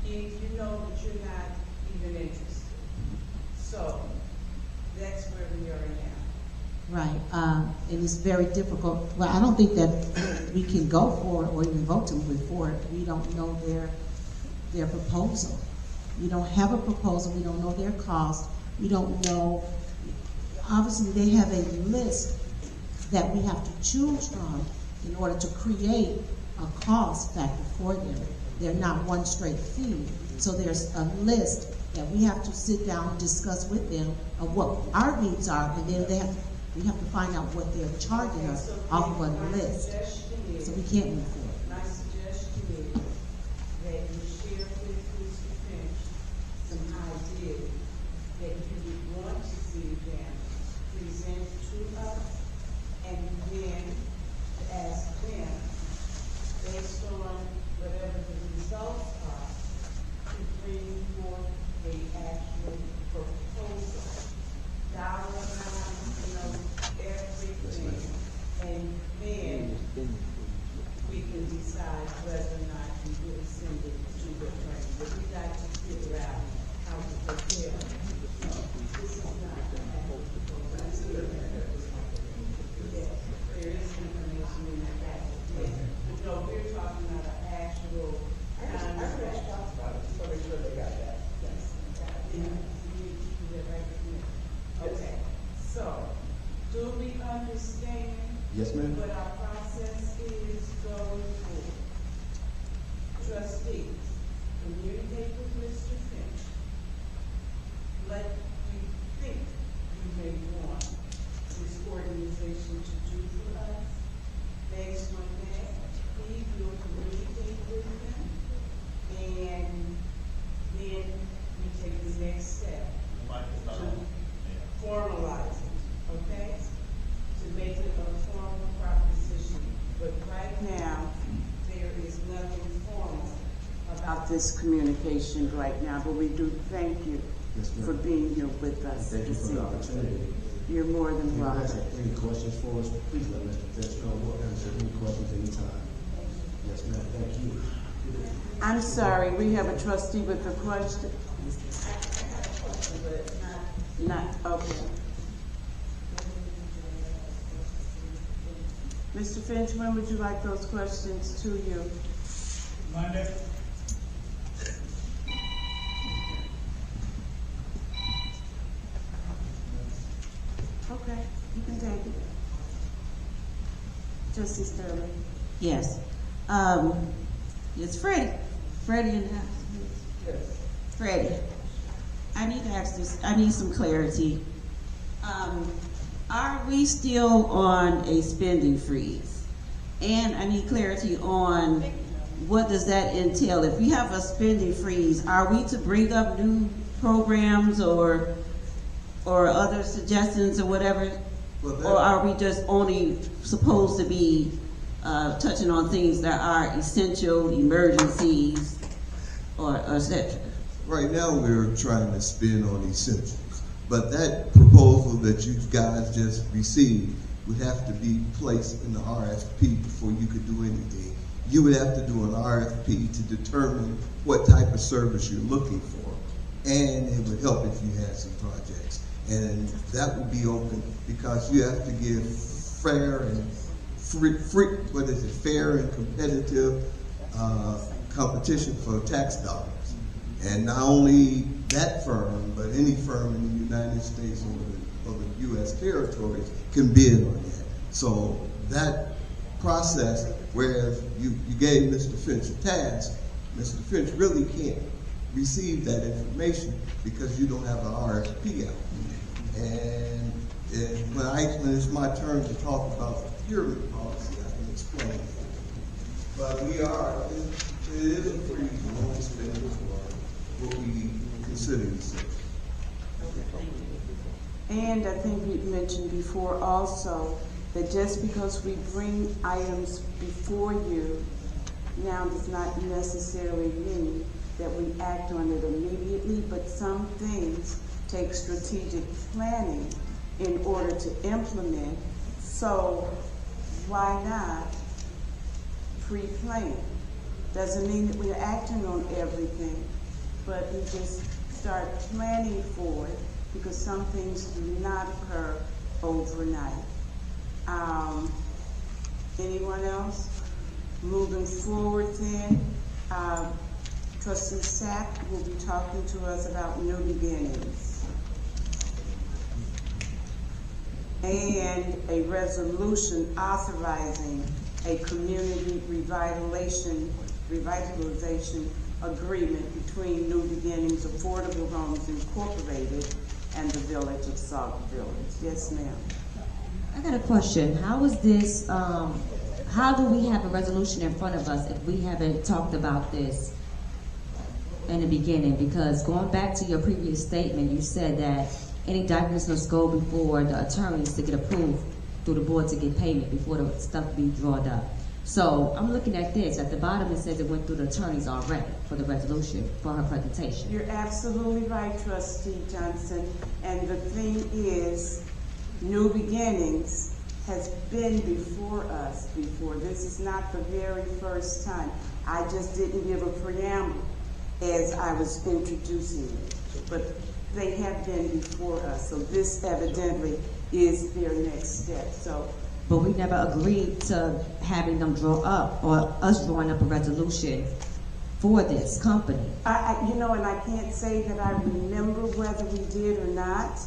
[SPEAKER 1] if you know that you're not even interested. So that's where we are now.
[SPEAKER 12] Right, and it's very difficult. Well, I don't think that we can go for it or even vote to move forward. We don't know their proposal. We don't have a proposal. We don't know their cost. We don't know. Obviously, they have a list that we have to choose from in order to create a cost factor for them. They're not one straight fee. So there's a list that we have to sit down and discuss with them of what our needs are, and then they have to We have to find out what they're charging us off of a list. So we can't move forward.
[SPEAKER 2] My suggestion is that you share with Mr. Finch some ideas that you would want to see them present to us, and then to ask them, based on whatever the results are, to bring forth a actual proposal. Dollar amount, everything, and then we can decide whether or not we will send it to the attorney. But we got to figure out how to prepare. This is not the actual proposal. Yes, there is information in the packet. No, we're talking about an actual. I just talked about it, so make sure they got that. Yes. Okay, so, do we understand?
[SPEAKER 3] Yes, ma'am.
[SPEAKER 2] What our process is going forward? Trustees, communicate with Mr. Finch. What you think you may want this organization to do for us. Based on that, he will communicate with them, and then we take the next step to formalize it, okay? To make it a formal proposition. But right now, there is nothing formal
[SPEAKER 1] About this communication right now, but we do thank you for being here with us.
[SPEAKER 21] Thank you for the opportunity.
[SPEAKER 1] You're more than
[SPEAKER 21] If you
[SPEAKER 1] welcome.
[SPEAKER 21] have any questions for us, please let Mr. Finch know. We'll answer any questions anytime. Yes, ma'am. Thank you.
[SPEAKER 1] I'm sorry, we have a trustee with a question. Not, okay. Mr. Finch, when would you like those questions to you?
[SPEAKER 9] Monday.
[SPEAKER 1] Okay, you can take it. Trustee Sterling.
[SPEAKER 10] Yes. It's Freddie. Freddie in the house. Freddie, I need to ask this, I need some clarity. Are we still on a spending freeze? And I need clarity on what does that entail? If we have a spending freeze, are we to bring up new programs or other suggestions or whatever? Or are we just only supposed to be touching on things that are essential, emergencies, or et cetera?
[SPEAKER 22] Right now, we're trying to spend on essentials. But that proposal that you guys just received would have to be placed in the RFP before you could do anything. You would have to do an RFP to determine what type of service you're looking for. And it would help if you had some projects. And that would be open because you have to give fair and fair and competitive competition for tax dollars. And not only that firm, but any firm in the United States or the U.S. territories can bid on that. So that process, whereas you gave Mr. Finch a task, Mr. Finch really can't receive that information because you don't have an RFP out. And when it's my turn to talk about the pyramid policy, I can explain it. But it is a freeze, we only spend for what we consider essential.
[SPEAKER 1] And I think we mentioned before also that just because we bring items before you now does not necessarily mean that we act on it immediately, but some things take strategic planning in order to implement. So why not pre-plan? Doesn't mean that we're acting on everything, but we just start planning for it because some things do not occur overnight. Anyone else? Moving forward then, Trustee Sauk will be talking to us about new beginnings and a resolution authorizing a community revitalization agreement between New Beginnings Affordable Homes Incorporated and the Village of Sauk Village. Yes, ma'am.
[SPEAKER 7] I got a question. How is this, how do we have a resolution in front of us if we haven't talked about this in the beginning? Because going back to your previous statement, you said that any documents must go before the attorneys to get approved through the board to get payment before the stuff be drawn up. So I'm looking at this. At the bottom it says it went through the attorneys already for the resolution for her presentation.
[SPEAKER 1] You're absolutely right, Trustee Johnson. And the thing is, New Beginnings has been before us before. This is not the very first time. I just didn't give a preamble as I was introducing it. But they have been before us. So this evidently is their next step. So,
[SPEAKER 7] but we never agreed to having them draw up or us drawing up a resolution for this company.
[SPEAKER 1] you know, and I can't say that I remember whether we did or not.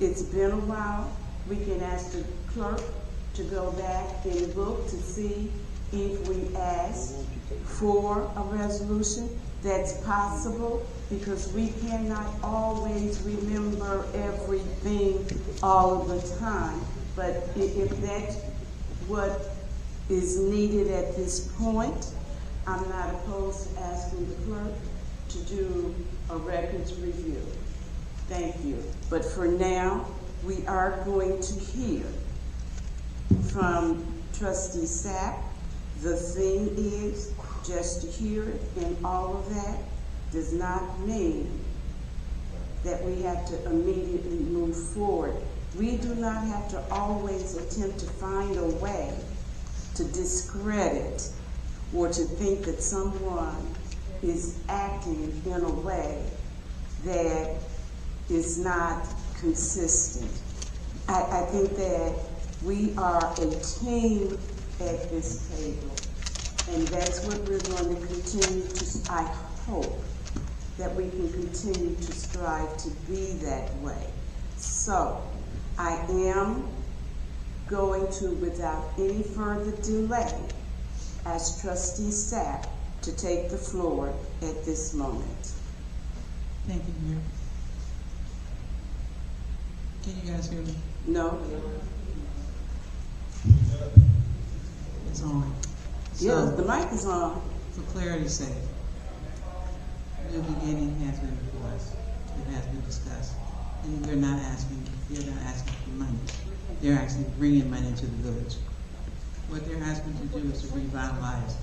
[SPEAKER 1] It's been a while. We can ask the clerk to go back and look to see if we asked for a resolution. That's possible because we cannot always remember everything all of the time. But if that's what is needed at this point, I'm not opposed to asking the clerk to do a records review. Thank you. But for now, we are going to hear from Trustee Sapp. The thing is, just to hear it and all of that does not mean that we have to immediately move forward. We do not have to always attempt to find a way to discredit or to think that someone is acting in a way that is not consistent. I think that we are a team at this table, and that's what we're going to continue to, I hope that we can continue to strive to be that way. So, I am going to, without any further delay, ask Trustee Sapp to take the floor at this moment.
[SPEAKER 11] Thank you, Mayor. Can you guys hear me?
[SPEAKER 1] No?
[SPEAKER 11] It's on.
[SPEAKER 1] Yes, the mic is on.
[SPEAKER 11] For clarity's sake, New Beginning has been before us. It has been discussed. And they're not asking for money. They're actually bringing money to the village. What they're asking to do is to revitalize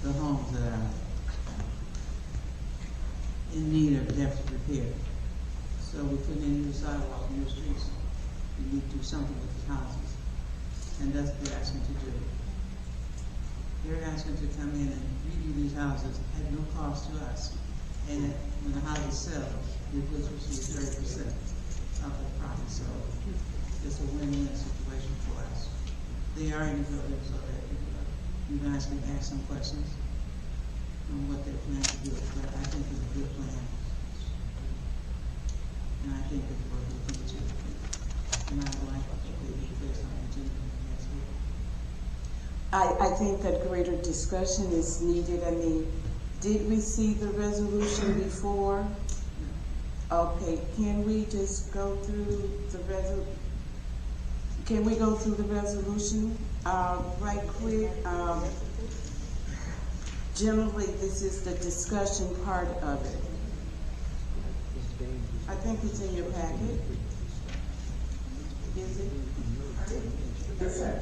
[SPEAKER 11] the homes that are in need of depth repair. So we're putting in new sidewalks, new streets. We need to do something with the houses. And that's what they're asking to do. They're asking to come in and redo these houses at no cost to us. And when the houses sell, the village will receive 30% of the profit. So it's a win-win situation for us. They are in the building so that you guys can ask some questions on what they plan to do. But I think it's a good plan. And I think it's what we'll do too. And I'd like to be placed on the agenda next week.
[SPEAKER 1] I think that greater discussion is needed. I mean, did we see the resolution before? Okay, can we just go through the can we go through the resolution right quick? Generally, this is the discussion part of it. I think it's in your packet. Is it? Yes, sir.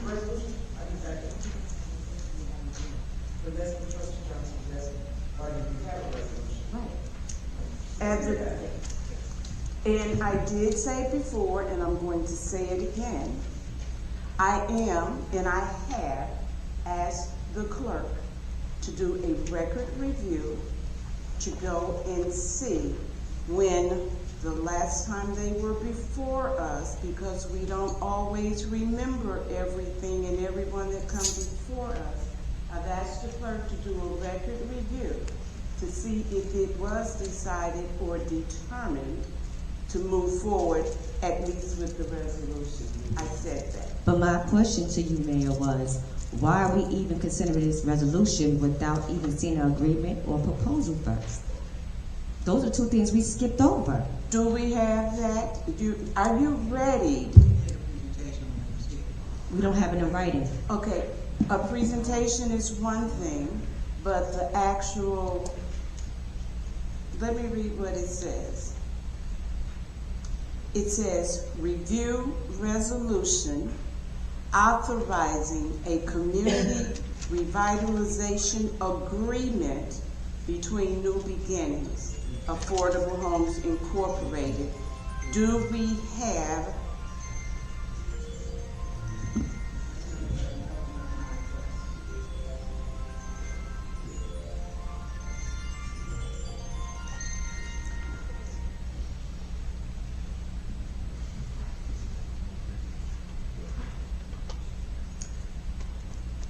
[SPEAKER 9] Resolution? I can take it. But that's what Trustee Johnson says. Why do you have a resolution?
[SPEAKER 1] Right. And I did say it before, and I'm going to say it again. I am, and I have, asked the clerk to do a record review to go and see when the last time they were before us, because we don't always remember everything and everyone that comes before us. I've asked the clerk to do a record review to see if it was decided or determined to move forward, at least with the resolution. I said that.
[SPEAKER 7] But my question to you, Mayor, was why are we even considering this resolution without even seeing an agreement or proposal first? Those are two things we skipped over.
[SPEAKER 1] Do we have that? Are you ready
[SPEAKER 7] We don't have it in writing.
[SPEAKER 1] Okay, a presentation is one thing, but the actual, let me read what it says. It says, review resolution authorizing a community revitalization agreement between New Beginnings, Affordable Homes Incorporated. Do we have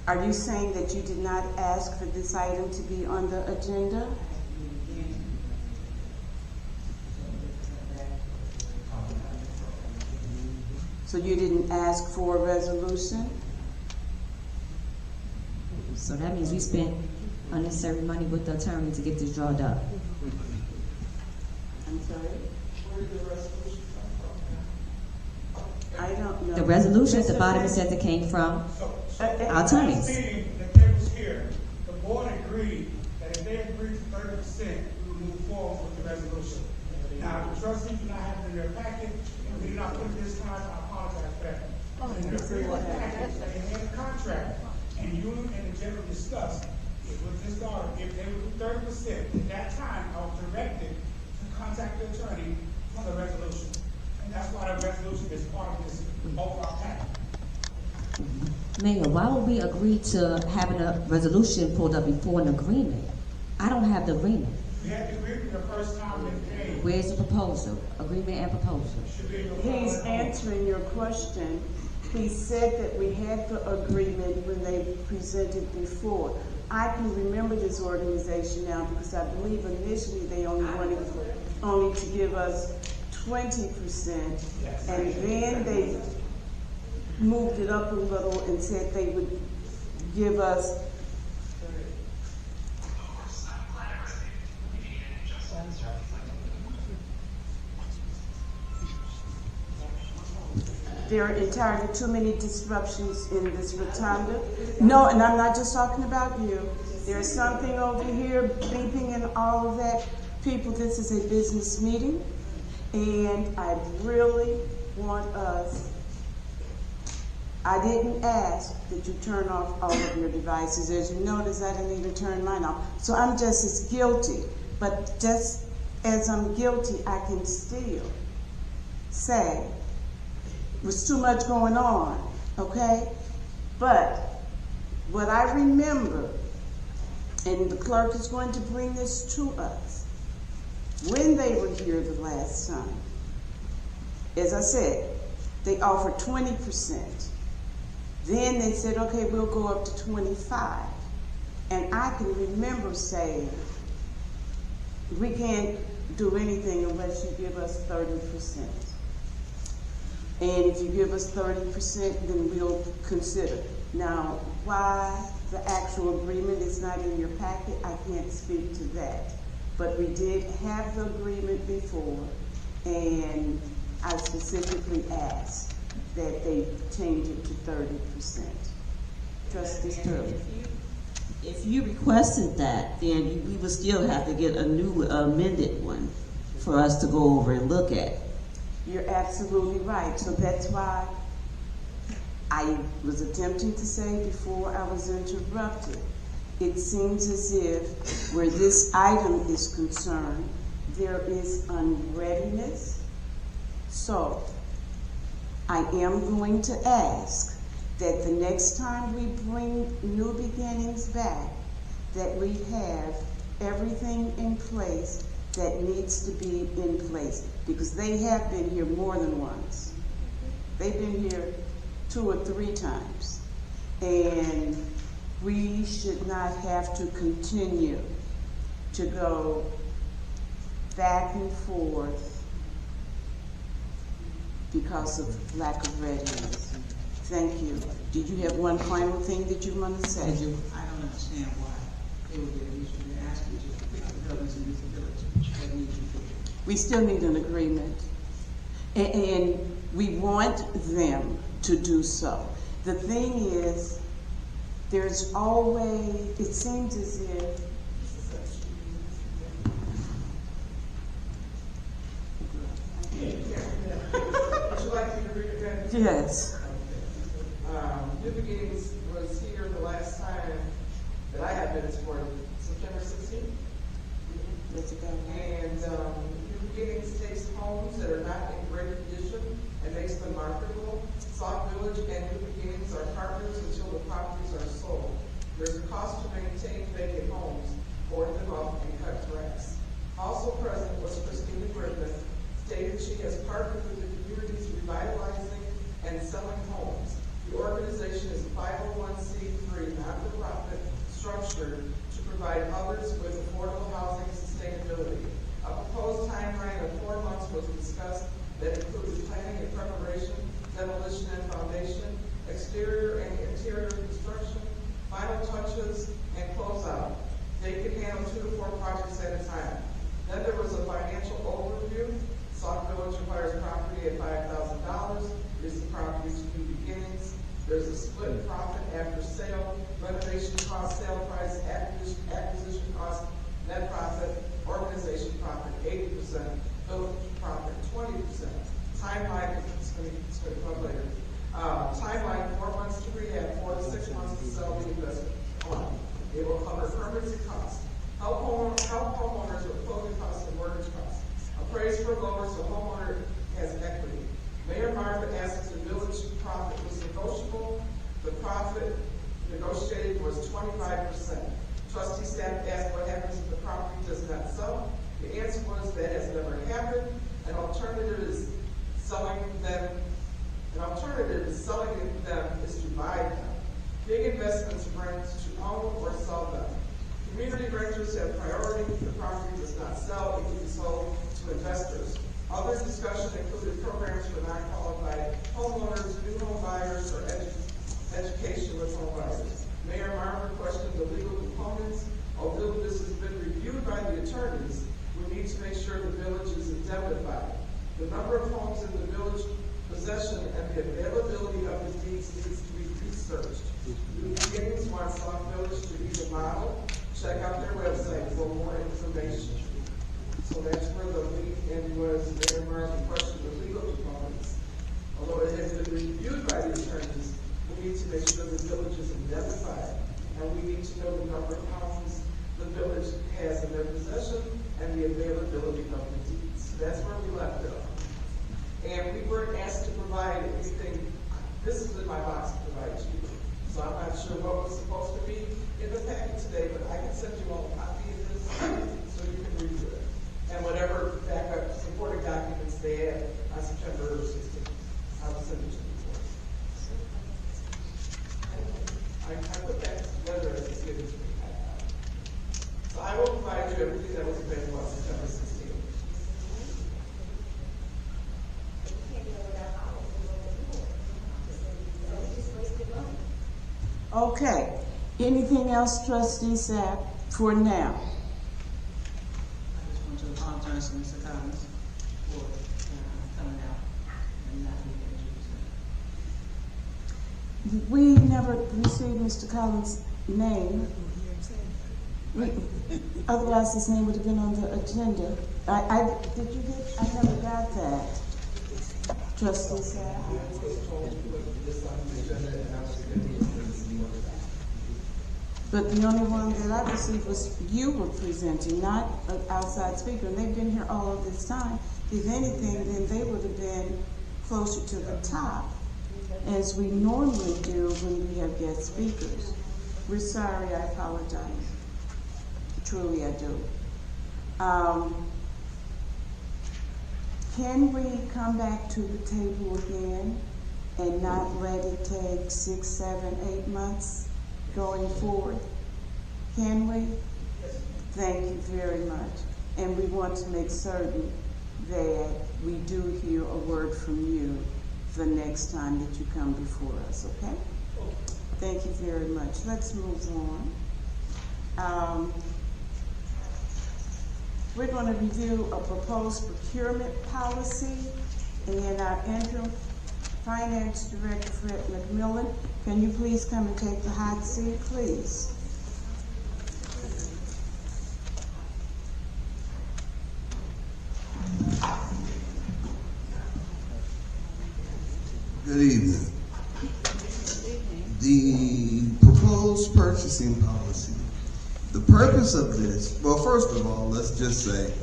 [SPEAKER 1] Are you saying that you did not ask for this item to be on the agenda? So you didn't ask for a resolution?
[SPEAKER 7] So that means we spent unnecessary money with the attorney to get this drawn up.
[SPEAKER 1] I'm sorry? Where did the resolution come from? I don't know.
[SPEAKER 7] The resolution at the bottom, it says it came from our attorneys.
[SPEAKER 9] Last meeting that they was here, the board agreed that if they agreed to 30%, we would move forward with the resolution. Now, the trustees do not have it in their packet, and we did not put it this time, I apologize for that. But in their previous packet, they had a contract, and you and the general discussed it with this daughter, if they would do 30%, at that time, I was directed to contact the attorney for the resolution. And that's why the resolution is part of this overall packet.
[SPEAKER 7] Mayor, why would we agree to having a resolution pulled up before an agreement? I don't have the agreement.
[SPEAKER 9] We had the agreement the first time that came.
[SPEAKER 7] Where's the proposal? Agreement and proposal.
[SPEAKER 1] He's answering your question. He said that we had the agreement when they presented before. I can remember this organization now because I believe initially they only wanted to give us 20%, and then they moved it up a little and said they would give us there are entirely too many disruptions in this rotunda. No, and I'm not just talking about you. There's something over here beeping and all of that. People, this is a business meeting, and I really want us, I didn't ask that you turn off all of your devices. As you notice, I didn't even turn mine off. So I'm just as guilty, but just as I'm guilty, I can still say, was too much going on, okay? But what I remember, and the clerk is going to bring this to us, when they were here the last time, as I said, they offered 20%. Then they said, okay, we'll go up to 25. And I can remember saying, we can't do anything unless you give us 30%. And if you give us 30%, then we'll consider. Now, why the actual agreement is not in your packet, I can't speak to that. But we did have the agreement before, and I specifically asked that they change it to 30%. Trustee Sterling.
[SPEAKER 10] If you requested that, then we would still have to get a new amended one for us to go over and look at.
[SPEAKER 1] You're absolutely right. So that's why I was attempting to say before I was interrupted. It seems as if where this item is concerned, there is unreadiness. So I am going to ask that the next time we bring New Beginnings back, that we have everything in place that needs to be in place, because they have been here more than once. They've been here 2 or 3 times, and we should not have to continue to go back and forth because of lack of readiness. Thank you. Did you have one final thing that you want to say?
[SPEAKER 11] I don't understand why they would get an issue. They're asking to pick the buildings in this village. What need to do?
[SPEAKER 1] We still need an agreement, and we want them to do so. The thing is, there's always, it seems as if,
[SPEAKER 8] Would you like me to read it again?
[SPEAKER 1] yes.
[SPEAKER 8] New Beginnings was here the last time that I had minutes for September 16th. And New Beginnings takes homes that are not in great condition and makes them marketable. Sauk Village and New Beginnings are partners until the properties are sold. There's a cost to maintain vacant homes, board them up, and cut grass. Also present was Christina Griffin, stated she has partnered with the communities revitalizing and selling homes. The organization is a 501c3 not-for-profit structure to provide others with affordable housing and sustainability. A proposed timeline of 4 months was discussed that included planning and preparation, demolition and foundation, exterior and interior construction, final touches, and closeout. They can handle 2 to 4 projects at a time. Then there was a financial overview. Sauk Village acquires property at $5,000. Is the property's New Beginnings. There's a split profit after sale, renovation cost, sale price, acquisition cost, net profit, organization profit 80%, village profit 20%. Timeline, it's going to come later. Timeline, 4 months to rehab, 4 to 6 months to sell the investment on. It will cover permits and costs. Help homeowners with closing costs and mortgage costs. Appraise for lower so homeowner has equity. Mayor Marvin asks the village profit was negotiable. The profit negotiated was 25%. Trustee staff asked what happens if the property does not sell. The answer was that has never happened. An alternative is selling them is to buy them. Big investments rent to own or sell them. Community renters have priority. If the property does not sell, it can be sold to investors. Other discussion included programs for non-qualified homeowners, new home buyers, or education with home buyers. Mayor Marvin questioned the legal components. Although this has been reviewed by the attorneys, we need to make sure the village is indemnified. The number of homes in the village possession and the availability of the deeds needs to be researched. New Beginnings wants Sauk Village to be the model. Check out their website for more information. So that's where the lead end was. Mayor Marvin questioned the legal components. Although it has been reviewed by the attorneys, we need to make sure the village is indemnified. And we need to know the number of homes the village has in their possession and the availability of the deeds. So that's where we left it off. And we weren't asked to provide anything. This is in my box to provide to you. So I'm not sure what was supposed to be in the packet today, but I can send you all a copy of this so you can review it. And whatever backup supporting documents they had on September 16th, I will send it to you. I put that together as it's given to me. So I will provide you everything that was available on September 16th.
[SPEAKER 1] Okay. Anything else, Trustee Sapp, for now?
[SPEAKER 11] I just want to apologize to Mr. Collins for coming out and not being able to.
[SPEAKER 1] We never received Mr. Collins' name. Otherwise, his name would have been on the agenda. I never got that. Trustee Sapp. But the only one that I received was you were presenting, not an outside speaker. And they've been here all of this time. If anything, then they would have been closer to the top, as we normally do when we have guest speakers. We're sorry, I apologize. Truly, I do. Can we come back to the table again and not let it take 6, 7, 8 months going forward? Can we? Thank you very much. And we want to make certain that we do hear a word from you the next time that you come before us, okay? Thank you very much. Let's move on. We're going to review a proposed procurement policy, and our interim finance director, Fred McMillan, Can you please come and take the hot seat, please?
[SPEAKER 22] Good evening. The proposed purchasing policy. The purpose of this, well, first of all, let's just say,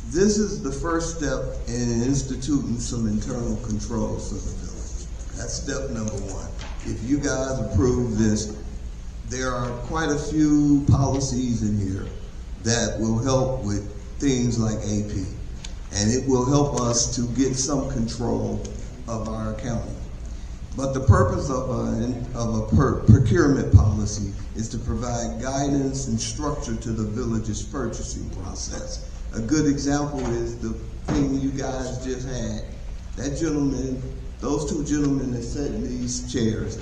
[SPEAKER 22] this is the first step in instituting some internal controls for the village. That's step number one. If you guys approve this, there are quite a few policies in here that will help with things like AP. And it will help us to get some control of our accounting. But the purpose of a procurement policy is to provide guidance and structure to the village's purchasing process. A good example is the thing you guys just had. That gentleman, those two gentlemen that sat in these chairs,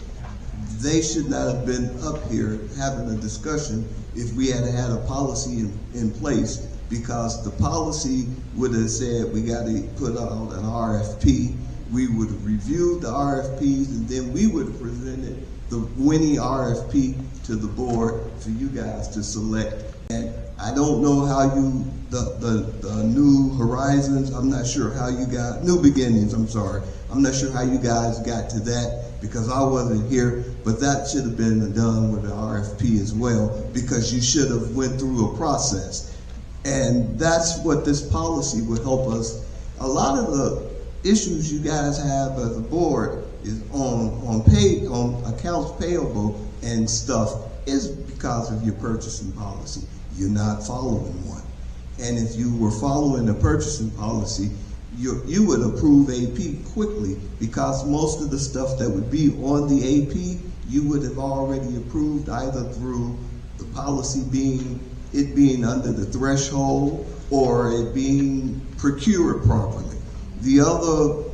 [SPEAKER 22] they should not have been up here having a discussion if we had had a policy in place, because the policy would have said we got to put out an RFP. We would have reviewed the RFPs, and then we would have presented the winning RFP to the board for you guys to select. And I don't know how you, the New Horizons, I'm not sure how you got, New Beginnings, I'm sorry. I'm not sure how you guys got to that because I wasn't here, but that should have been done with the RFP as well, because you should have went through a process. And that's what this policy would help us. A lot of the issues you guys have as a board is on accounts payable and stuff is because of your purchasing policy. You're not following one. And if you were following the purchasing policy, you would approve AP quickly, because most of the stuff that would be on the AP, you would have already approved either through the policy being under the threshold or it being procured properly. The other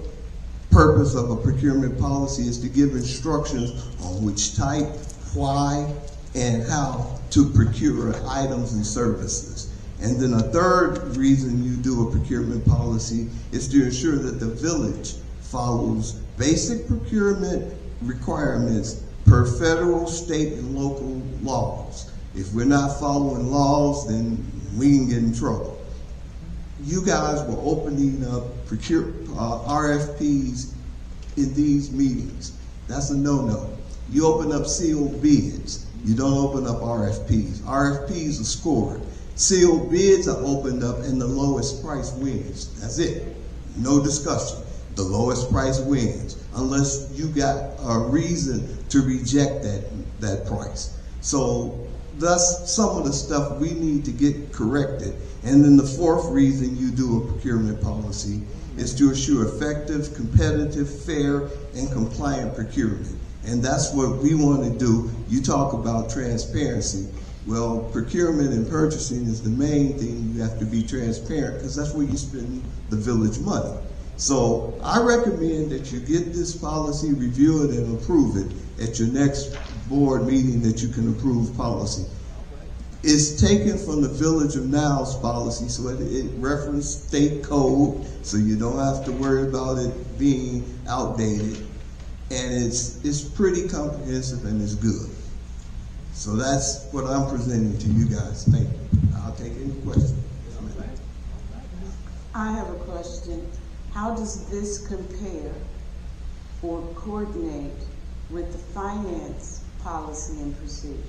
[SPEAKER 22] purpose of a procurement policy is to give instructions on which type, why, and how to procure items and services. And then a third reason you do a procurement policy is to ensure that the village follows basic procurement requirements per federal, state, and local laws. If we're not following laws, then we can get in trouble. You guys were opening up RFPs in these meetings. That's a no-no. You open up sealed bids. You don't open up RFPs. RFPs are scored. Sealed bids are opened up and the lowest price wins. That's it. No discussion. The lowest price wins, unless you got a reason to reject that price. So that's some of the stuff we need to get corrected. And then the fourth reason you do a procurement policy is to assure effective, competitive, fair, and compliant procurement. And that's what we want to do. You talk about transparency. Well, procurement and purchasing is the main thing. You have to be transparent because that's where you spend the village money. So I recommend that you get this policy, review it, and approve it at your next board meeting that you can approve policy. It's taken from the Village of Niles policy, so it referenced state code, so you don't have to worry about it being outdated. And it's pretty comprehensive and it's good. So that's what I'm presenting to you guys. Thank you. I'll take any questions.
[SPEAKER 1] I have a question. How does this compare or coordinate with the finance policy and procedure?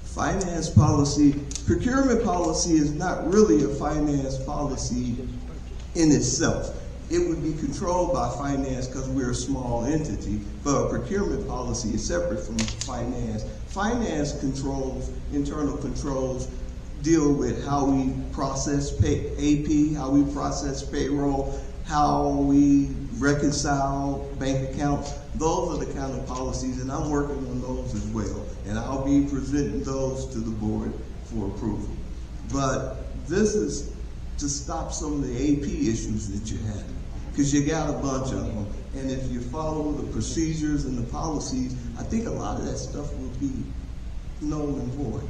[SPEAKER 22] Finance policy, procurement policy is not really a finance policy in itself. It would be controlled by finance because we're a small entity, but a procurement policy is separate from finance. Finance controls, internal controls, deal with how we process AP, how we process payroll, how we reconcile bank accounts. Those are the kind of policies, and I'm working on those as well. And I'll be presenting those to the board for approval. But this is to stop some of the AP issues that you have, because you got a bunch of them. And if you follow the procedures and the policies, I think a lot of that stuff will be null and void.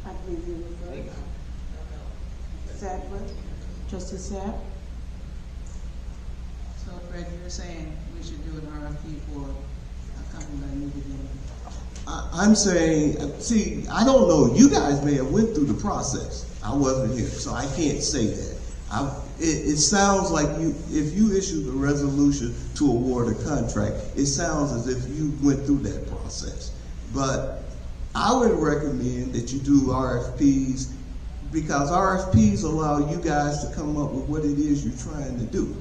[SPEAKER 1] I believe you were first. Sadler, Trustee Sapp.
[SPEAKER 11] So Fred, you're saying we should do an RFP for a company by New Beginning.
[SPEAKER 22] I'm saying, see, I don't know. You guys may have went through the process. I wasn't here, so I can't say that. It sounds like if you issued a resolution to award a contract, it sounds as if you went through that process. But I would recommend that you do RFPs, because RFPs allow you guys to come up with what it is you're trying to do.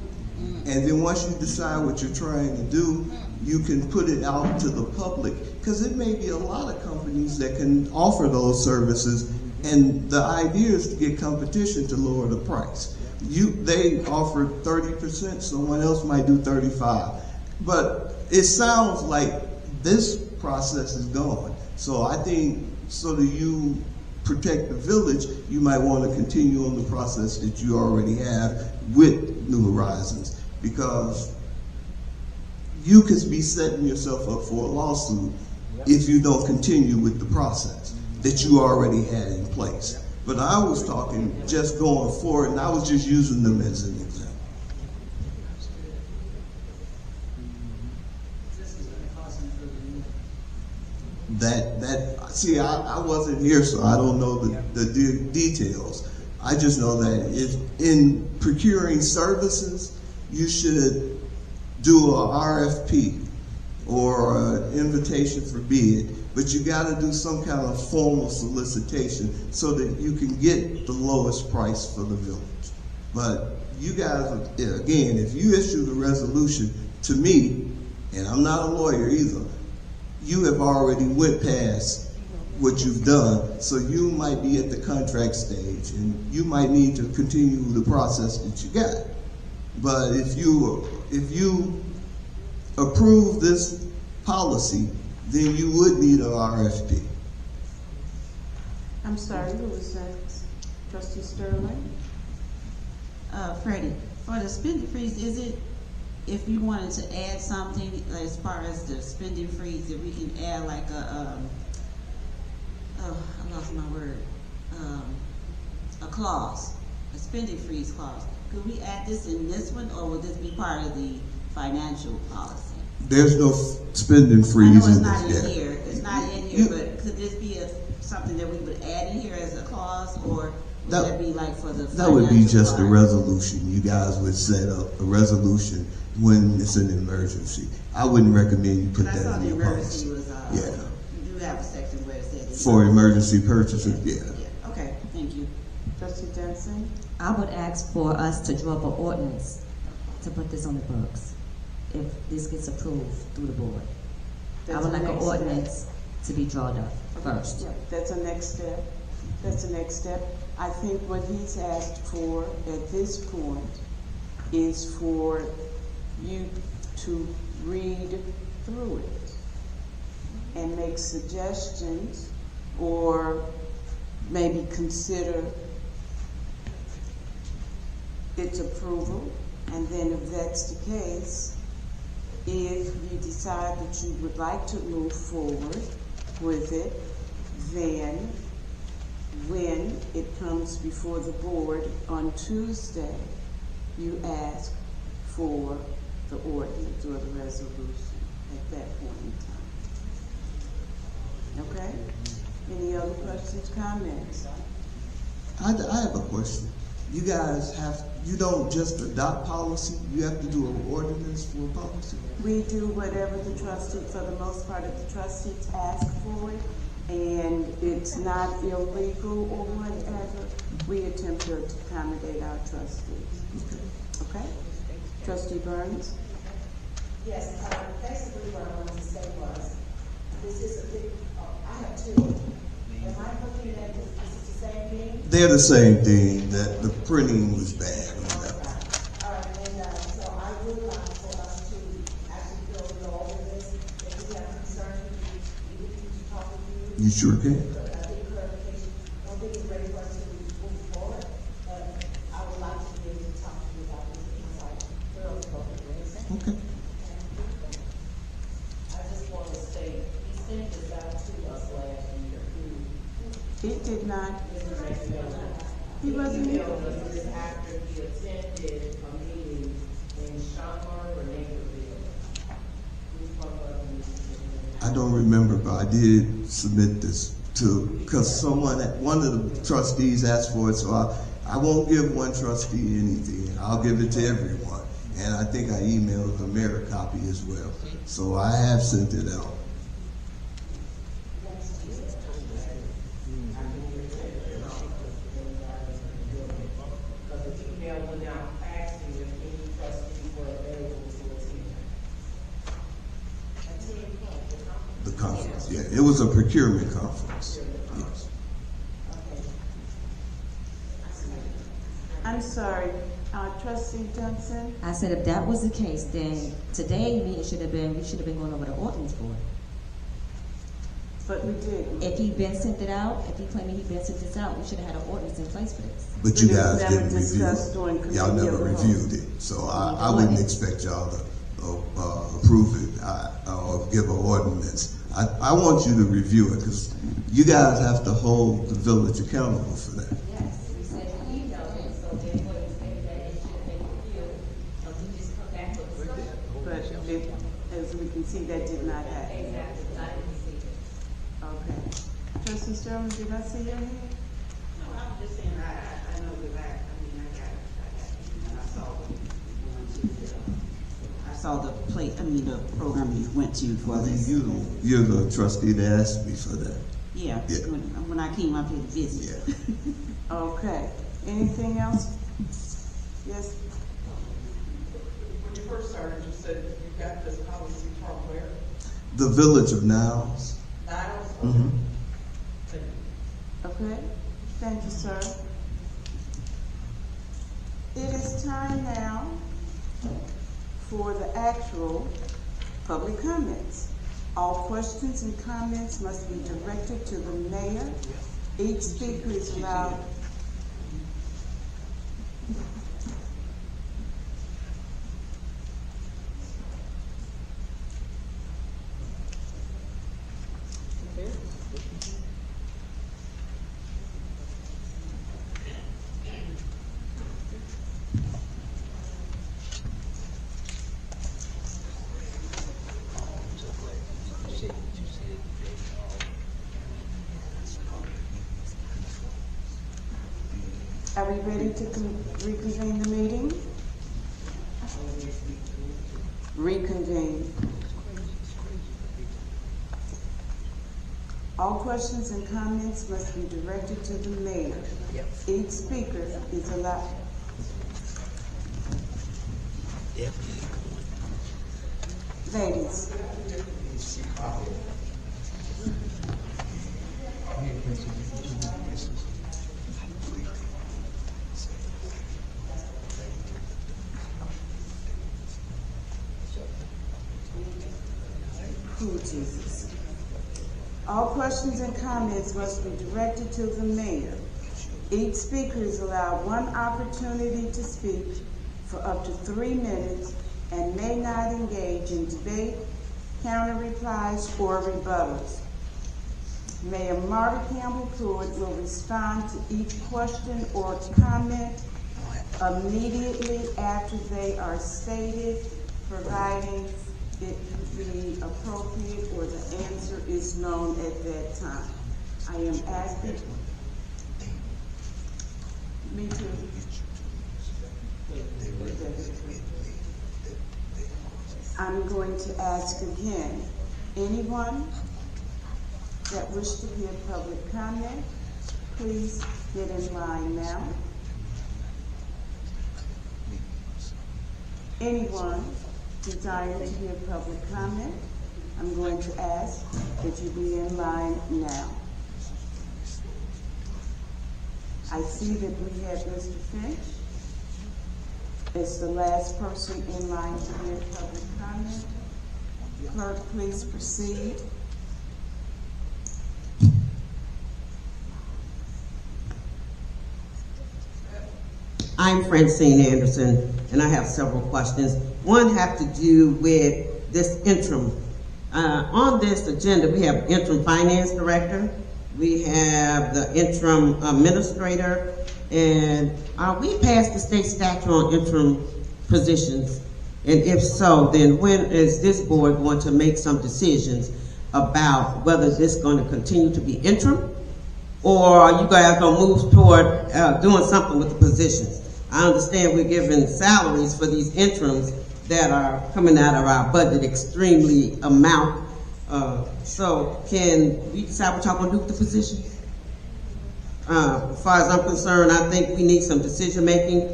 [SPEAKER 22] And then once you decide what you're trying to do, you can put it out to the public, because it may be a lot of companies that can offer those services, and the idea is to get competition to lower the price. They offer 30%, someone else might do 35%. But it sounds like this process is gone. So I think, so that you protect the village, you might want to continue on the process that you already have with New Horizons, because you could be setting yourself up for a lawsuit if you don't continue with the process that you already had in place. But I was talking just going forward, and I was just using them as an example. See, I wasn't here, so I don't know the details. I just know that in procuring services, you should do a RFP or an invitation for bid, but you got to do some kind of formal solicitation so that you can get the lowest price for the village. But you guys, again, if you issue the resolution to me, and I'm not a lawyer either, you have already went past what you've done, so you might be at the contract stage, and you might need to continue the process that you got. But if you approve this policy, then you would need an RFP.
[SPEAKER 2] I'm sorry, who was that? Trustee Sterling?
[SPEAKER 10] Freddie, for the spending freeze, is it, if you wanted to add something as far as the spending freeze, that we can add like I lost my word, a clause, a spending freeze clause. Could we add this in this one, or would this be part of the financial policy?
[SPEAKER 22] There's no spending freeze
[SPEAKER 10] I know it's
[SPEAKER 22] in
[SPEAKER 10] not
[SPEAKER 22] this.
[SPEAKER 10] in here. It's not in here, but could this be something that we would add in here as a clause, or would that be like for the?
[SPEAKER 22] That would be just a resolution. You guys would set up a resolution when it's an emergency. I wouldn't recommend you put that in your policy. Yeah.
[SPEAKER 10] You do have a section where it says
[SPEAKER 22] For emergency purchases, yeah.
[SPEAKER 10] Okay, thank you.
[SPEAKER 2] Trustee Jensen?
[SPEAKER 7] I would ask for us to draw up an ordinance to put this on the books, if this gets approved through the board. I would like an ordinance to be drawn up first.
[SPEAKER 2] Yeah, that's a next step. That's the next step. I think what he's asked for at this point is for you to read through it and make suggestions, or maybe consider its approval. And then if that's the case, if you decide that you would like to move forward with it, then when it comes before the board on Tuesday, you ask for the ordinance or the resolution at that point in time. Okay? Any other questions, comments?
[SPEAKER 22] I have a question. You guys you don't just adopt policy, you have to do an ordinance for policy?
[SPEAKER 2] We do whatever the trustees, for the most part, if the trustees ask for it, and it's not illegal or whatever, we attempt to accommodate our trustees. Okay? Trustee Burns?
[SPEAKER 4] Yes, basically what I wanted to say was, this is a big, I have two. Am I looking at this, is the same thing?
[SPEAKER 22] They're the same thing, that the printing was bad.
[SPEAKER 4] All right, and so I would like for us to actually go over this. If we have concerns, we can talk with you.
[SPEAKER 22] You sure can.
[SPEAKER 4] I think clarification, I don't think it's ready for us to move forward, but I would like to be able to talk to you about this inside.
[SPEAKER 22] Okay.
[SPEAKER 4] I just want to say, he sent this out to us last year.
[SPEAKER 2] It did not. He
[SPEAKER 4] He
[SPEAKER 2] wasn't here.
[SPEAKER 4] emailed us this after he attended a meeting in Schaumburg or Naperville? Which one was it?
[SPEAKER 22] I don't remember, but I did submit this to, because one of the trustees asked for it, so I won't give one trustee anything. I'll give it to everyone. And I think I emailed the mayor a copy as well. So I have sent it out.
[SPEAKER 4] Because the email went out asking if any trustees were available to attend.
[SPEAKER 22] The conference, yeah. It was a procurement conference. Yes.
[SPEAKER 1] I'm sorry, Trustee Johnson?
[SPEAKER 7] I said if that was the case, then today's meeting we should have been going over the ordinance board.
[SPEAKER 1] But we didn't.
[SPEAKER 7] If he'd been sent it out, if he claiming he'd been sent this out, we should have had an ordinance in place for this.
[SPEAKER 22] But you
[SPEAKER 1] But it was
[SPEAKER 22] guys
[SPEAKER 1] never
[SPEAKER 22] didn't review
[SPEAKER 1] discussed
[SPEAKER 22] it.
[SPEAKER 1] during
[SPEAKER 22] Y'all
[SPEAKER 1] committee
[SPEAKER 22] never
[SPEAKER 1] of the whole.
[SPEAKER 22] reviewed it. So I wouldn't expect y'all to approve it or give an ordinance. I want you to review it because you guys have to hold the village accountable for that.
[SPEAKER 7] Yes, we said we emailed him, so therefore he stated that it should have been reviewed, so he just come back with the stuff.
[SPEAKER 1] But as we can see, that did not happen.
[SPEAKER 7] Exactly, I didn't see it.
[SPEAKER 1] Okay. Trustee Sterling, did I see your hand?
[SPEAKER 2] No, I'm just saying, I know that
[SPEAKER 10] I saw the the program you went to for this.
[SPEAKER 22] You're the trustee that asked me for that.
[SPEAKER 10] Yeah, when I came up here to visit.
[SPEAKER 22] Yeah.
[SPEAKER 1] Okay. Anything else? Yes?
[SPEAKER 8] When you first started, you said you got this policy from where?
[SPEAKER 22] The Village of Niles.
[SPEAKER 8] Niles?
[SPEAKER 22] Mm-hmm.
[SPEAKER 1] Okay. Thank you, sir. It is time now for the actual public comments. All questions and comments must be directed to the mayor. Each speaker is allowed Are we ready to reconvene the meeting? Reconvene. All questions and comments must be directed to the mayor. Each speaker is allowed. Ladies. Oh, Jesus. All questions and comments must be directed to the mayor. Each speaker is allowed one opportunity to speak for up to 3 minutes and may not engage in debate, counter replies, or rebuttals. Mayor Marta Campbell Pruitt will respond to each question or comment immediately after they are stated, providing it be appropriate or the answer is known at that time. I am asking. Me too. I'm going to ask again, anyone that wish to give public comment, please get in line now. Anyone desiring to give public comment, I'm going to ask that you be in line now. I see that we have Mr. Finch. It's the last person in line to give public comment. Clerk, please proceed.
[SPEAKER 5] I'm Francine Anderson, and I have several questions. One have to do with this interim. On this agenda, we have interim finance director, we have the interim administrator, and we passed the state statute on interim positions. And if so, then when is this board going to make some decisions about whether this is going to continue to be interim, or are you guys going to move toward doing something with the positions? I understand we're giving salaries for these interims that are coming out of our budget extremely amount. So can we decide what y'all going to do with the positions? As far as I'm concerned, I think we need some decision making,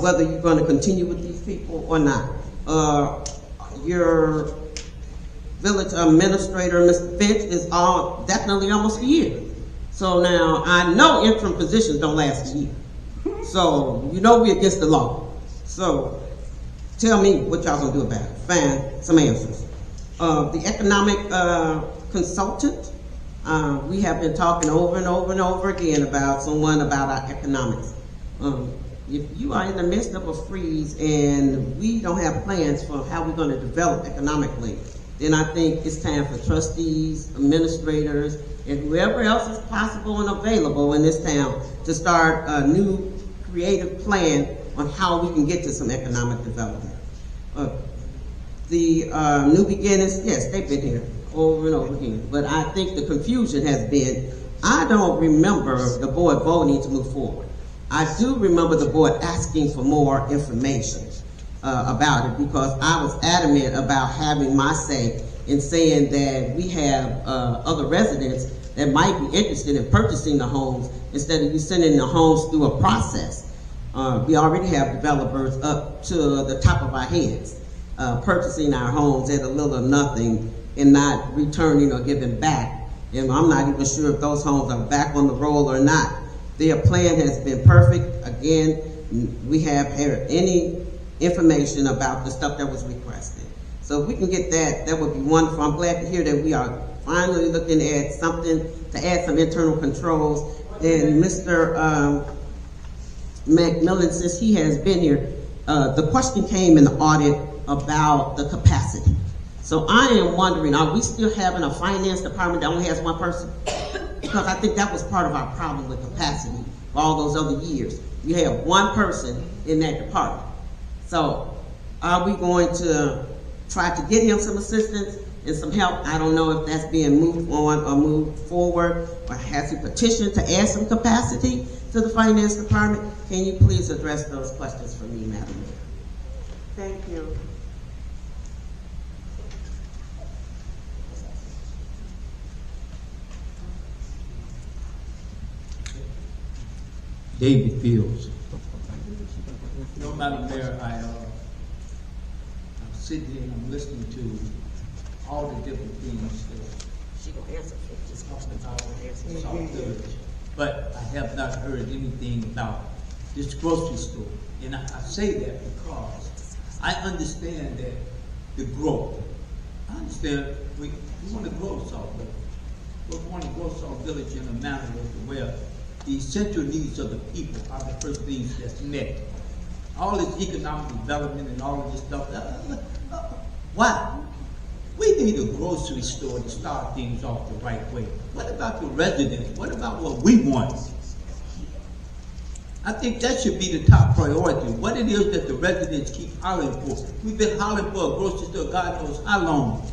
[SPEAKER 5] whether you're going to continue with these people or not. Your village administrator, Mr. Finch, is definitely almost a year. So now I know interim positions don't last a year. So you know we're against the law. So tell me what y'all gonna do about it. Find some answers. The economic consultant, we have been talking over and over and over again about our economics. If you are in the midst of a freeze and we don't have plans for how we're going to develop economically, then I think it's time for trustees, administrators, and whoever else is possible and available in this town to start a new creative plan on how we can get to some economic development. The new beginnings, yes, they've been here over and over again, but I think the confusion has been, I don't remember the board voting to move forward. I do remember the board asking for more information about it, because I was adamant about having my say in saying that we have other residents that might be interested in purchasing the homes instead of you sending the homes through a process. We already have developers up to the top of our heads purchasing our homes at a little or nothing and not returning or giving back. And I'm not even sure if those homes are back on the roll or not. Their plan has been perfect. Again, we have heard any information about the stuff that was requested. So if we can get that, that would be wonderful. I'm glad to hear that we are finally looking at something to add some internal controls. And Mr. McMillan, since he has been here, the question came in the audit about the capacity. So I am wondering, are we still having a finance department that only has one person? Because I think that was part of our problem with capacity for all those other years. You have one person in that department. So are we going to try to get him some assistance and some help? I don't know if that's being moved on or moved forward, or has he petitioned to add some capacity to the finance department? Can you please address those questions for me, Madam Mayor?
[SPEAKER 1] Thank you.
[SPEAKER 13] David Fields. No, Madam Mayor, I'm sitting here and I'm listening to all the different things that
[SPEAKER 5] she gonna answer just
[SPEAKER 13] talking about Sauk Village, but I have not heard anything about this grocery store. And I say that because I understand that the growth. I understand we want to grow Sauk Village. We want to grow Sauk Village in a manner where the essential needs of the people are the first things that's met. All this economic development and all of this stuff, why? We need a grocery store to start things off the right way. What about the residents? What about what we want? I think that should be the top priority. What it is that the residents keep hollering for. We've been hollering for a grocery store God knows how long.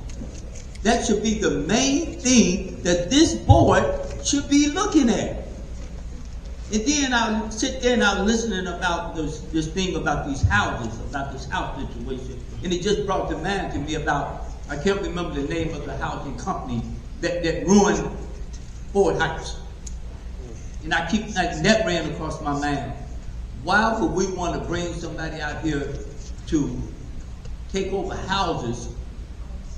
[SPEAKER 13] That should be the main thing that this board should be looking at. And then I sit there and I'm listening about this thing about these houses, about this house situation. And it just brought to mind to me about, I can't remember the name of the housing company that ruined Ford Heights. And that ran across my mind. Why would we want to bring somebody out here to take over houses,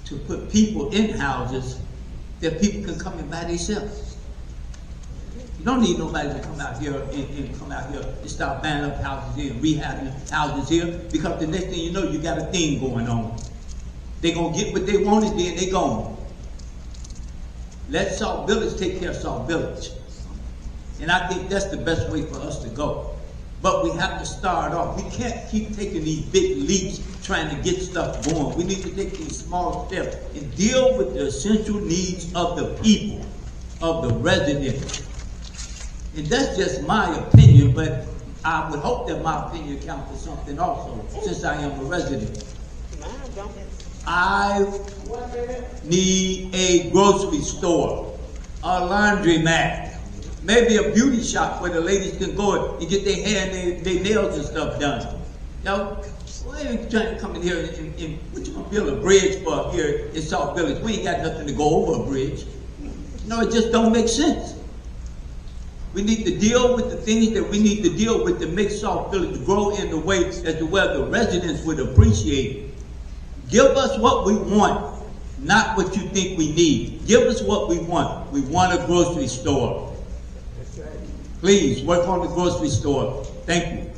[SPEAKER 13] to put people in houses that people can come and buy themselves? You don't need nobody to come out here and start buying up houses here and rehabbing houses here, because the next thing you know, you got a thing going on. They're going to get what they wanted, then they gone. Let Sauk Village take care of Sauk Village. And I think that's the best way for us to go. But we have to start off. We can't keep taking these big leaps trying to get stuff going. We need to take these small steps and deal with the essential needs of the people, of the residents. And that's just my opinion, but I would hope that my opinion counts for something also, since I am a resident. I need a grocery store, a laundromat, maybe a beauty shop where the ladies can go and get their hair and their nails and stuff done. You know, we ain't trying to come in here and what you gonna build a bridge for here in Sauk Village? We ain't got nothing to go over a bridge. No, it just don't make sense. We need to deal with the things that we need to deal with to make Sauk Village grow in the way as to where the residents would appreciate it. Give us what we want, not what you think we need. Give us what we want. We want a grocery store. Please work on the grocery store. Thank you.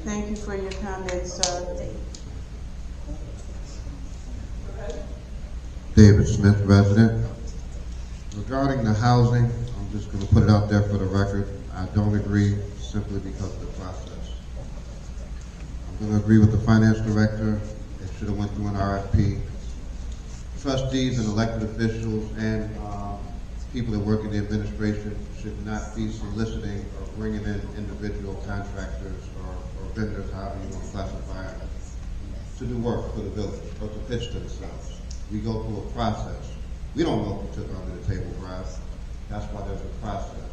[SPEAKER 1] Thank you for your comments, sir.
[SPEAKER 14] David Smith, resident. Regarding the housing, I'm just going to put it out there for the record. I don't agree simply because of the process. I'm going to agree with the finance director. It should have went through an RFP. Trustees and elected officials and people that work in the administration should not be soliciting or bringing in individual contractors or vendors, however you want to classify it, to do work for the village or to pitch themselves. We go through a process. We don't know if we took under the table bribe. That's why there's a process.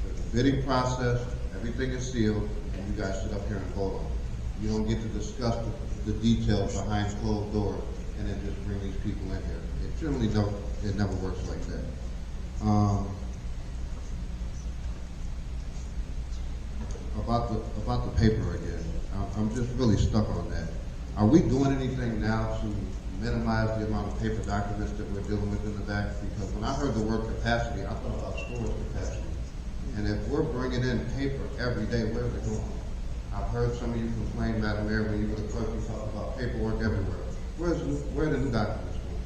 [SPEAKER 14] There's a bidding process, everything is sealed, and you guys sit up here and vote on it. You don't get to discuss the details behind closed doors and then just bring these people in here. It generally it never works like that. About the paper again, I'm just really stuck on that. Are we doing anything now to minimize the amount of paper documents that we're dealing with in the back? Because when I heard the word capacity, I thought about storage capacity. And if we're bringing in paper every day, where's it going? I've heard some of you complain, Madam Mayor, when you were the clerk, you talk about paperwork everywhere. Where are the new documents going?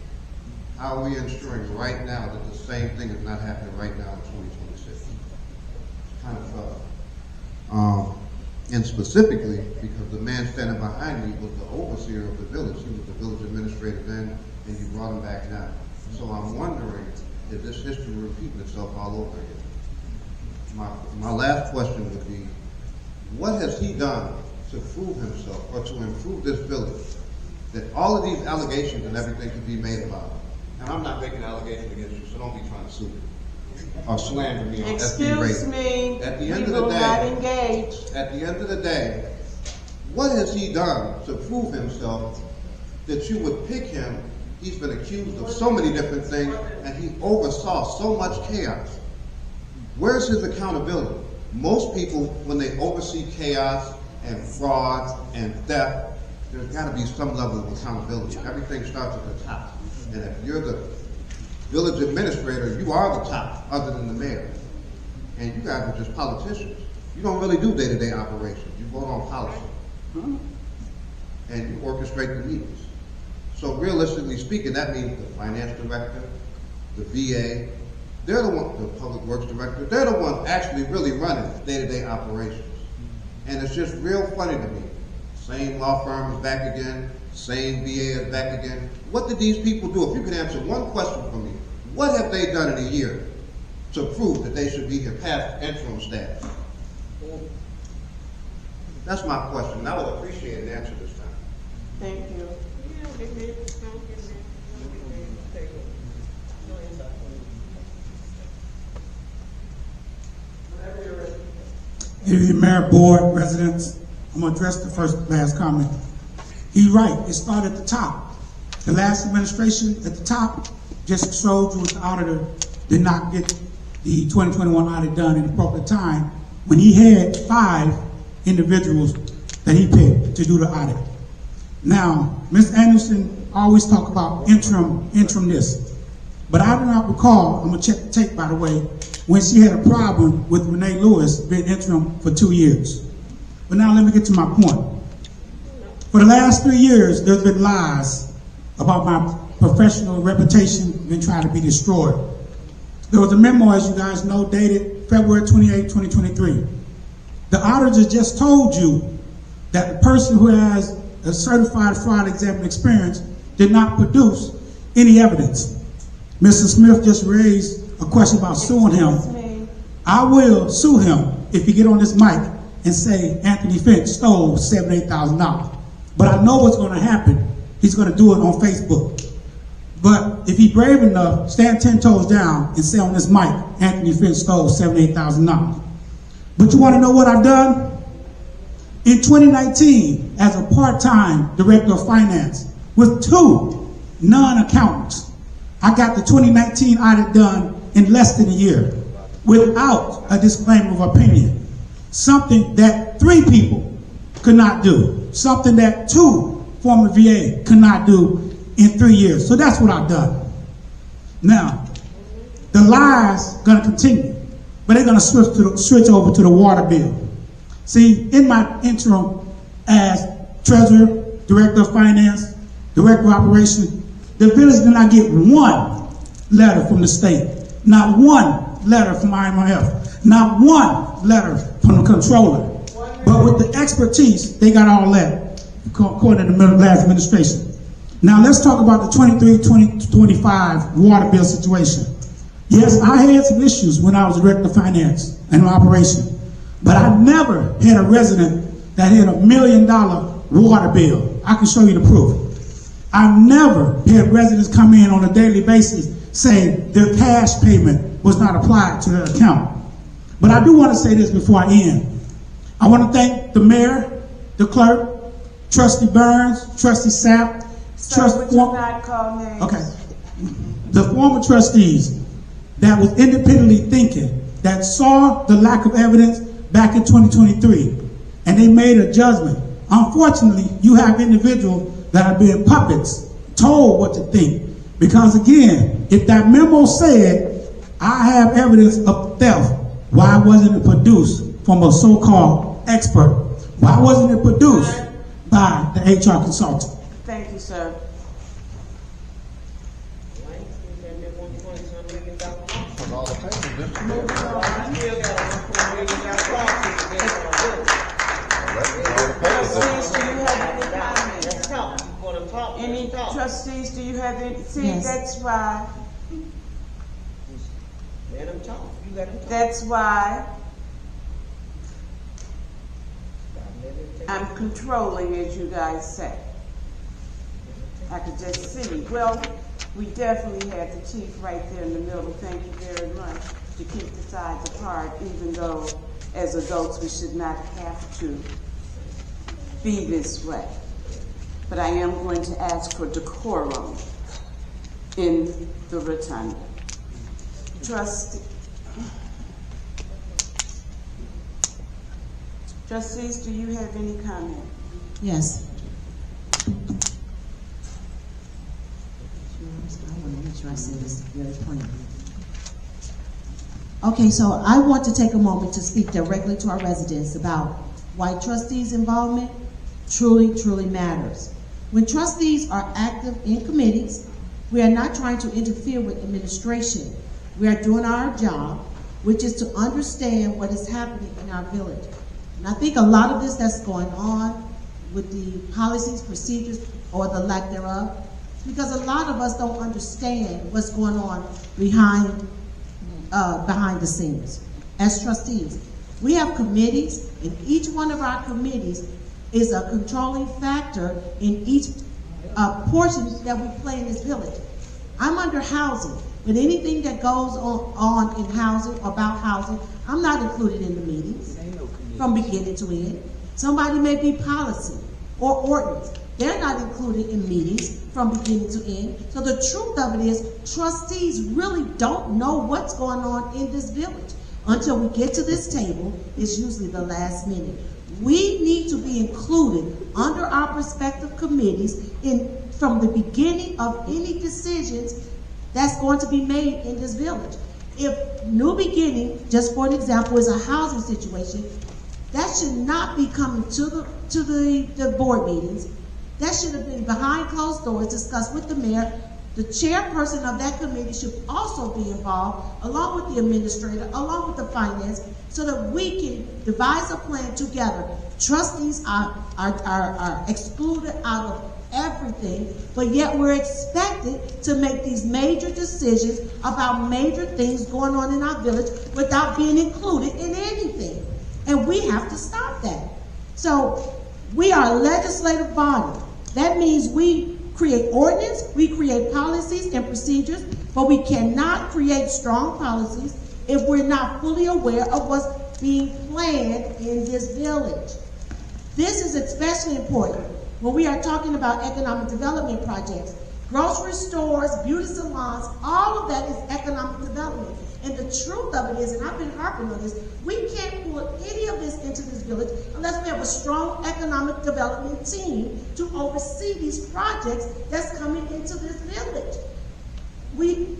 [SPEAKER 14] How are we ensuring right now that the same thing is not happening right now in 2026? It's kind of tough. And specifically, because the man standing behind me was the overseer of the village. He was the village administrator then, and you brought him back now. So I'm wondering if this history repeating itself all over again. My last question would be, what has he done to prove himself or to improve this village that all of these allegations and everything can be made about him? And I'm not making allegations against you, so don't be trying to sue me or slander me on FB radio.
[SPEAKER 1] Excuse me,
[SPEAKER 14] at the
[SPEAKER 1] we
[SPEAKER 14] end of
[SPEAKER 1] will
[SPEAKER 14] the day,
[SPEAKER 1] not engage.
[SPEAKER 14] At the end of the day, what has he done to prove himself that you would pick him? He's been accused of so many different things, and he oversaw so much chaos. Where's his accountability? Most people, when they oversee chaos and fraud and theft, there's got to be some level of accountability. Everything starts at the top. And if you're the village administrator, you are the top, other than the mayor. And you guys are just politicians. You don't really do day-to-day operations. You vote on policy. And you orchestrate the meetings. So realistically speaking, that means the finance director, the VA, they're the one, the public works director, they're the ones actually really running day-to-day operations. And it's just real funny to me. Same law firm is back again, same VA is back again. What did these people do? If you could answer one question for me, what have they done in a year to prove that they should be here past interim staff? That's my question, and I would appreciate an answer this time.
[SPEAKER 1] Thank you.
[SPEAKER 16] Good evening, Mayor, Board, residents. I'm going to address the last comment. He's right. It started at the top. The last administration at the top just showed you the auditor did not get the 2021 audit done in the appropriate time when he had 5 individuals that he picked to do the audit. Now, Ms. Anderson always talk about interimness. But I do not recall, I'm going to check the tape by the way, when she had a problem with Renee Lewis being interim for 2 years. But now let me get to my point. For the last 3 years, there's been lies about my professional reputation been trying to be destroyed. There was a memo, as you guys know, dated February 28, 2023. The auditor just told you that the person who has a certified fraud exam experience did not produce any evidence. Mr. Smith just raised a question about suing him. I will sue him if he get on this mic and say Anthony Finch stole $78,000. But I know what's going to happen he's going to do it on Facebook. But if he's brave enough, stand 10 toes down and say on this mic, Anthony Finch stole $78,000. But you want to know what I've done? In 2019, as a part-time director of finance with 2 non-accountants, I got the 2019 audit done in less than a year without a disclaimer of opinion. Something that 3 people could not do. Something that 2 former VA could not do in 3 years. So that's what I've done. Now, the lies gonna continue, but they're gonna switch over to the water bill. See, in my interim as treasurer, director of finance, director of operations, the village did not get 1 letter from the state, not 1 letter from IMF, not 1 letter from the controller. But with the expertise, they got all that, according to the last administration. Now let's talk about the 23-2025 water bill situation. Yes, I had some issues when I was director of finance and operation, but I never had a resident that had $1 million water bill. I can show you the proof. I've never had residents come in on a daily basis saying their cash payment was not applied to their account. But I do want to say this before I end. I want to thank the mayor, the clerk, Trustee Burns, Trustee Sapp, okay, the former trustees that was independently thinking, that saw the lack of evidence back in 2023, and they made a judgment. Unfortunately, you have individuals that are being puppets, told what to think. Because again, if that memo said, I have evidence of theft, why wasn't it produced from a so-called expert? Why wasn't it produced by the HR consultant?
[SPEAKER 1] Thank you, sir. Any trustees, do you have any? See,
[SPEAKER 4] Yes.
[SPEAKER 1] That's why.
[SPEAKER 4] Let them talk. You let them talk.
[SPEAKER 1] That's why I'm controlling, as you guys say. I could just see. Well, we definitely had the chief right there in the middle. Thank you very much to keep the sides apart, even though as adults we should not have to be this way. But I am going to ask for decorum in the rotunda. Trustees, do you have any comment?
[SPEAKER 12] Yes. I want to make sure I say this very plainly. Okay, so I want to take a moment to speak directly to our residents about why trustees' involvement truly matters. When trustees are active in committees, we are not trying to interfere with administration. We are doing our job, which is to understand what is happening in our village. And I think a lot of this that's going on with the policies, procedures, or the lack thereof, because a lot of us don't understand what's going on behind the scenes. As trustees, we have committees, and each one of our committees is a controlling factor in each portion that we play in this village. I'm under housing, but anything that goes on in housing, about housing, I'm not included in the meetings from beginning to end. Somebody may be policy or ordinance. They're not included in meetings from beginning to end. So the truth of it is, trustees really don't know what's going on in this village. Until we get to this table, it's usually the last minute. We need to be included under our respective committees from the beginning of any decisions that's going to be made in this village. If New Beginning, just for an example, is a housing situation, that should not be coming to the board meetings. That should have been behind closed doors, discussed with the mayor. The chairperson of that committee should also be involved, along with the administrator, along with the finance, so that we can devise a plan together. Trustees are excluded out of everything, but yet we're expected to make these major decisions about major things going on in our village without being included in anything. And we have to stop that. So we are a legislative body. That means we create ordinance, we create policies and procedures, but we cannot create strong policies if we're not fully aware of what's being planned in this village. This is especially important when we are talking about economic development projects. Grocery stores, beauty salons, all of that is economic development. And the truth of it is, and I've been harping on this, we can't pull any of this into this village unless we have a strong economic development team to oversee these projects that's coming into this village.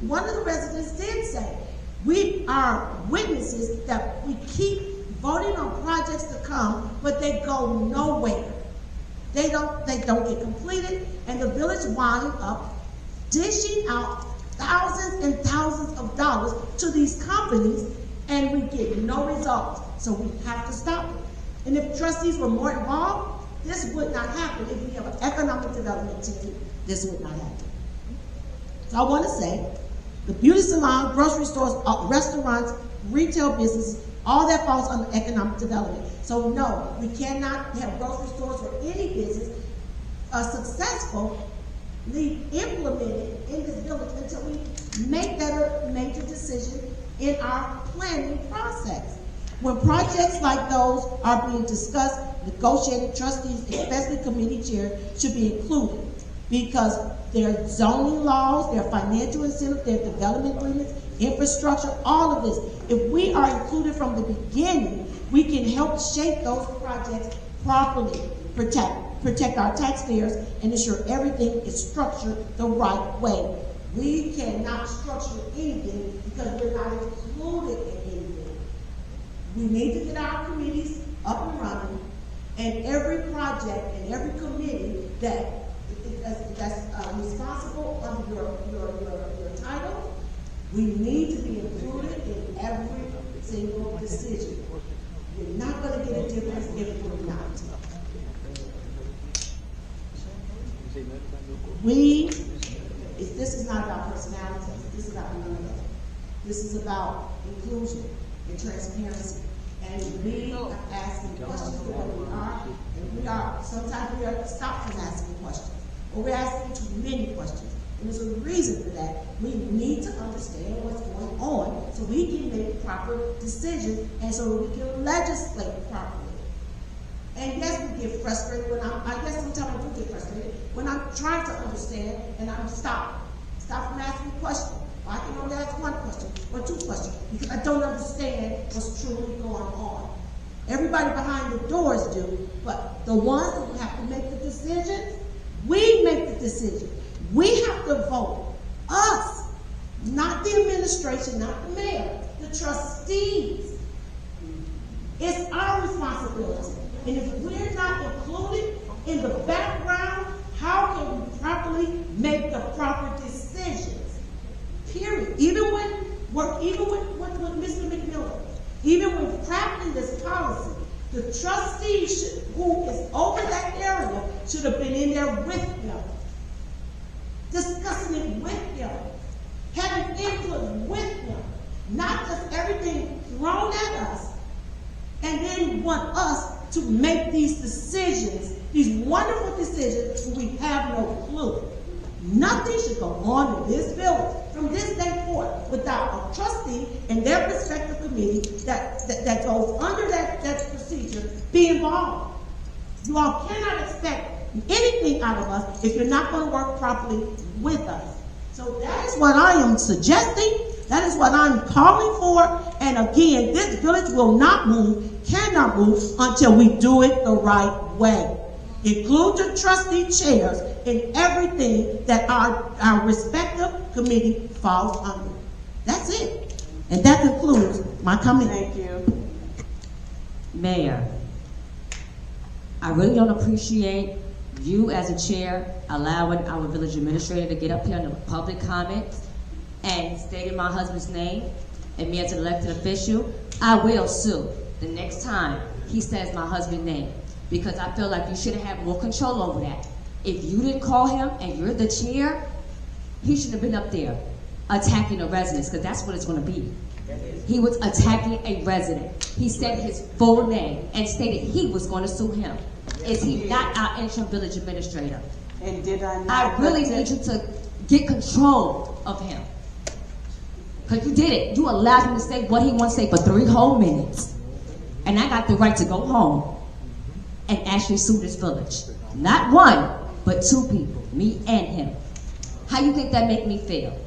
[SPEAKER 12] One of the residents did say, we are witnesses that we keep voting on projects to come, but they go nowhere. They don't get completed, and the village winds up dishing out thousands and thousands of dollars to these companies, and we get no results. So we have to stop it. And if trustees were more involved, this would not happen. If we have an economic development team, this would not happen. So I want to say, the beauty salon, grocery stores, restaurants, retail businesses, all that falls under economic development. So no, we cannot have grocery stores or any business successfully implemented in this village until we make that a major decision in our planning process. When projects like those are being discussed, negotiated, trustees, especially committee chairs, should be included because their zoning laws, their financial incentives, their development agreements, infrastructure, all of this. If we are included from the beginning, we can help shape those projects properly, protect our taxpayers, and ensure everything is structured the right way. We cannot structure anything because we're not included in anything. We need to get our committees up and running, and every project and every committee that's responsible under your title, we need to be included in every single decision. You're not going to get a difference if we're not. This is not about personalities. This is about none of that. This is about inclusion and transparency. And we are asking questions the way we are, and we are. Sometimes we are stopped from asking questions, or we're asking too many questions. And there's a reason for that. We need to understand what's going on so we can make proper decisions and so we can legislate properly. And yes, we get frustrated when I guess sometimes I do get frustrated when I'm trying to understand and I'm stop from asking questions. Or I can only ask one question or two questions because I don't understand what's truly going on. Everybody behind the doors do, but the ones who have to make the decisions, we make the decision. We have to vote. Us, not the administration, not the mayor, the trustees. It's our responsibility. And if we're not included in the background, how can we properly make the proper decisions? Period. Even with Mr. McMillan, even when crafting this policy, the trustees who is over that area should have been in there with him, discussing it with him, having input with him, not just everything thrown at us, and then want us to make these decisions, these wonderful decisions, when we have no clue. Nothing should go on in this village from this day forth without a trustee and their respective committee that goes under that procedure be involved. You all cannot expect anything out of us if you're not going to work properly with us. So that is what I am suggesting. That is what I'm calling for. And again, this village will not move, cannot move until we do it the right way. Include the trustee chairs in everything that our respective committee falls under. That's it. And that concludes my comment.
[SPEAKER 1] Thank you.
[SPEAKER 7] Mayor, I really don't appreciate you as a chair allowing our village administrator to get up here in the public comments and stating my husband's name, and me as an elected official. I will sue the next time he says my husband's name, because I feel like you should have more control over that. If you didn't call him and you're the chair, he should have been up there attacking the residents, because that's what it's going to be. He was attacking a resident. He said his full name and stated he was going to sue him. Is he not our interim village administrator?
[SPEAKER 1] And did I not?
[SPEAKER 7] I really need you to get control of him. Because you did it. You allowed him to say what he wants to say for 3 whole minutes. And I got the right to go home and actually sue this village. Not 1, but 2 people, me and him. How you think that make me feel?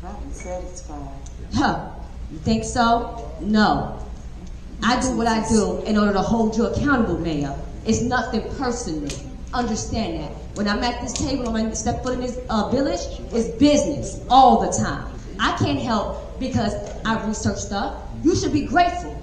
[SPEAKER 1] I'm satisfied.
[SPEAKER 7] Huh? You think so? No. I do what I do in order to hold you accountable, Mayor. It's nothing personal. Understand that. When I'm at this table, when I step foot in this village, it's business all the time. I can't help because I research stuff. You should be grateful.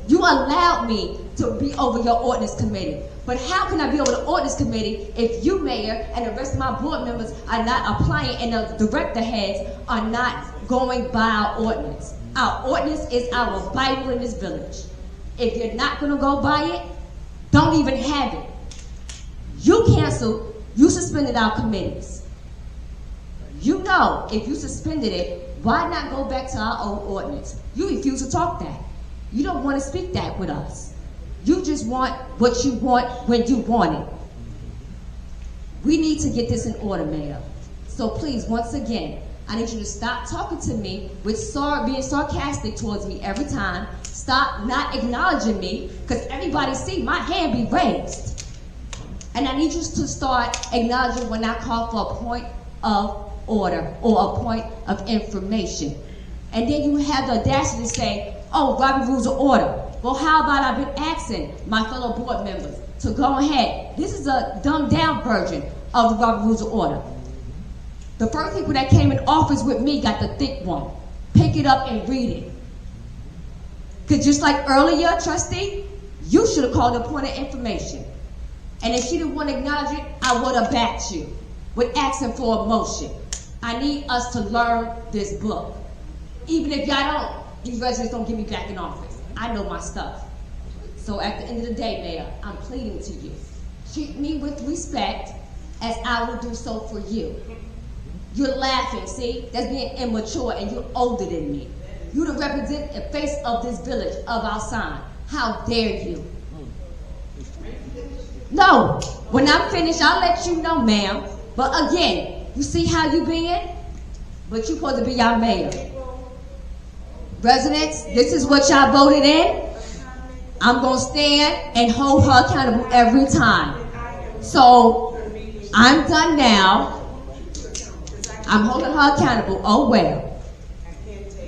[SPEAKER 7] You allowed me to be over your ordinance committee. But how can I be over the ordinance committee if you, Mayor, and the rest of my board members are not applying and the director heads are not going by our ordinance? Our ordinance is our Bible in this village. If you're not going to go by it, don't even have it. You canceled, you suspended our committees. You know, if you suspended it, why not go back to our old ordinance? You refuse to talk that. You don't want to speak that with us. You just want what you want when you want it. We need to get this in order, Mayor. So please, once again, I need you to stop talking to me with being sarcastic towards me every time. Stop not acknowledging me, because everybody see my hand be raised. And I need you to start acknowledging when I call for a point of order or a point of information. And then you have the audacity to say, oh, Robert Rules of Order. Well, how about I've been asking my fellow board members to go ahead. This is a dumbed down version of the Robert Rules of Order. The first people that came in office with me got the thick one. Pick it up and read it. Because just like earlier, trustee, you should have called a point of information. And if she didn't want to acknowledge it, I would have backed you with asking for a motion. I need us to learn this book. Even if y'all don't, these residents don't get me back in office. I know my stuff. So at the end of the day, Mayor, I'm pleading to you. Treat me with respect as I will do so for you. You're laughing, see? That's being immature, and you're older than me. You the representative face of this village, of our sign. How dare you? No, when I'm finished, I'll let you know, ma'am. But again, you see how you being? But you're supposed to be our mayor. Residents, this is what y'all voted in. I'm going to stand and hold her accountable every time. So, I'm done now. I'm holding her accountable. Oh, well.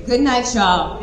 [SPEAKER 7] Good night, y'all.